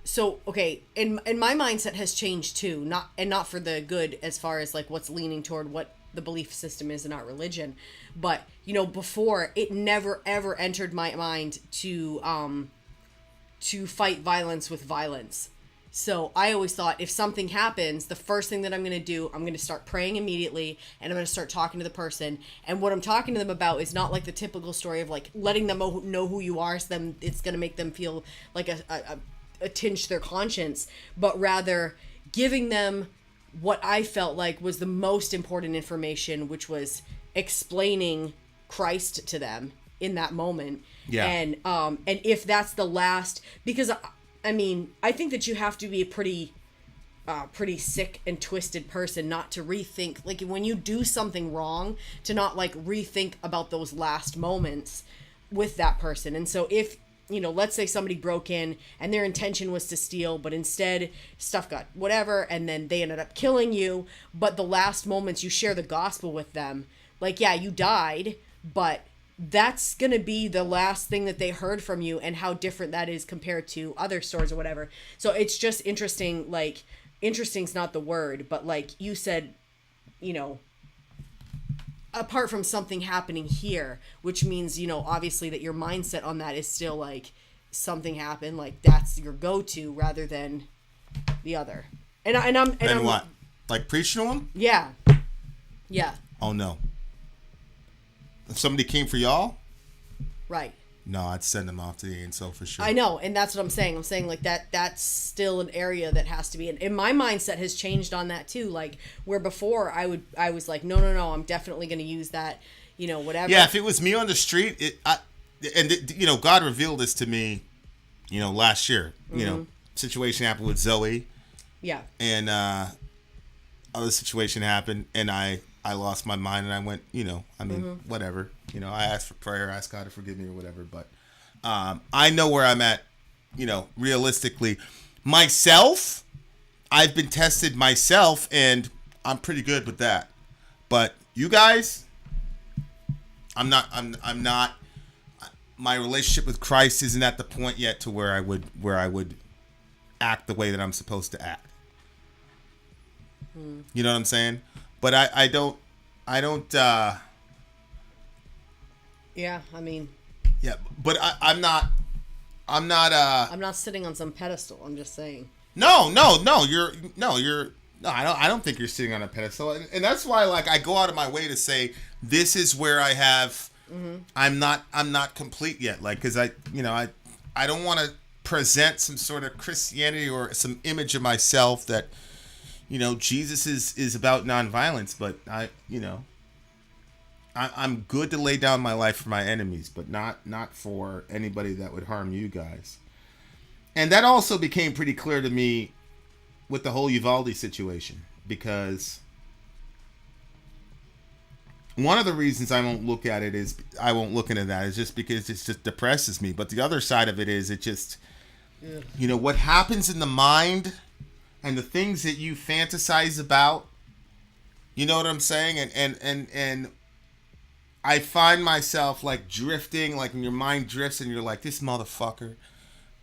so okay, and my mindset has changed too, not for the good as far as like what's leaning toward what the belief system is in our religion, but you know, before it never ever entered my mind to fight violence with violence. So I always thought if something happens, the first thing that I'm going to do, I'm going to start praying immediately and I'm going to start talking to the person. And what I'm talking to them about is not like the typical story of like letting them know who you are, so then it's going to make them feel like a tinge to their conscience, but rather giving them what I felt like was the most important information, which was explaining Christ to them in that moment. Yeah. And if that's the last, because I mean, I think that you have to be a pretty sick and twisted person not to rethink, like when you do something wrong, to not like rethink about those last moments with that person. And so if, you know, let's say somebody broke in and their intention was to steal, but instead stuff got whatever, and then they ended up killing you. But the last moments you share the gospel with them, like, yeah, you died, but that's going to be the last thing that they heard from you, and how different that is compared to other stories or whatever. So it's just interesting, like, interesting's not the word, but like you said, you know, apart from something happening here, which means, you know, obviously that your mindset on that is still like something happened, like that's your go-to rather than the other. And I'm what? Like preaching to them? Yeah. Oh no. If somebody came for y'all? Right. No, I'd send them off to the ANSO for sure. I know, and that's what I'm saying. I'm saying like that's still an area that has to be, and my mindset has changed on that too. Like where before I was like, no, I'm definitely going to use that, you know, whatever. Yeah, if it was me on the street, you know, God revealed this to me, you know, last year. You know, situation happened with Zoe. Yeah. And other situation happened, and I lost my mind, and I went, you know, I mean, whatever. You know, I asked for prayer, asked God to forgive me or whatever. But I know where I'm at, you know, realistically. Myself, I've been tested myself, and I'm pretty good with that. But you guys, I'm not. My relationship with Christ isn't at the point yet to where I would act the way that I'm supposed to act. You know what I'm saying? But I don't. Yeah, I mean. Yeah, but I'm not. I'm not sitting on some pedestal. I'm just saying. No. I don't think you're sitting on a pedestal, and that's why, like, I go out of my way to say this is where I have. I'm not complete yet, like, because I don't want to present some sort of Christianity or some image of myself that, you know, Jesus is about nonviolence, but I'm good to lay down my life for my enemies, but not for anybody that would harm you guys. And that also became pretty clear to me with the whole Uvalde situation, because one of the reasons I won't look into that is just because it just depresses me. But the other side of it is it just, you know, what happens in the mind and the things that you fantasize about, you know what I'm saying? And I find myself like drifting, like when your mind drifts and you're like, this motherfucker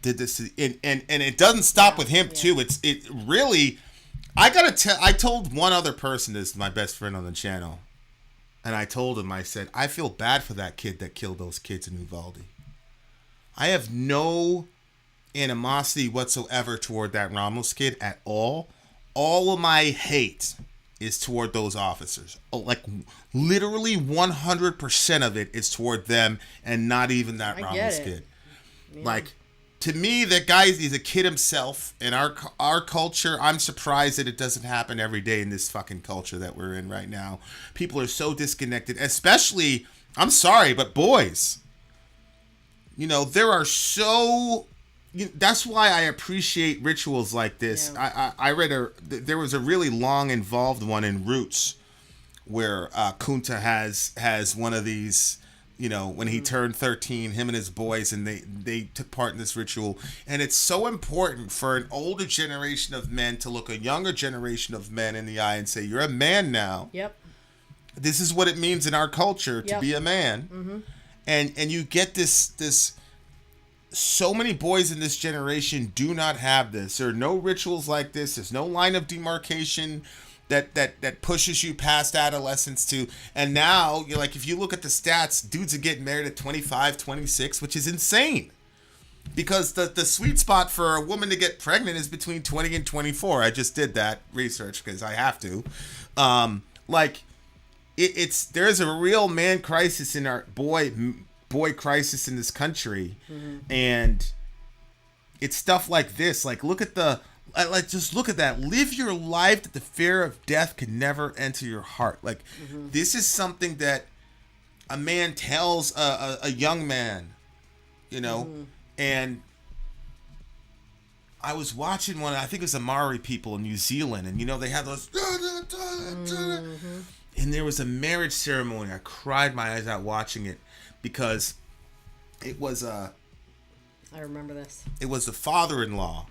did this. And it doesn't stop with him too. It really, I told one other person, this is my best friend on the channel. And I told him, I said, I feel bad for that kid that killed those kids in Uvalde. I have no animosity whatsoever toward that Ramos kid at all. all of my hate is toward those officers. Like literally 100% of it is toward them and not even that Ramos kid. Yeah. Like, to me, that guy, he's a kid himself. In our culture, I'm surprised that it doesn't happen every day in this fucking culture that we're in right now. People are so disconnected, especially, I'm sorry, but boys. You know, there are so... That's why I appreciate rituals like this. Yeah. I read there was a really long involved one in Roots where Kunta has one of these, you know, when he turned 13, him and his boys, and they took part in this ritual. And it's so important for an older generation of men to look a younger generation of men in the eye and say, you're a man now. Yep. This is what it means in our culture to be a man. Mm-hmm. And you get this so many boys in this generation do not have this. There are no rituals like this. There's no line of demarcation that pushes you past adolescence to. And now, you're like, if you look at the stats, dudes are getting married at 25, 26, which is insane. Because the sweet spot for a woman to get pregnant is between 20 and 24. I just did that research because I have to. There's a real man crisis in our boy crisis in this country. Mm-hmm. And it's stuff like this. Like, just look at that. Live your life that the fear of death can never enter your heart. Like, this is something that a man tells a young man, you know. And I was watching one, I think it was the Maori people in New Zealand, and you know, they had those and there was a marriage ceremony. I cried my eyes out watching it because it was I remember this. It was the father-in-law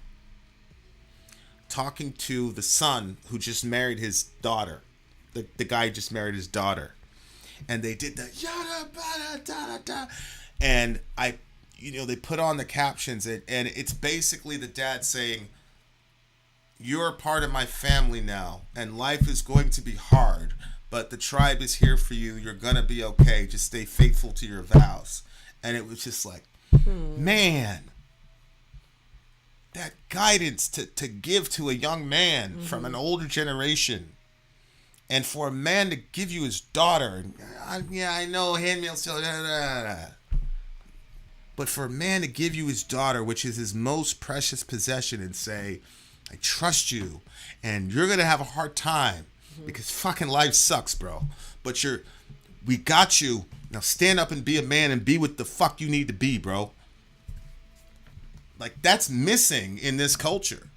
talking to the son who just married his daughter. The guy just married his daughter. And they did that yada bada da da. And they put on the captions and it's basically the dad saying, you're a part of my family now, and life is going to be hard, but the tribe is here for you. You're going to be okay. Just stay faithful to your vows. And it was just like, man, that guidance to give to a young man from an older generation, and for a man to give you his daughter. I know handmaid still, but for a man to give you his daughter, which is his most precious possession, and say, I trust you, and you're going to have a hard time because fucking life sucks, bro. But we got you. Now stand up and be a man and be what the fuck you need to be, bro. Like, that's missing in this culture.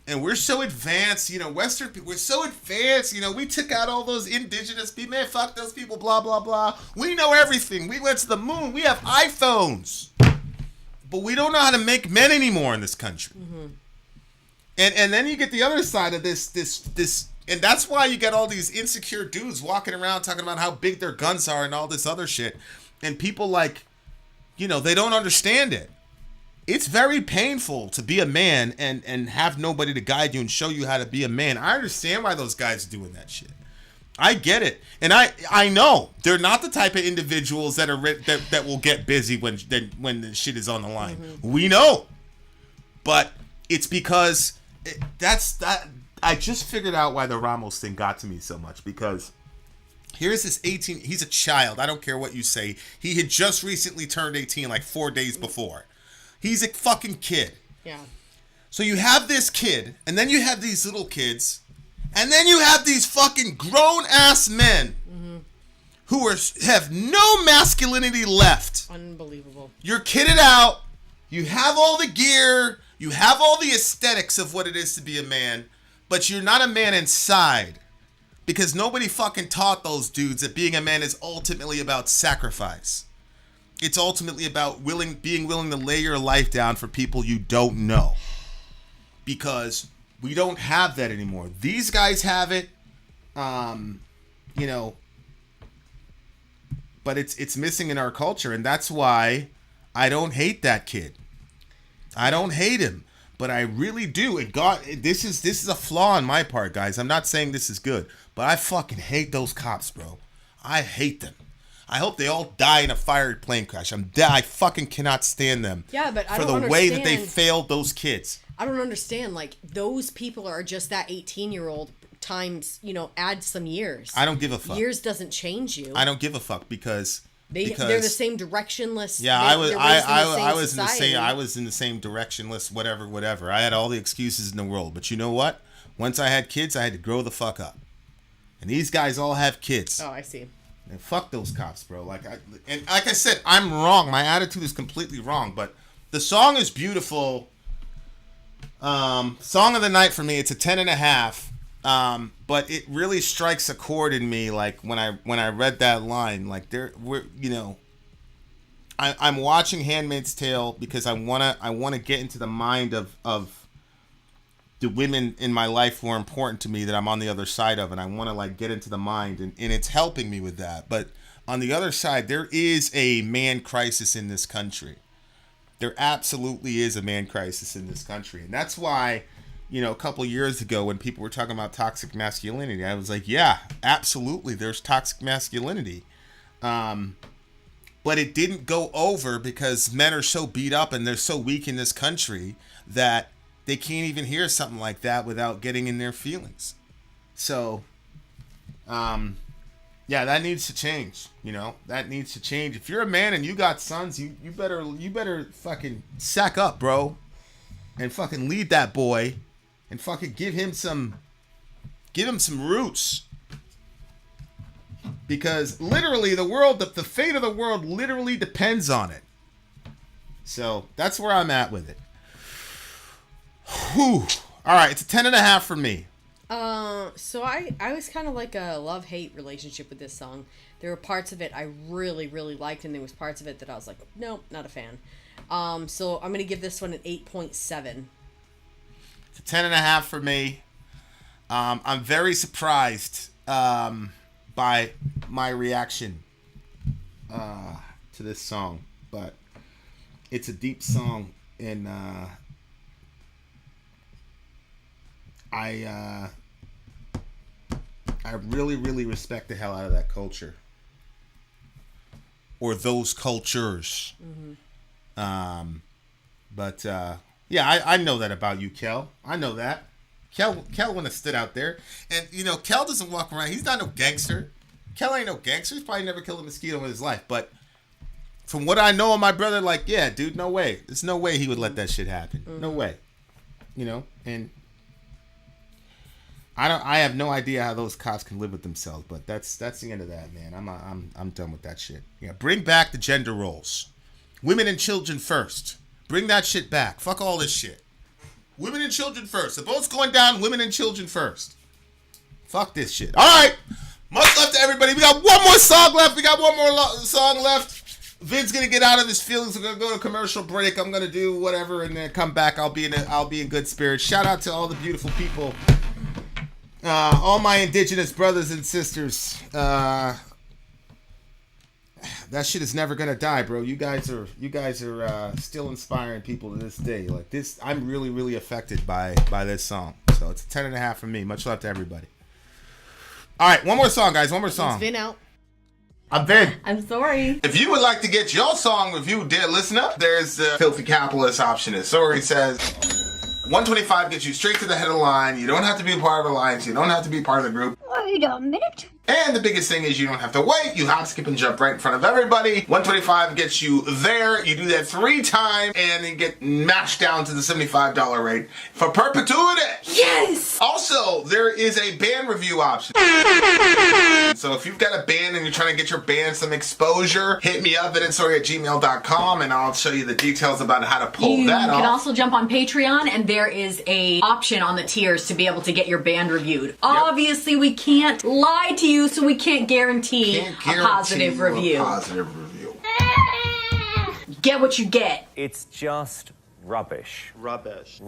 And we're so advanced, you know, Western people, we're so advanced, you know, we took out all those indigenous people, man, fuck those people, blah, blah, blah. We know everything. We went to the moon. We have iPhones. But we don't know how to make men anymore in this country. And then you get the other side of this, and that's why you get all these insecure dudes walking around talking about how big their guns are and all this other shit. And people, like, you know, they don't understand it. It's very painful to be a man and have nobody to guide you and show you how to be a man. I understand why those guys are doing that shit. I get it. And I know they're not the type of individuals that are that will get busy when the shit is on the line. We know. But it's because I just figured out why the Ramos thing got to me so much, because here's this 18, he's a child. I don't care what you say. He had just recently turned 18 like 4 days before. He's a fucking kid. Yeah. So you have this kid, and then you have these little kids, and then you have these fucking grown-ass men who have no masculinity left. Unbelievable. You're kitted out. You have all the gear. You have all the aesthetics of what it is to be a man, but you're not a man inside, because nobody fucking taught those dudes that being a man is ultimately about sacrifice. It's ultimately about being willing to lay your life down for people you don't know. Because we don't have that anymore. These guys have it, you know, but it's missing in our culture, and that's why I don't hate that kid. I don't hate him, but I really do. This is a flaw on my part, guys. I'm not saying this is good, but I fucking hate those cops, bro. I hate them. I hope they all die in a fire plane crash. I fucking cannot stand them. Yeah, but I for don't the way that they understand. failed those kids. I don't understand. Like, those people are just that 18-year-old times, add some years. I don't give a fuck. Years doesn't change you. I don't give a fuck because They're the same directionless. Yeah, I was in the same directionless whatever. I had all the excuses in the world, but you know what? Once I had kids, I had to grow the fuck up. And these guys all have kids. Oh, I see. And fuck those cops, bro. Like I said, I'm wrong. My attitude is completely wrong, but the song is beautiful. Song of the night for me, it's a 10.5. But it really strikes a chord in me. Like when I read that line, like I'm watching Handmaid's Tale because I wanna get into the mind of the women in my life who are important to me that I'm on the other side of, and I want to like get into the mind, and it's helping me with that. But on the other side, there is a man crisis in this country. There absolutely is a man crisis in this country, and that's why, a couple years ago when people were talking about toxic masculinity, I was like, yeah, absolutely, there's toxic masculinity. But it didn't go over because men are so beat up and they're so weak in this country that they can't even hear something like that without getting in their feelings. So, yeah, that needs to change. That needs to change. If you're a man and you got sons, you better fucking sack up, bro, and fucking lead that boy, and fucking give him some roots. Because literally the fate of the world literally depends on it. So that's where I'm at with it. Whew. All right, it's a 10.5 for me. So I was kind of like a love-hate relationship with this song. There were parts of it I really, really liked, and there was parts of it that I was like, nope, not a fan. So I'm gonna give this one an 8.7. It's a 10.5 for me. I'm very surprised by my reaction to this song, but it's a deep song, and I really, really respect the hell out of that culture. Or those cultures. Mm-hmm. But yeah, I know that about you, Kel. I know that. Kel wouldn't have stood out there. And, Kel doesn't walk around. He's not no gangster. Kel ain't no gangster. He's probably never killed a mosquito in his life. But from what I know of my brother, like, yeah, dude, no way. There's no way he would let that shit happen. Mm-hmm. No way. And I have no idea how those cops can live with themselves, but that's the end of that, man. I'm done with that shit. Yeah, bring back the gender roles. Women and children first. Bring that shit back. Fuck all this shit. Women and children first. The boat's going down. Women and children first. Fuck this shit. All right. Much love to everybody. We got one more song left. Vin's gonna get out of his feelings. We're gonna go to commercial break. I'm gonna do whatever and then come back. I'll be in good spirits. Shout out to all the beautiful people. All my indigenous brothers and sisters. That shit is never gonna die, bro. You guys are still inspiring people to this day. Like this, I'm really, really affected by this song. So it's a 10.5 from me. Much love to everybody. All right, one more song, guys. One more song. It's Vin out. I'm Vin. I'm sorry. If you would like to get your song reviewed, dear listener, there's the Filthy Capitalist option. As Sori says, $125 gets you straight to the head of the line. You don't have to be a part of the alliance. You don't have to be part of the group. Wait a minute. And the biggest thing is you don't have to wait. You hop, skip, and jump right in front of everybody. $125 gets you there. You do that 3 times, and you get mashed down to the $75 rate for perpetuity. Yes! Also, there is a band review option. So if you've got a band and you're trying to get your band some exposure, hit me up at sori@gmail.com, and I'll show you the details about how to pull that off. You can also jump on Patreon, and there is a option on the tiers to be able to get your band reviewed. Obviously, we can't lie to you, so we can't guarantee a positive review. Get what you get. It's just rubbish. Rubbish.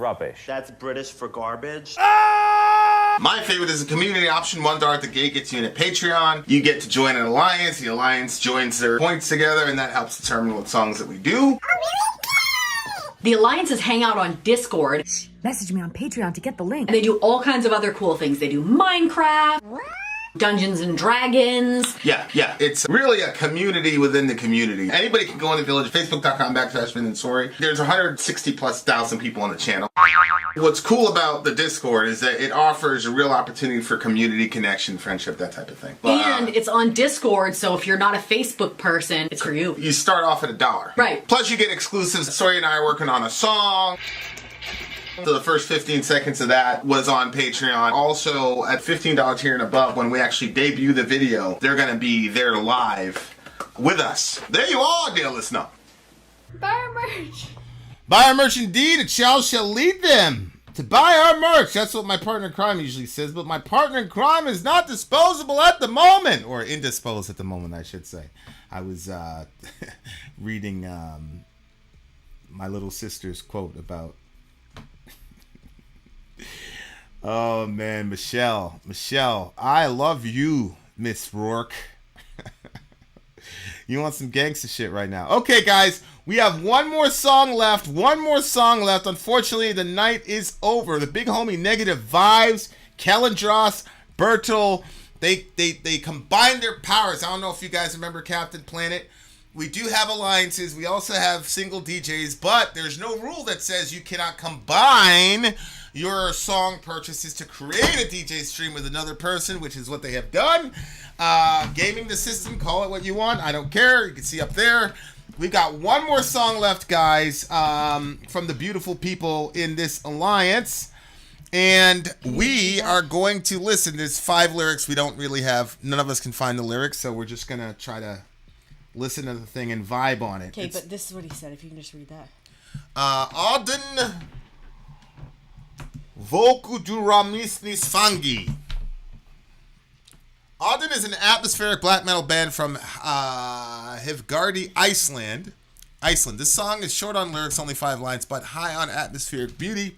That's British for garbage. My favorite is the community option. $1 at the gate gets you in at Patreon. You get to join an alliance. The alliance joins their points together, and that helps determine what songs that we do. The alliances hang out on Discord. Message me on Patreon to get the link. And they do all kinds of other cool things. They do Minecraft. Dungeons and Dragons. Yeah. It's really a community within the community. Anybody can go in the village, facebook.com/sori. There's 160,000+ people on the channel. What's cool about the Discord is that it offers a real opportunity for community connection, friendship, that type of thing. And it's on Discord, so if you're not a Facebook person, it's for you. You start off at $1. Right. Plus you get exclusives. Sori and I are working on a song. So the first 15 seconds of that was on Patreon. Also, at $15 tier and above, when we actually debut the video, they're going to be there live with us. There you are, dear listener. Buy our merch. Buy our merch indeed, a child shall lead them to buy our merch. That's what my partner in crime usually says, but my partner in crime is not disposable at the moment, or indisposed at the moment, I should say. I was reading my little sister's quote about oh man, Michelle, I love you, Miss Rourke. You want some gangster shit right now. Okay, guys, we have one more song left. Unfortunately, the night is over. The big homie Negative Vibes, Kellandros, Bertel, they combined their powers. I don't know if you guys remember Captain Planet. We do have alliances. We also have single DJs, but there's no rule that says you cannot combine your song purchases to create a DJ stream with another person, which is what they have done. Gaming the system, call it what you want. I don't care. You can see up there. We got one more song left, guys, from the beautiful people in this alliance. And we are going to listen. There's 5 lyrics. We don't really have, none of us can find the lyrics, so we're just going to try to listen to the thing and vibe on it. Okay, but this is what he said, if you can just read that. Auden Volkuduramisnis Fangi. Auden is an atmospheric black metal band from Hivgardi, Iceland. This song is short on lyrics, only 5 lines, but high on atmospheric beauty.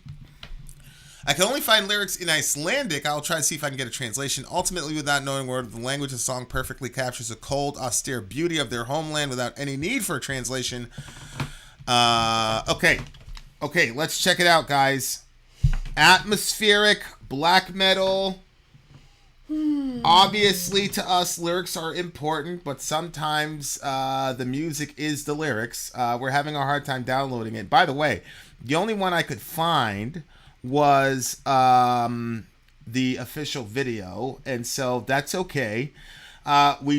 I can only find lyrics in Icelandic. I'll try to see if I can get a translation. Ultimately, without knowing word, the language of the song perfectly captures the cold, austere beauty of their homeland without any need for a translation. Okay, let's check it out, guys. Atmospheric black metal. Obviously, to us, lyrics are important, but sometimes the music is the lyrics. We're having a hard time downloading it. By the way, the only one I could find was the official video, and so that's okay. We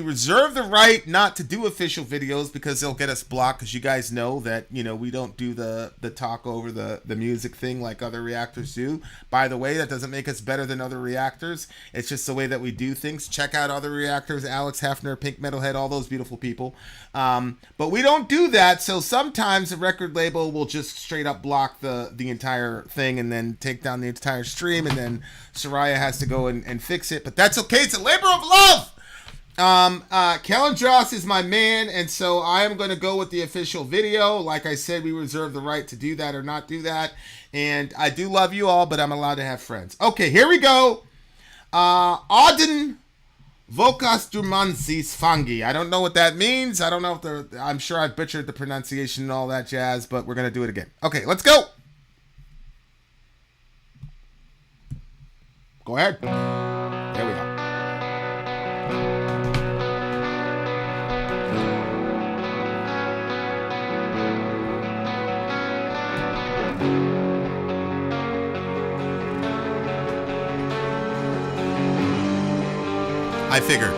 reserve the right not to do official videos because they'll get us blocked, because you guys know that, we don't do the talk over the music thing like other reactors do. By the way, that doesn't make us better than other reactors. It's just the way that we do things. Check out other reactors, Alex Hafner, Pink Metalhead, all those beautiful people. But we don't do that, so sometimes the record label will just straight up block the entire thing and then take down the entire stream, and then Soraya has to go and fix it. But that's okay. It's a labor of love. Kellandros is my man, and so I am going to go with the official video. Like I said, we reserve the right to do that or not do that. And I do love you all, but I'm allowed to have friends. Okay, here we go. Auden Vokas Durmansis Fangi. I don't know what that means. I don't know if I'm sure I've butchered the pronunciation and all that jazz, but we're going to do it again. Okay, let's go. Go ahead. There we go. I figured.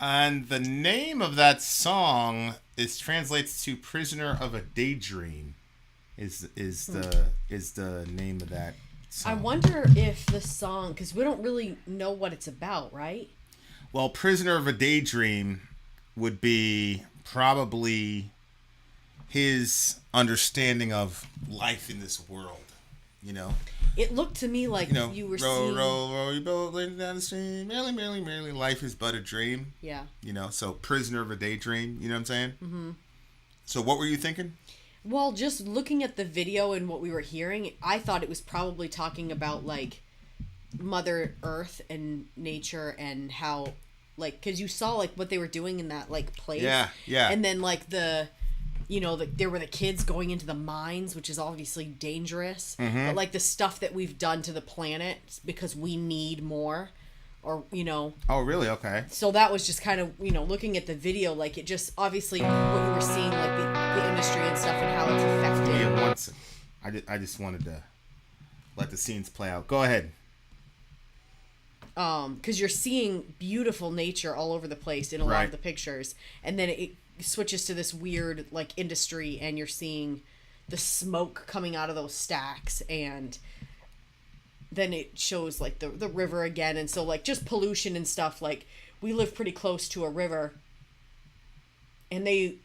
And the name of that song translates to "Prisoner of a Daydream." Is the name of that song? I wonder if the song, because we don't really know what it's about, right? Well, "Prisoner of a Daydream" would be probably his understanding of life in this world. You know, it looked to me like you were seeing. Row, your boat down the stream, merrily, merrily, merrily. Life is but a dream. Yeah. You know, so "Prisoner of a Daydream." You know what I'm saying? Mm-hmm. So what were you thinking? Well, just looking at the video and what we were hearing, I thought it was probably talking about like Mother Earth and nature and how, like, because you saw like what they were doing in that like place. Yeah. And then like there were the kids going into the mines, which is obviously dangerous. Mm-hmm. But like the stuff that we've done to the planet because we need more, or Oh, really? Okay. So that was just kind of looking at the video, like it just obviously what you were seeing, like the industry and stuff and how it's affected. Yeah, I just wanted to let the scenes play out. Go ahead. Because you're seeing beautiful nature all over the place in a lot of the pictures, and then it switches to this weird like industry, and you're seeing the smoke coming out of those stacks, and then it shows like the river again, and so like just pollution and stuff. Like we live pretty close to a river, and they've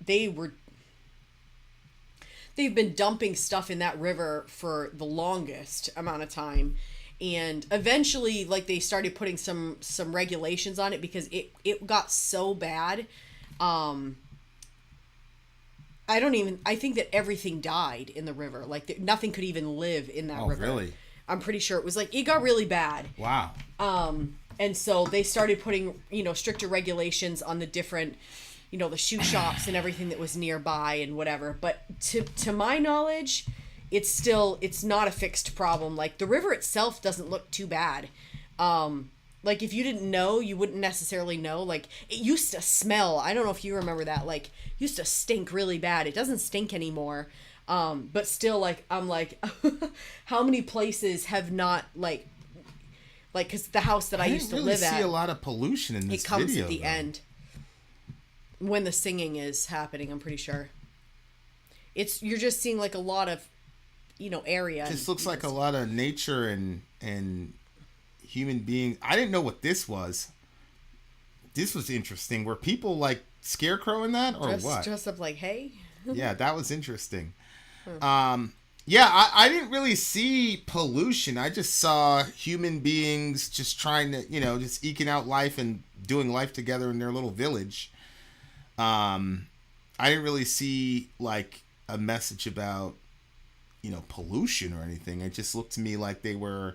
been dumping stuff in that river for the longest amount of time. And eventually, like, they started putting some regulations on it because it got so bad. I think that everything died in the river. Like, nothing could even live in that river. Oh, really? I'm pretty sure it was like, it got really bad. Wow. And so they started putting, stricter regulations on the different, the shoe shops and everything that was nearby and whatever. But to my knowledge, it's not a fixed problem. Like the river itself doesn't look too bad. Like if you didn't know, you wouldn't necessarily know. Like it used to smell. I don't know if you remember that. Like used to stink really bad. It doesn't stink anymore. But still, like I'm like, how many places have not like because the house that I used to live at. I see a lot of pollution in this video. It comes at the end when the singing is happening. I'm pretty sure. You're just seeing like a lot of area. This looks like a lot of nature and human beings. I didn't know what this was. This was interesting. Were people like scarecrowing that or what? Dressed up like hay? Yeah, that was interesting. Yeah, I didn't really see pollution. I just saw human beings just trying to, just eking out life and doing life together in their little village. I didn't really see like a message about pollution or anything. It just looked to me like they were,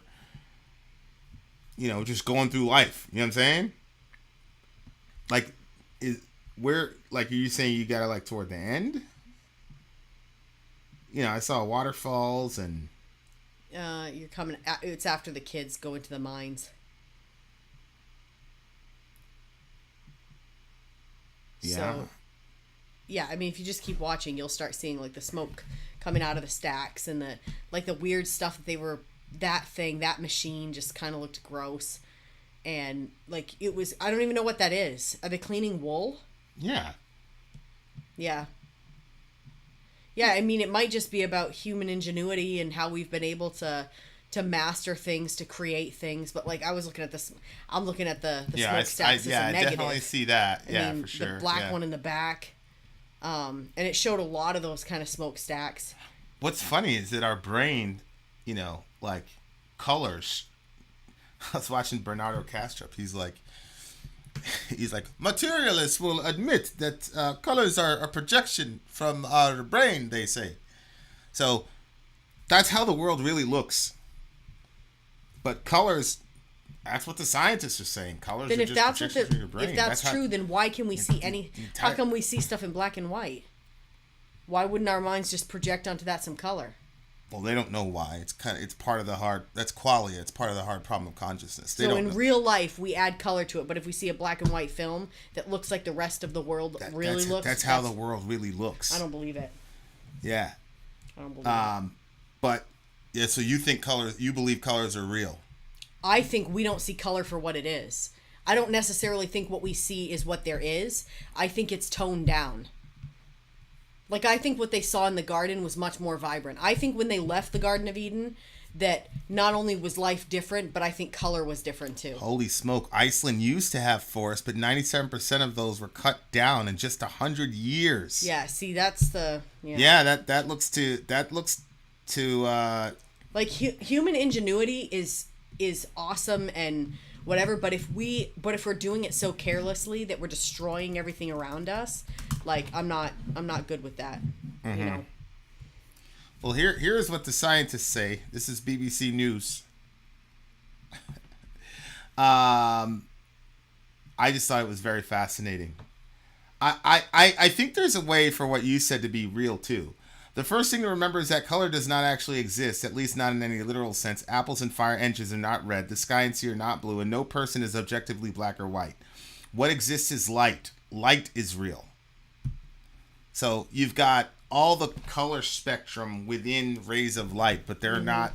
just going through life. You know what I'm saying? Like, are you saying you got it like toward the end? I saw waterfalls and. You're coming. It's after the kids go into the mines. Yeah. So, yeah, I mean, if you just keep watching, you'll start seeing like the smoke coming out of the stacks and the weird stuff that machine just kind of looked gross. And like it was, I don't even know what that is. Are they cleaning wool? Yeah. Yeah. Yeah, I mean, it might just be about human ingenuity and how we've been able to master things, to create things. But like I was looking at this, I'm looking at the smokestacks as a negative. I definitely see that. I mean, for sure. The black one in the back. And it showed a lot of those kind of smokestacks. What's funny is that our brain, like colors. I was watching Bernardo Kastrup. He's like, materialists will admit that colors are a projection from our brain, they say. So that's how the world really looks. But colors, that's what the scientists are saying. Colors then are if just that's projections from your brain. If that's true, then why can we see how come we see stuff in black and white? Why wouldn't our minds just project onto that some color? Well, they don't know why. It's part of the hard. That's qualia. It's part of the hard problem of consciousness. They so don't in know. Real life, we add color to it. But if we see a black and white film that looks like the rest of the world that's how the world really looks. I don't believe it. Yeah. I don't believe it. But yeah, so you believe colors are real? I think we don't see color for what it is. I don't necessarily think what we see is what there is. I think it's toned down. Like, I think what they saw in the garden was much more vibrant. I think when they left the Garden of Eden, that not only was life different, but I think color was different too. Holy smoke. Iceland used to have forests, but 97% of those were cut down in just 100 years. Yeah, see, that's the... Yeah, that looks to like, human ingenuity is awesome and whatever, but if we're doing it so carelessly that we're destroying everything around us, like, I'm not good with that. Mm-hmm. You know. Well, here's what the scientists say. This is BBC News. I just thought it was very fascinating. I think there's a way for what you said to be real too. The first thing to remember is that color does not actually exist, at least not in any literal sense. Apples and fire engines are not red, the sky and sea are not blue, and no person is objectively black or white. What exists is light. Light is real. So you've got all the color spectrum within rays of light, but they're not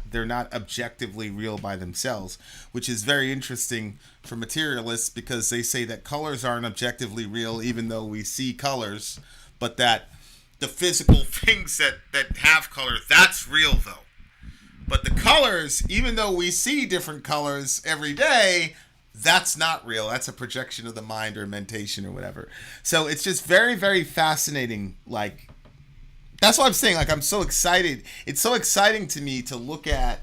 objectively real by themselves, which is very interesting for materialists because they say that colors aren't objectively real even though we see colors, but that the physical things that have color, that's real though. But the colors, even though we see different colors every day, that's not real. That's a projection of the mind or mentation or whatever. So it's just very, very fascinating. Like, that's what I'm saying. Like, I'm so excited. It's so exciting to me to look at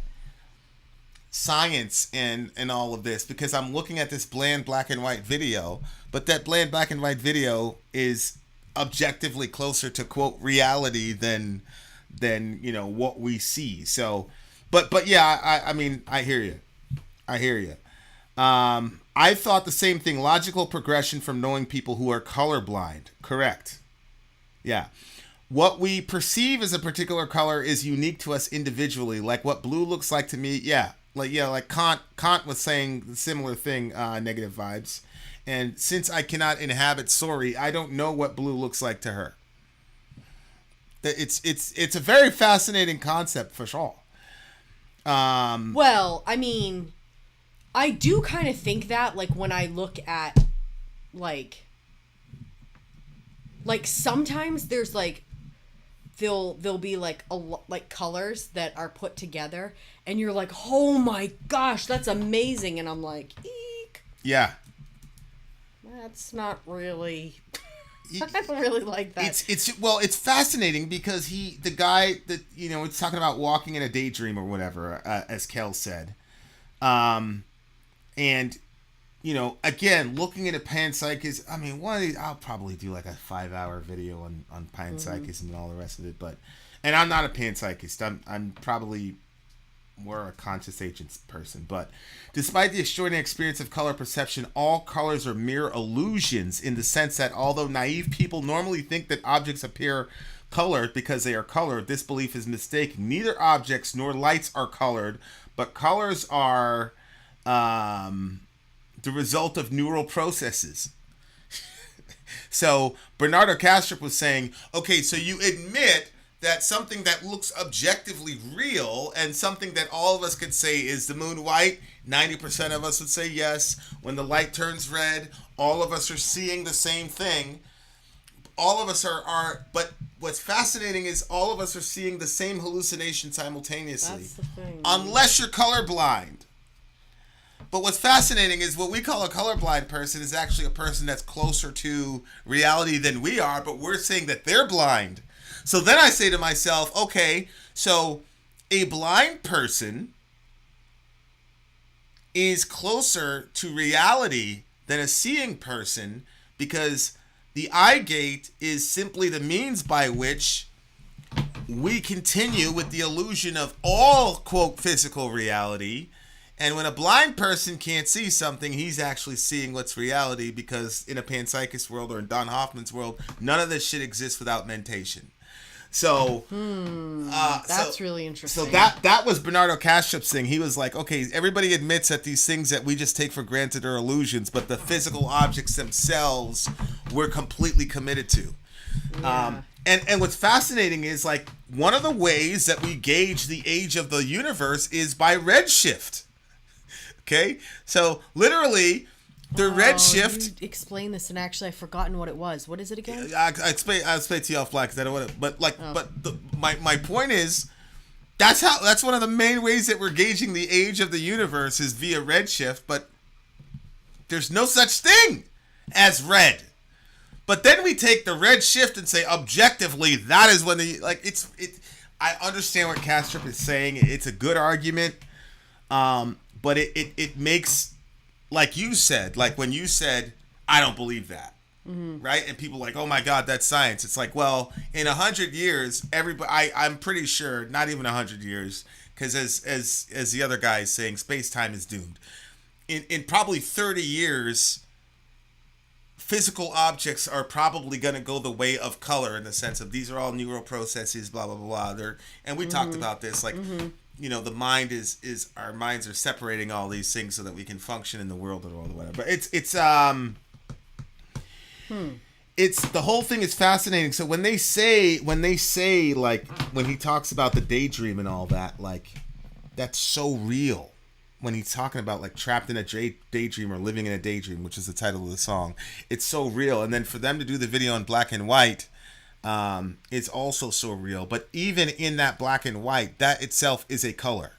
science and all of this because I'm looking at this bland black and white video, but that bland black and white video is objectively closer to quote reality than what we see. So, but yeah, I mean, I hear you. I thought the same thing. Logical progression from knowing people who are colorblind. Correct. Yeah. What we perceive as a particular color is unique to us individually. Like what blue looks like to me. Yeah. Like Kant was saying the similar thing, negative vibes. And since I cannot inhabit sori, I don't know what blue looks like to her. It's a very fascinating concept for sure. Well, I mean, I do kind of think that, like, when I look at, like sometimes there's, like, there'll be, like, like, colors that are put together, and you're like, oh my gosh, that's amazing, and I'm like, eek. Yeah. That's not really... I don't really like that. It's fascinating because the guy that, it's talking about walking in a daydream or whatever, as Kel said. And, again, looking at a panpsychism, I mean, I'll probably do like a 5-hour video on panpsychism and all the rest of it, and I'm not a panpsychist. I'm probably more a conscious agents person, but despite the extraordinary experience of color perception, all colors are mere illusions in the sense that although naive people normally think that objects appear colored because they are colored, this belief is mistaken. Neither objects nor lights are colored, but colors are the result of neural processes. So Bernardo Kastrup was saying, okay, so you admit that something that looks objectively real and something that all of us could say is the moon white, 90% of us would say yes. When the light turns red, all of us are seeing the same thing. All of us are, but what's fascinating is all of us are seeing the same hallucination simultaneously. That's the thing. Unless you're colorblind. But what's fascinating is what we call a colorblind person is actually a person that's closer to reality than we are, but we're saying that they're blind. So then I say to myself, okay, so a blind person is closer to reality than a seeing person because the eye gate is simply the means by which we continue with the illusion of all, quote, physical reality. And when a blind person can't see something, he's actually seeing what's reality because in a panpsychist world or in Don Hoffman's world, none of this shit exists without mentation. So that's really interesting. So that was Bernardo Kastrup's thing. He was like, okay, everybody admits that these things that we just take for granted are illusions, but the physical objects themselves we're completely committed to. Yeah. And what's fascinating is like one of the ways that we gauge the age of the universe is by redshift. Okay? So literally The redshift. You explained this, and actually I've forgotten what it was. What is it again? I'll explain to you offline because I don't want to. But my point is, that's one of the main ways that we're gauging the age of the universe is via redshift. But there's no such thing as red. But then we take the redshift and say objectively that is when I understand what Castrop is saying. It's a good argument, but it makes. Like you said, like when you said, I don't believe that, right? And people are like, oh my God, that's science. It's like, well, in 100 years, I'm pretty sure, not even 100 years, because as the other guy is saying, space-time is doomed. In probably 30 years, physical objects are probably going to go the way of color in the sense of these are all neural processes, blah, blah, blah, blah. And we talked about this, like... the mind is our minds are separating all these things so that we can function in the world and all the whatever. But it's the whole thing is fascinating. So when they say like when he talks about the daydream and all that, like that's so real. When he's talking about like trapped in a daydream or living in a daydream, which is the title of the song, it's so real. And then for them to do the video in black and white. It's also so real, but even in that black and white, that itself is a color.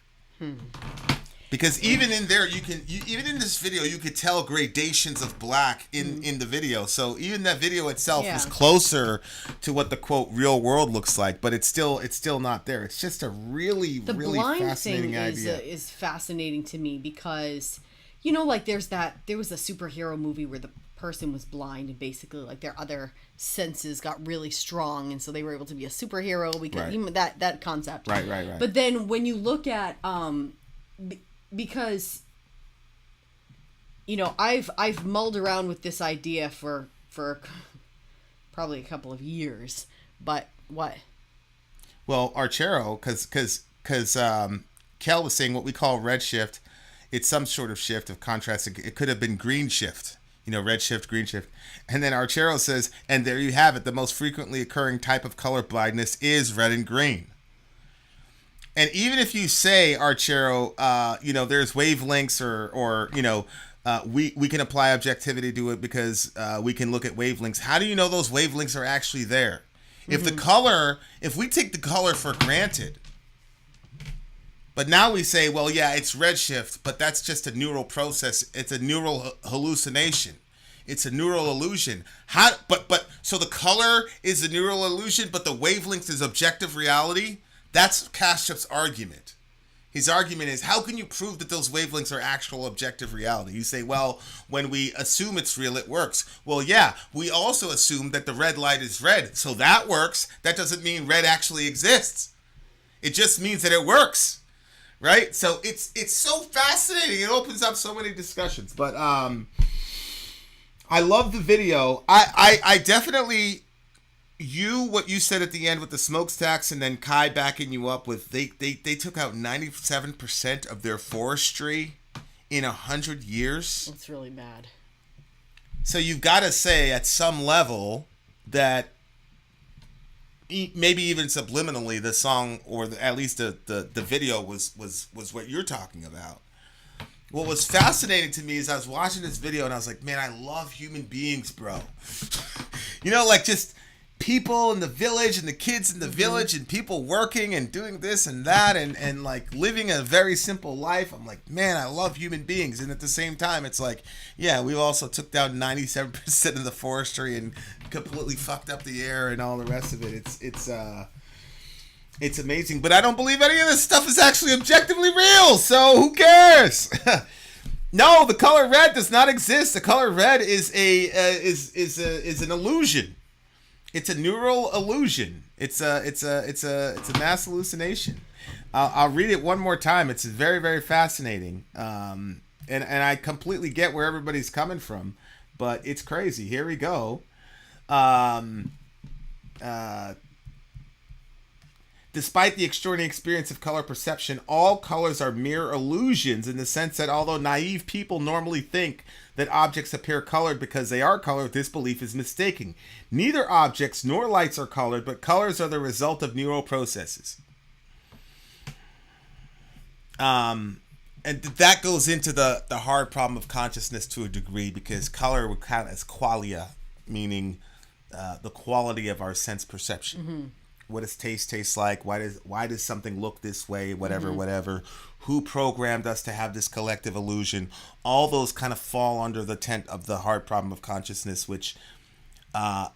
Because even in there, even in this video, you could tell gradations of black in the video. So even that video itself is closer to what the quote real world looks like, but it's still not there. It's just a really fascinating idea. Is fascinating to me because, like there was a superhero movie where the person was blind and basically like their other senses got really strong and so they were able to be a superhero because that concept. Right. But then when you look at because I've mulled around with this idea for probably a couple of years, but what? Well, Archero, because Kel was saying what we call redshift, it's some sort of shift of contrast. It could have been green shift. Red shift, green shift. And then Archero says, and there you have it. The most frequently occurring type of color blindness is red and green. And even if you say, Archero, there's wavelengths or we can apply objectivity to it because we can look at wavelengths. How do you know those wavelengths are actually there? If we take the color for granted, but now we say, well, yeah, it's redshift, but that's just a neural process. It's a neural hallucination. It's a neural illusion. So the color is a neural illusion, but the wavelength is objective reality? That's Kastrop's argument. His argument is, how can you prove that those wavelengths are actual objective reality? You say, well, when we assume it's real, it works. Well, yeah, we also assume that the red light is red, so that works. That doesn't mean red actually exists. It just means that it works. Right? So it's so fascinating. It opens up so many discussions. But I love the video. I definitely what you said at the end with the smokestacks and then Kai backing you up with they took out 97% of their forestry in 100 years. That's really bad. So you've got to say at some level that maybe even subliminally the song or at least the video was what you're talking about. What was fascinating to me is I was watching this video and I was like, man, I love human beings, bro. Like just people in the village and the kids in the village and people working and doing this and that and like living a very simple life. I'm like, man, I love human beings. And at the same time, it's like, yeah, we also took down 97% of the forestry and completely fucked up the air and all the rest of it. It's amazing, but I don't believe any of this stuff is actually objectively real. So who cares? No, the color red does not exist. The color red is an illusion. It's a neural illusion. It's a mass hallucination. I'll read it one more time. It's very, very fascinating. And I completely get where everybody's coming from, but it's crazy. Here we go. Despite the extraordinary experience of color perception, all colors are mere illusions in the sense that although naive people normally think that objects appear colored because they are colored, this belief is mistaken. Neither objects nor lights are colored, but colors are the result of neural processes. And that goes into the hard problem of consciousness to a degree, because color would count as qualia, meaning the quality of our sense perception. Mm-hmm. What does taste like? Why does something look this way? Whatever. Who programmed us to have this collective illusion? All those kind of fall under the tent of the hard problem of consciousness, which I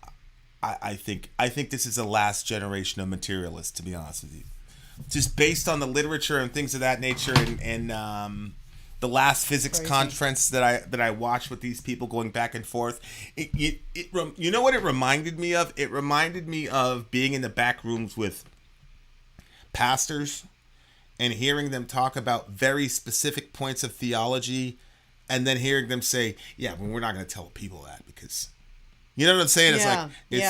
think this is the last generation of materialists, to be honest with you. Just based on the literature and things of that nature, and the last physics conference that I watched with these people going back and forth, you know what it reminded me of? It reminded me of being in the back rooms with pastors and hearing them talk about very specific points of theology, and then hearing them say, "Yeah, well, we're not going to tell people that because." You know what I'm saying? It's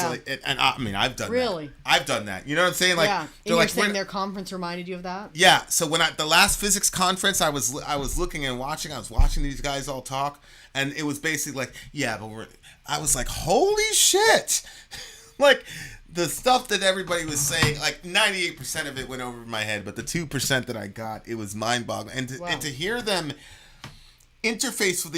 like, and I mean, I've done really? that. I've done that. You know what I'm saying? Like, yeah. And you're like, saying their conference reminded you of that? Yeah. So when the last physics conference, I was looking and watching. I was watching these guys all talk, and it was basically like, yeah, but I was like, holy shit! Like the stuff that everybody was saying, like 98% of it went over my head, but the 2% that I got, it was mind-boggling. And to hear them interface with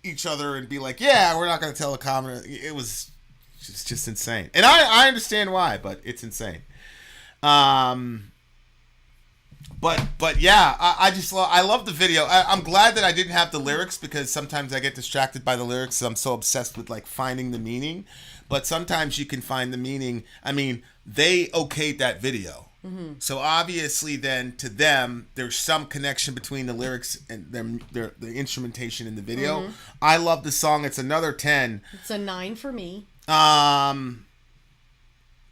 each other and be like, yeah, we're not going to tell a comment. It was just insane. And I understand why, but it's insane. But yeah, I love the video. I'm glad that I didn't have the lyrics, because sometimes I get distracted by the lyrics. I'm so obsessed with like finding the meaning, but sometimes you can find the meaning. I mean, they okayed that video. Mm-hmm. So obviously then to them there's some connection between the lyrics and the instrumentation in the video. Mm-hmm. I love the song. It's another 10. It's a 9 for me.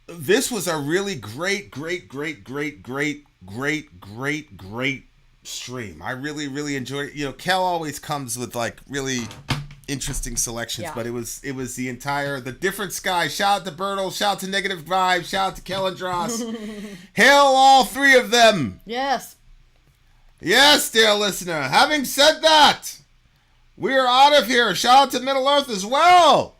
This was a really great stream. I really enjoyed it. You know, Kel always comes with like really interesting selections, but it was the different sky. Shout out to Bertle, shout out to Negative Vibe, shout out to Kel and Dross. Hail all three of them. Yes, dear listener. Having said that, we're out of here. Shout out to Middle Earth as well.